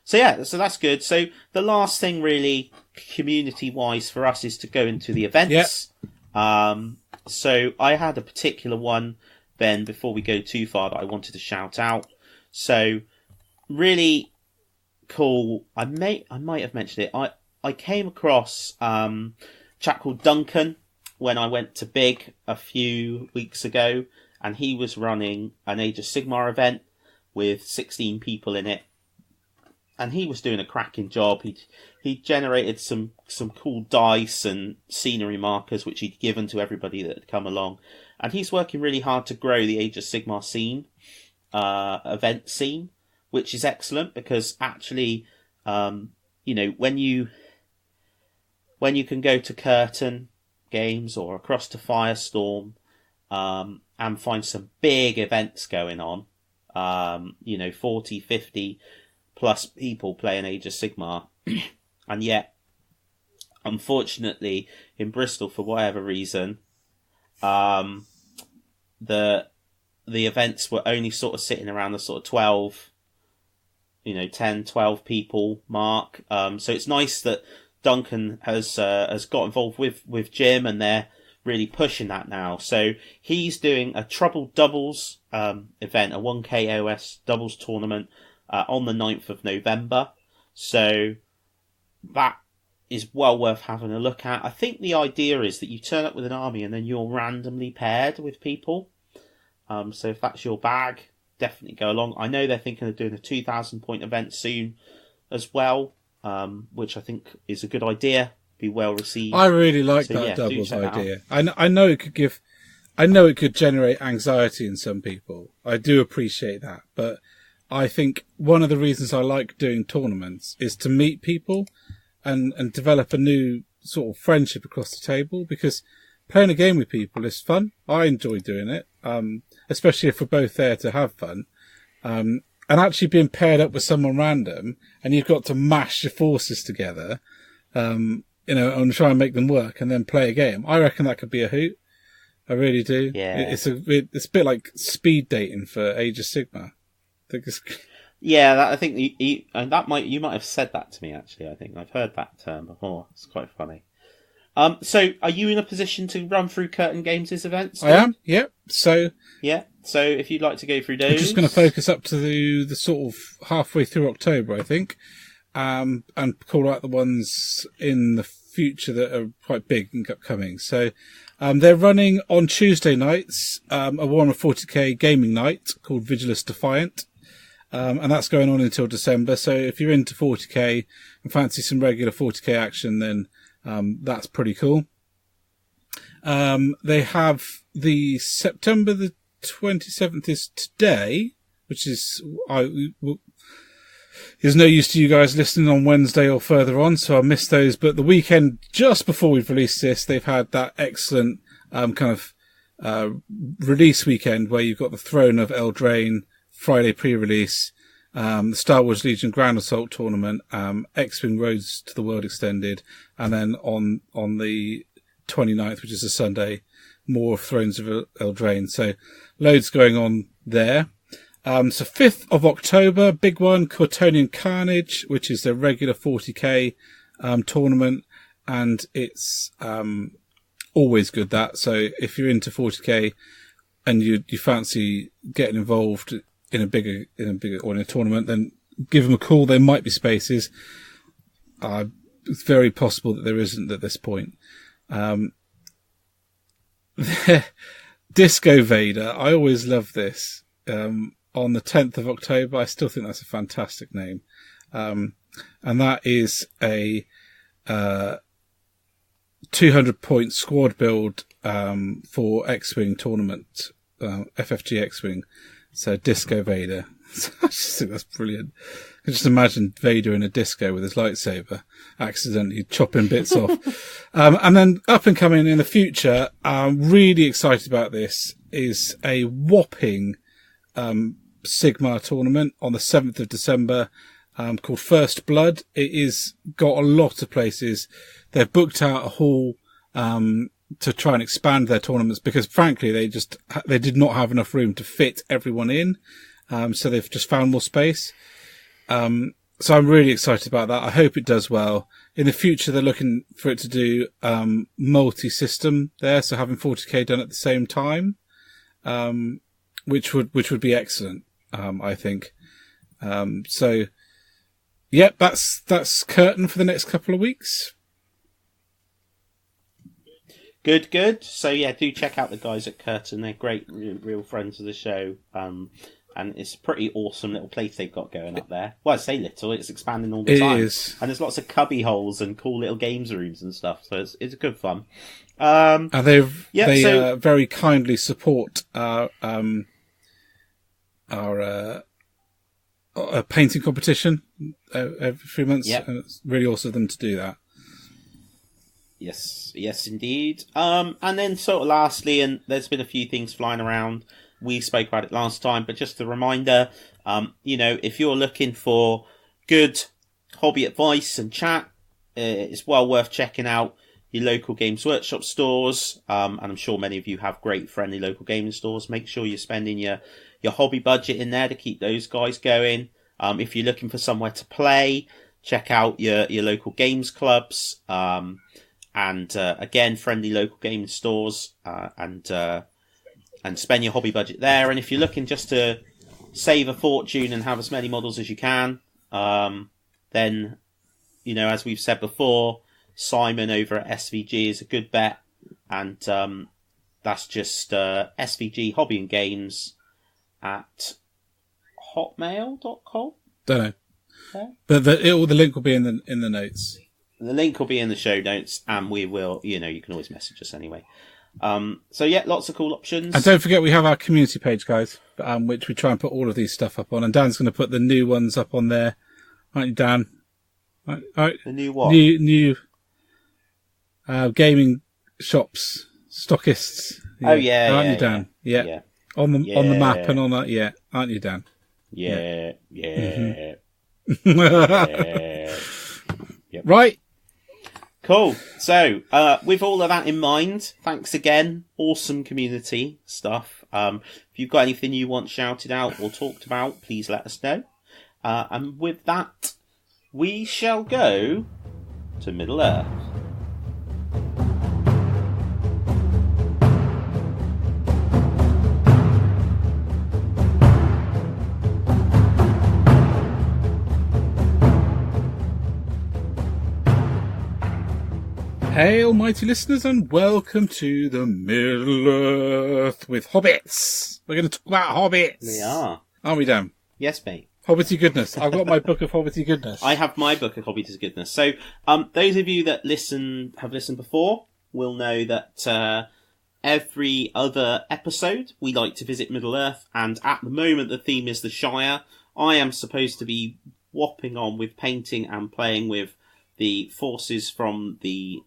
So yeah, so that's good. So the last thing really, community-wise for us, is to go into the events. Yep. So I had a particular one, Ben, before we go too far, that I wanted to shout out. So really cool. I might have mentioned it. I came across a chap called Duncan when I went to Big a few weeks ago, and he was running an Age of Sigmar event with 16 people in it. And he was doing a cracking job. He generated some cool dice and scenery markers, which he'd given to everybody that had come along. And he's working really hard to grow the Age of Sigmar scene, event scene, which is excellent because actually, you know, when you can go to Curtain Games or across to Firestorm, and find some big events going on, you know, 40, 50 plus people playing Age of Sigmar, and yet, unfortunately, in Bristol, for whatever reason, the events were only sort of sitting around the sort of 12, 10, 12 people mark. So it's nice that Duncan has got involved with Jim, and they're really pushing that now. So he's doing a Troubled Doubles event, a 1K OS doubles tournament, on the 9th of November. So that is well worth having a look at. I think the idea is that you turn up with an army and then you're randomly paired with people. So if that's your bag, definitely go along. I know they're thinking of doing a 2,000 point event soon as well, which I think is a good idea. Be well received. I really like that doubles idea. I know it could generate anxiety in some people. I do appreciate that, but I think one of the reasons I like doing tournaments is to meet people and develop a new sort of friendship across the table, because playing a game with people is fun. I enjoy doing it, especially if we're both there to have fun. And actually being paired up with someone random and you've got to mash your forces together, and try and make them work and then play a game. I reckon that could be a hoot. I really do. Yeah. It's a bit like speed dating for Age of Sigmar. Yeah, I think you might have said that to me, actually. I think I've heard that term before. It's quite funny. So are you in a position to run through Curtain Games' events? I am, yep. So if you'd like to go through those. We're just going to focus up to the sort of halfway through October, I think, and call out the ones in the future that are quite big and upcoming. So they're running on Tuesday nights a Warhammer 40k gaming night called Vigilus Defiant. And that's going on until December. So if you're into 40k and fancy some regular 40k action, then that's pretty cool. They have the September the 27th is today, which is no use to you guys listening on Wednesday or further on, so I missed those. But the weekend just before we've released this, they've had that excellent release weekend where you've got the Throne of Eldraine Friday pre-release, the Star Wars Legion Grand Assault Tournament, X-Wing Roads to the World Extended, and then on the 29th, which is a Sunday, more of Thrones of Eldraine. So loads going on there. So 5th of October, big one, Cortonian Carnage, which is the regular 40k tournament, and it's always good, that. So if you're into 40k, and you fancy getting involved in a bigger or in a tournament, then give them a call. There might be spaces. It's very possible that there isn't at this point. Disco Vader. I always love this. On the 10th of October, I still think that's a fantastic name. And that is a 200-point squad build for X-Wing tournament, FFG X-Wing. So Disco Vader. I just think that's brilliant. I can just imagine Vader in a disco with his lightsaber, accidentally chopping bits off. And then up and coming in the future, I'm really excited about this, is a whopping Sigmar tournament on the 7th of December called First Blood. It is got a lot of places. They've booked out a hall to try and expand their tournaments because, frankly, they did not have enough room to fit everyone in. So they've just found more space. So I'm really excited about that. I hope it does well. In the future, they're looking for it to do multi-system there, so having 40k done at the same time, which would be excellent, I think. So, yep, that's curtain for the next couple of weeks. Good. So yeah, do check out the guys at Curtain. They're great, real friends of the show. And it's a pretty awesome little place they've got going up there. Well, I say little, it's expanding all the time. It is. And there's lots of cubby holes and cool little games rooms and stuff, so it's good fun. And they very kindly support our painting competition every 3 months, and it's really awesome of them to do that. Yes, indeed. And then sort of lastly, and there's been a few things flying around, we spoke about it last time, but just a reminder, if you're looking for good hobby advice and chat, it's well worth checking out your local Games Workshop stores. And I'm sure many of you have great friendly local gaming stores. Make sure you're spending your hobby budget in there to keep those guys going. If you're looking for somewhere to play, check out your local games clubs. And again, friendly local gaming stores, and spend your hobby budget there. And if you're looking just to save a fortune and have as many models as you can, then, as we've said before, Simon over at SVG is a good bet. And that's just SVG Hobby and Games at hotmail.com. Don't know. Yeah. But the link will be in the notes. The link will be in the show notes, and we will, you can always message us anyway. So yeah, lots of cool options. And don't forget we have our community page, guys, which we try and put all of these stuff up on. And Dan's going to put the new ones up on there, aren't you, Dan? Right. The new what? New gaming shops, stockists. Yeah. Oh yeah, aren't you, Dan? Yeah. On the map and on that, yeah, aren't you, Dan? Yeah. Mm-hmm. Yeah. Yep. Right. Cool. So, with all of that in mind, thanks again. Awesome community stuff. If you've got anything you want shouted out or talked about, please let us know. And with that, we shall go to Middle Earth. Hail, mighty listeners, and welcome to the Middle Earth with Hobbits. We're going to talk about Hobbits. We are. Aren't we, Dan? Yes, mate. Hobbity goodness. I've got my book of Hobbity goodness. I have my book of Hobbity goodness. So, those of you that have listened before will know that every other episode we like to visit Middle Earth, and at the moment the theme is the Shire. I am supposed to be whopping on with painting and playing with the forces from the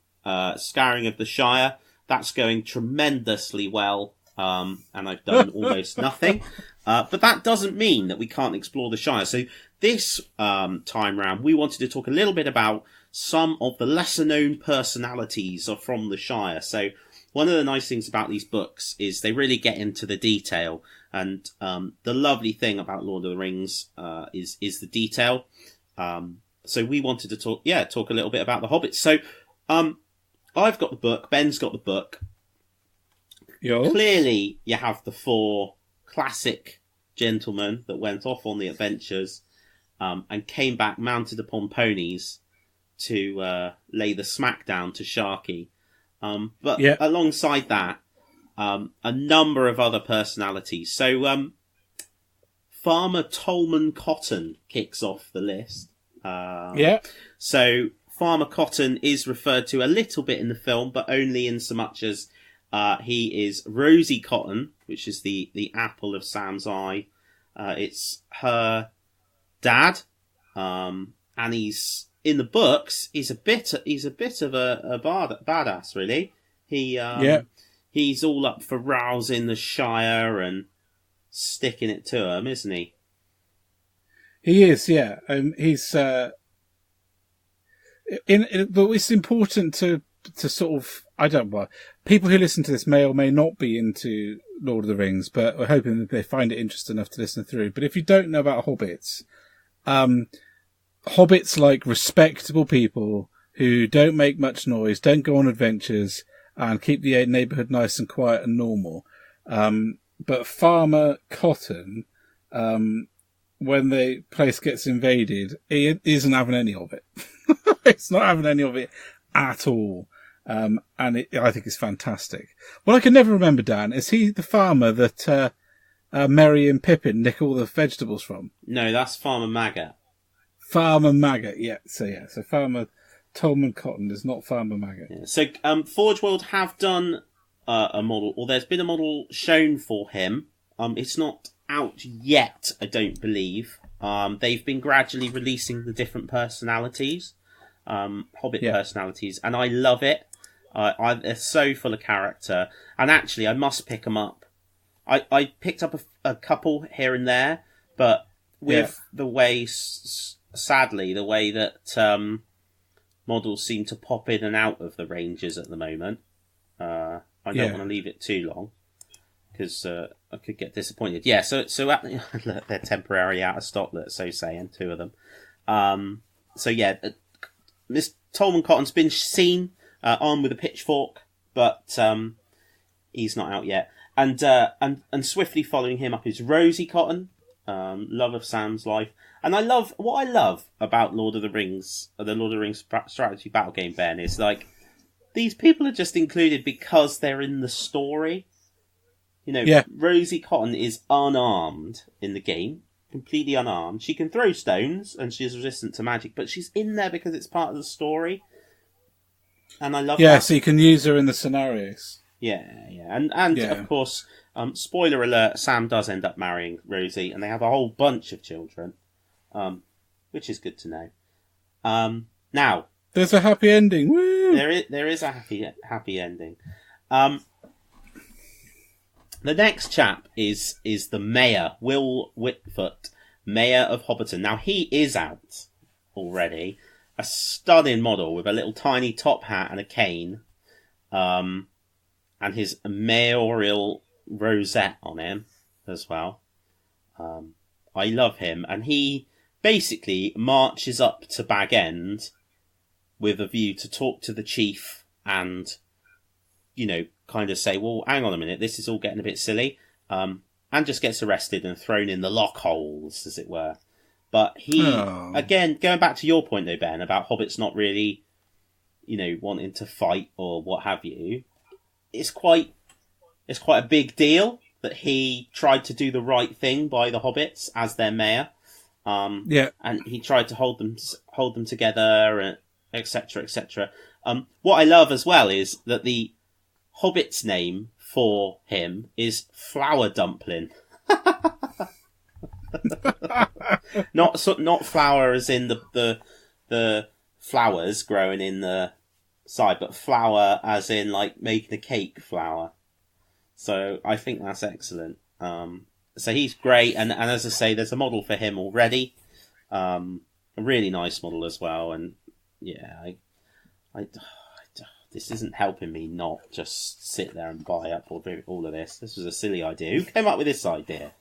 scouring of the Shire. That's going tremendously well, and I've done almost nothing. But that doesn't mean that we can't explore the Shire. So this time round, we wanted to talk a little bit about some of the lesser-known personalities from the Shire. So one of the nice things about these books is they really get into the detail. And the lovely thing about Lord of the Rings is the detail. So we wanted to talk a little bit about the Hobbits. So I've got the book. Ben's got the book. Yes. Clearly, you have the 4 classic gentlemen that went off on the adventures and came back mounted upon ponies to lay the smackdown to Sharky. But alongside that, a number of other personalities. So Farmer Tolman Cotton kicks off the list. So Farmer Cotton is referred to a little bit in the film, but only in so much as he is Rosie Cotton, which is the apple of Sam's eye. It's her dad, and he's in the books. He's a bit of a badass, really. He's all up for rousing the Shire and sticking it to him, isn't he? He is, yeah. He's but it's important to sort of, I don't know, people who listen to this may or may not be into Lord of the Rings, but we're hoping that they find it interesting enough to listen through. But if you don't know about hobbits, hobbits like respectable people who don't make much noise, don't go on adventures, and keep the neighbourhood nice and quiet and normal. But Farmer Cotton, when the place gets invaded, he isn't having any of it. It's not having any of it at all. And I think it's fantastic. What I can never remember, Dan, is he the farmer that Merry and Pippin nick all the vegetables from? No, that's Farmer Maggot. Farmer Maggot, yeah. So Farmer Tolman Cotton is not Farmer Maggot. Yeah. So Forge World have done a model, or there's been a model shown for him. It's not out yet, I don't believe. They've been gradually releasing the different personalities, Hobbit personalities, and I love it. They're so full of character, and actually I must pick them up. I picked up a couple here and there, but with the way, sadly, the way that models seem to pop in and out of the ranges at the moment, I don't want to leave it too long, because I could get disappointed. Yeah, so look, they're temporarily out of stock, let's so saying, 2 of them. Miss Tolman Cotton's been seen armed with a pitchfork, but he's not out yet. And swiftly following him up is Rosie Cotton, love of Sam's life. And what I love about Lord of the Rings strategy battle game, Ben, is like, these people are just included because they're in the story. You know, Rosie Cotton is unarmed in the game, completely unarmed. She can throw stones and she's resistant to magic, but she's in there because it's part of the story. And I love that. Yeah, so you can use her in the scenarios. Yeah. And of course, spoiler alert, Sam does end up marrying Rosie, and they have a whole bunch of children, which is good to know. Now, there's a happy ending. Woo! There is a happy ending. The next chap is the Mayor, Will Whitfoot, Mayor of Hobbiton. Now, he is out already. A stunning model with a little tiny top hat and a cane, and his mayoral rosette on him as well. I love him, and he basically marches up to Bag End with a view to talk to the chief and, kind of say, well, hang on a minute, this is all getting a bit silly, and just gets arrested and thrown in the lock holes, as it were. But he, again, going back to your point though, Ben, about hobbits not really, wanting to fight or what have you, it's quite a big deal that he tried to do the right thing by the hobbits as their mayor. And he tried to hold them together, and etc., etc. What I love as well is that the hobbit's name for him is Flower Dumpling. Not flower as in the flowers growing in the side, but flour as in like making a cake flour. So I think that's excellent. So he's great, and as I say, there's a model for him already. A really nice model as well, and yeah, I this isn't helping me not just sit there and buy up all of this. This was a silly idea. Who came up with this idea?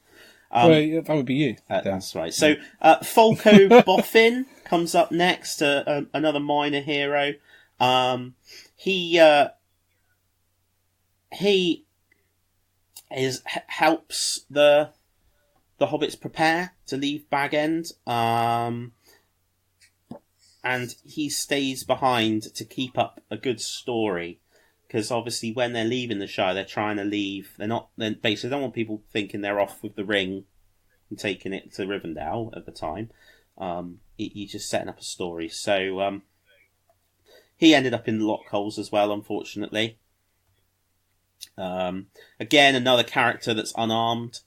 That would be you. That's right. So Folko Boffin comes up next, another minor hero. He helps the hobbits prepare to leave Bag End, and he stays behind to keep up a good story. Because obviously, when they're leaving the Shire, they're trying to leave. They basically don't want people thinking they're off with the ring and taking it to Rivendell at the time. He's just setting up a story. So he ended up in the lockholes as well, unfortunately. Again, another character that's unarmed.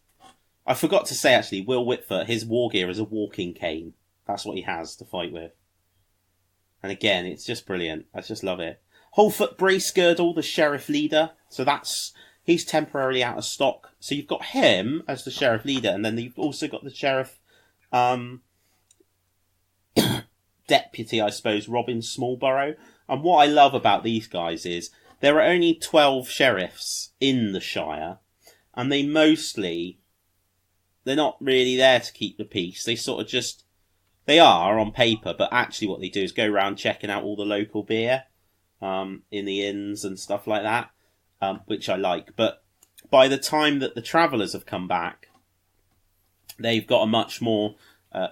I forgot to say, actually, Will Whitfoot, his war gear is a walking cane. That's what he has to fight with. And again, it's just brilliant. I just love it. Wholefoot Bracegirdle, the sheriff leader. So he's temporarily out of stock. So you've got him as the sheriff leader, and then you've also got the sheriff deputy, I suppose, Robin Smallborough. And what I love about these guys is there are only 12 sheriffs in the Shire, and they're not really there to keep the peace. They sort of they are on paper, but actually what they do is go around checking out all the local beer in the inns and stuff like that, which I like. But by the time that the travellers have come back, they've got a much more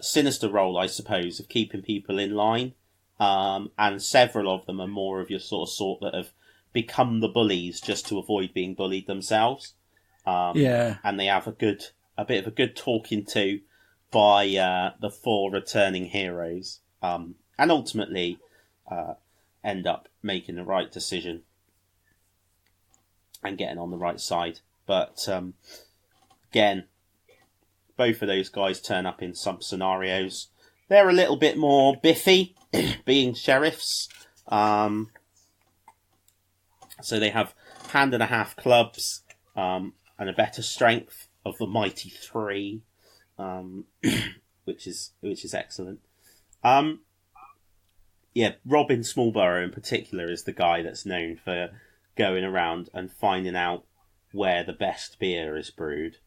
sinister role, I suppose, of keeping people in line. And several of them are more of your sort that have become the bullies just to avoid being bullied themselves. And they have a bit of a good talking to by the 4 returning heroes, and ultimately end up making the right decision and getting on the right side. But again, both of those guys turn up in some scenarios. They're a little bit more biffy, being sheriffs. So they have 1.5 clubs and a better strength of the mighty 3, which is excellent. Robin Smallborough in particular is the guy that's known for going around and finding out where the best beer is brewed,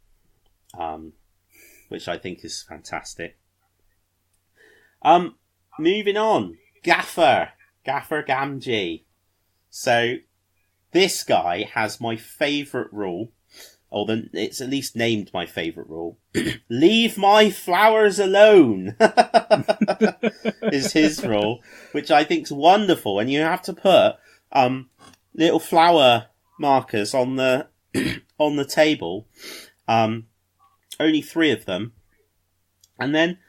which I think is fantastic. Moving on, Gaffer Gamgee. So this guy has my favourite rule, or it's at least named my favourite rule. Leave my flowers alone is his rule, which I think's wonderful. And you have to put little flower markers on the on the table, only 3 of them, and then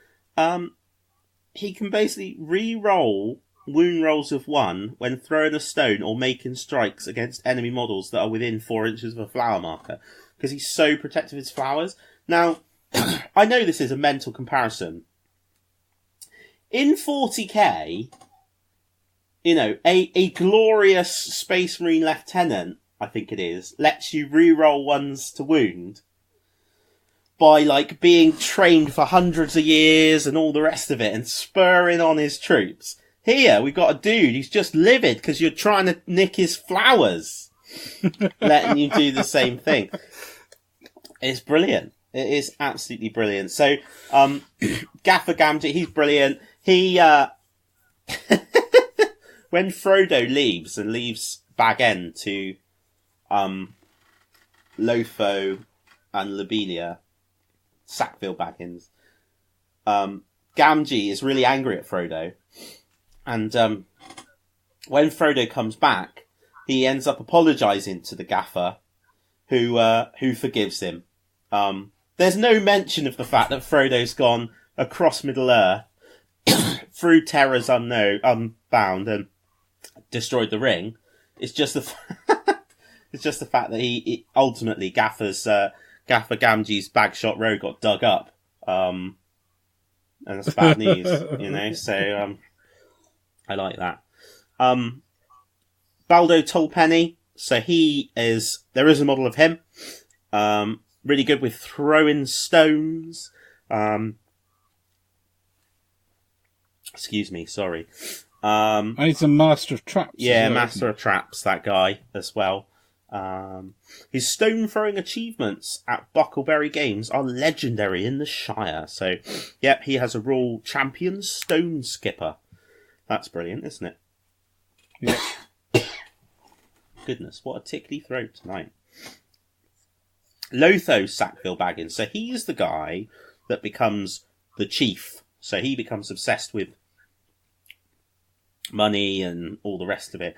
he can basically re-roll wound rolls of 1 when throwing a stone or making strikes against enemy models that are within 4 inches of a flower marker, because he's so protective of his flowers. Now, I know this is a mental comparison. In 40k, a glorious Space Marine Lieutenant, I think it is, lets you re-roll ones to wound by, being trained for hundreds of years and all the rest of it and spurring on his troops. Here, we've got a dude who's just livid because you're trying to nick his flowers, letting you do the same thing. It's brilliant. It is absolutely brilliant. So, Gaffer Gamgee, he's brilliant. He, when Frodo leaves Bag End to, Lotho and Lobelia, Sackville Baggins, Gamgee is really angry at Frodo. And, when Frodo comes back, he ends up apologising to the Gaffer, who forgives him. There's no mention of the fact that Frodo's gone across Middle-earth through terrors unbound and destroyed the ring. It's just the fact that he ultimately Gaffer Gamgee's Bagshot Road got dug up, and that's bad news, So I like that. Baldo Tolpenny. So there is a model of him. Really good with throwing stones. Excuse me, sorry. He's a master of traps. Yeah, master of traps, that guy as well. His stone throwing achievements at Buckleberry Games are legendary in the Shire. So, yep, he has a rule champion stone skipper. That's brilliant, isn't it? Yeah. Goodness, what a tickly throat tonight. Lotho's Sackville Baggins. So he's the guy that becomes the chief. So he becomes obsessed with money and all the rest of it.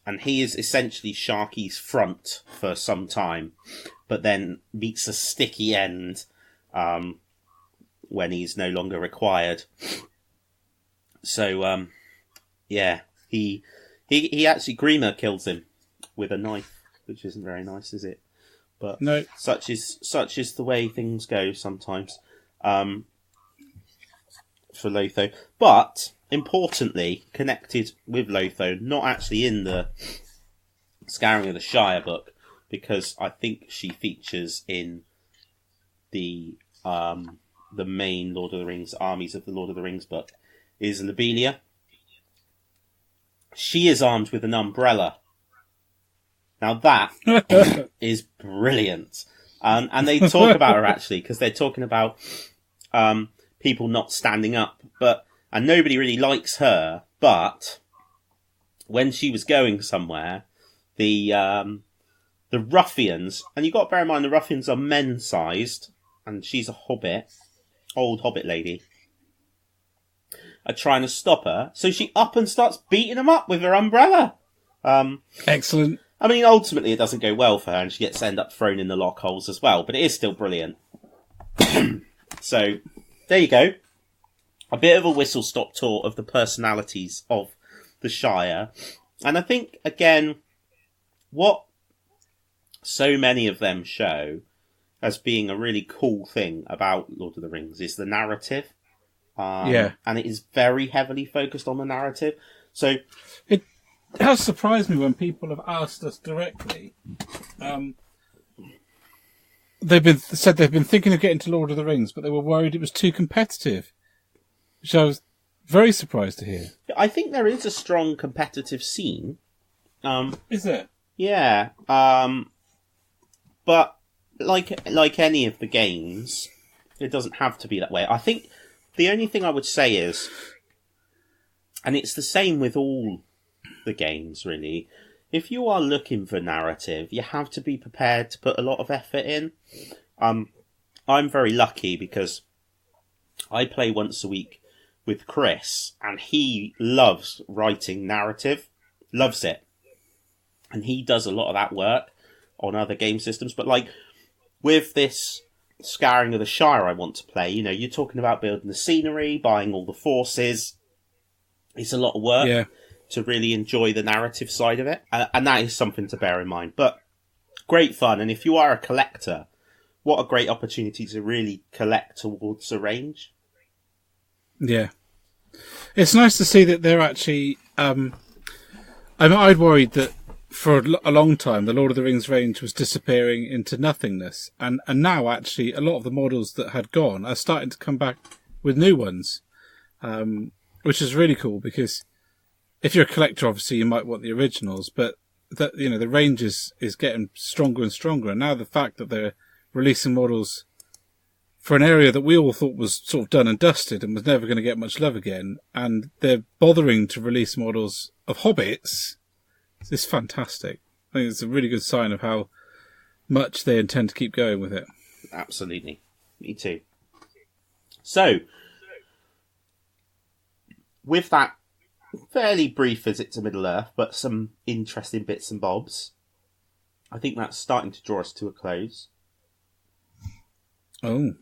And he is essentially Sharky's front for some time, but then meets a sticky end when he's no longer required. So, yeah, he actually, Grima kills him with a knife, which isn't very nice, is it? But no. Such is the way things go sometimes for Lotho. But importantly, connected with Lotho, not actually in the Scouring of the Shire book, because I think she features in the main Lord of the Rings, Armies of the Lord of the Rings book, is Lobelia. She is armed with an umbrella. Now that is brilliant. And they talk about her, actually, because they're talking about people not standing up. And nobody really likes her, but when she was going somewhere, the ruffians, and you've got to bear in mind the ruffians are men-sized, and she's a hobbit, old hobbit lady, are trying to stop her, so she up and starts beating them up with her umbrella. Excellent. I mean, ultimately it doesn't go well for her, and she gets end up thrown in the lock holes as well, but it is still brilliant. So, there you go. A bit of a whistle-stop tour of the personalities of the Shire. And I think, again, what so many of them show as being a really cool thing about Lord of the Rings is the narrative. And it is very heavily focused on the narrative. So it has surprised me when people have asked us directly. They've been thinking of getting to Lord of the Rings, but they were worried it was too competitive, which I was very surprised to hear. I think there is a strong competitive scene. Is there? Yeah. But like any of the games, it doesn't have to be that way. I think the only thing I would say is, and it's the same with all the games, really, if you are looking for narrative, you have to be prepared to put a lot of effort in. I'm very lucky because I play once a week with Chris, and he loves writing narrative, loves it. And he does a lot of that work on other game systems. But like with this Scouring of the Shire I want to play, you know, you're talking about building the scenery, buying all the forces. It's a lot of work to really enjoy the narrative side of it. And that is something to bear in mind. But great fun. And if you are a collector, what a great opportunity to really collect towards the range. Yeah. It's nice to see that they're actually... I'd worried that for a long time the Lord of the Rings range was disappearing into nothingness. And now, actually, a lot of the models that had gone are starting to come back with new ones, which is really cool because if you're a collector, obviously, you might want the originals, but that, you know, the range is getting stronger and stronger. And now the fact that they're releasing models for an area that we all thought was sort of done and dusted and was never going to get much love again, and they're bothering to release models of Hobbits, it's fantastic. I think it's a really good sign of how much they intend to keep going with it. Absolutely. Me too. So, with that fairly brief visit to Middle-earth, but some interesting bits and bobs, I think that's starting to draw us to a close. Oh.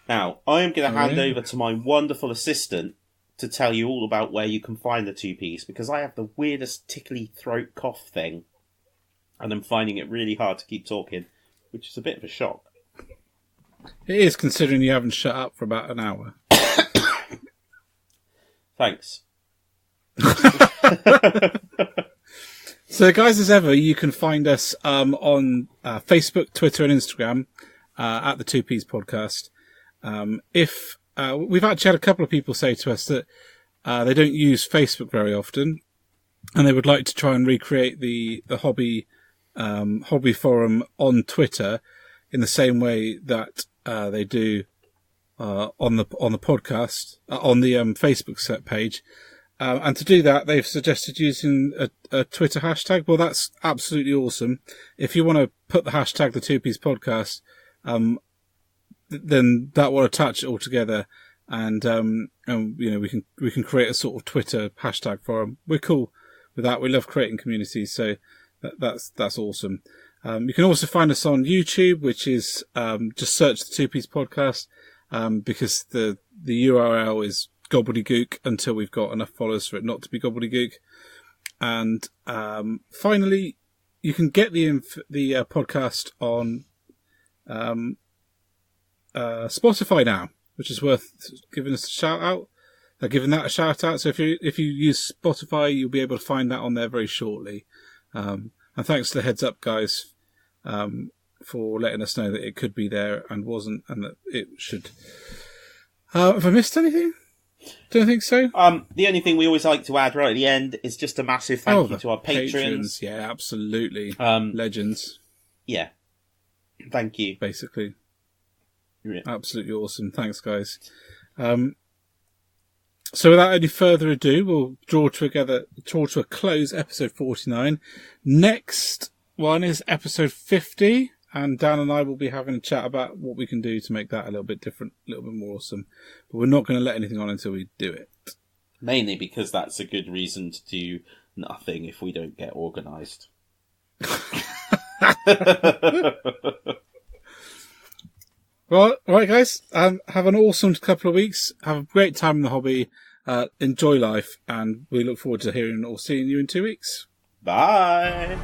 Now, I am going to hand over to my wonderful assistant to tell you all about where you can find the 2P's, because I have the weirdest tickly throat cough thing, and I'm finding it really hard to keep talking, which is a bit of a shock. It is, considering you haven't shut up for about an hour. Thanks. So, guys, as ever, you can find us on Facebook, Twitter, and Instagram at the 2P's podcast. We've actually had a couple of people say to us that they don't use Facebook very often, and they would like to try and recreate the hobby forum on Twitter in the same way that they do on the podcast on the Facebook set page. And to do that, they've suggested using a Twitter hashtag. Well, that's absolutely awesome. If you want to put the hashtag the 2P's podcast, then that will attach it all together. And we can create a sort of Twitter hashtag for them. We're cool with that. We love creating communities. So that's awesome. You can also find us on YouTube, which is, just search the 2P's podcast, because the URL is gobbledygook until we've got enough followers for it not to be gobbledygook. And, finally, you can get the podcast on, Spotify now, which is worth giving us a shout out. Giving that a shout out. So if you use Spotify, you'll be able to find that on there very shortly. And thanks to the heads up guys, for letting us know that it could be there and wasn't, and that it should. Have I missed anything? Don't think so. The only thing we always like to add right at the end is just a massive thank you to our patrons. Yeah, absolutely. Legends. Yeah. Thank you. Basically. Yeah. Absolutely awesome. Thanks, guys. So without any further ado, we'll draw to a close episode 49. Next one is episode 50, and Dan and I will be having a chat about what we can do to make that a little bit different, a little bit more awesome. But we're not going to let anything on until we do it. Mainly because that's a good reason to do nothing if we don't get organised. Well, alright guys, have an awesome couple of weeks. Have a great time in the hobby. Enjoy life, and we look forward to hearing or seeing you in 2 weeks. Bye!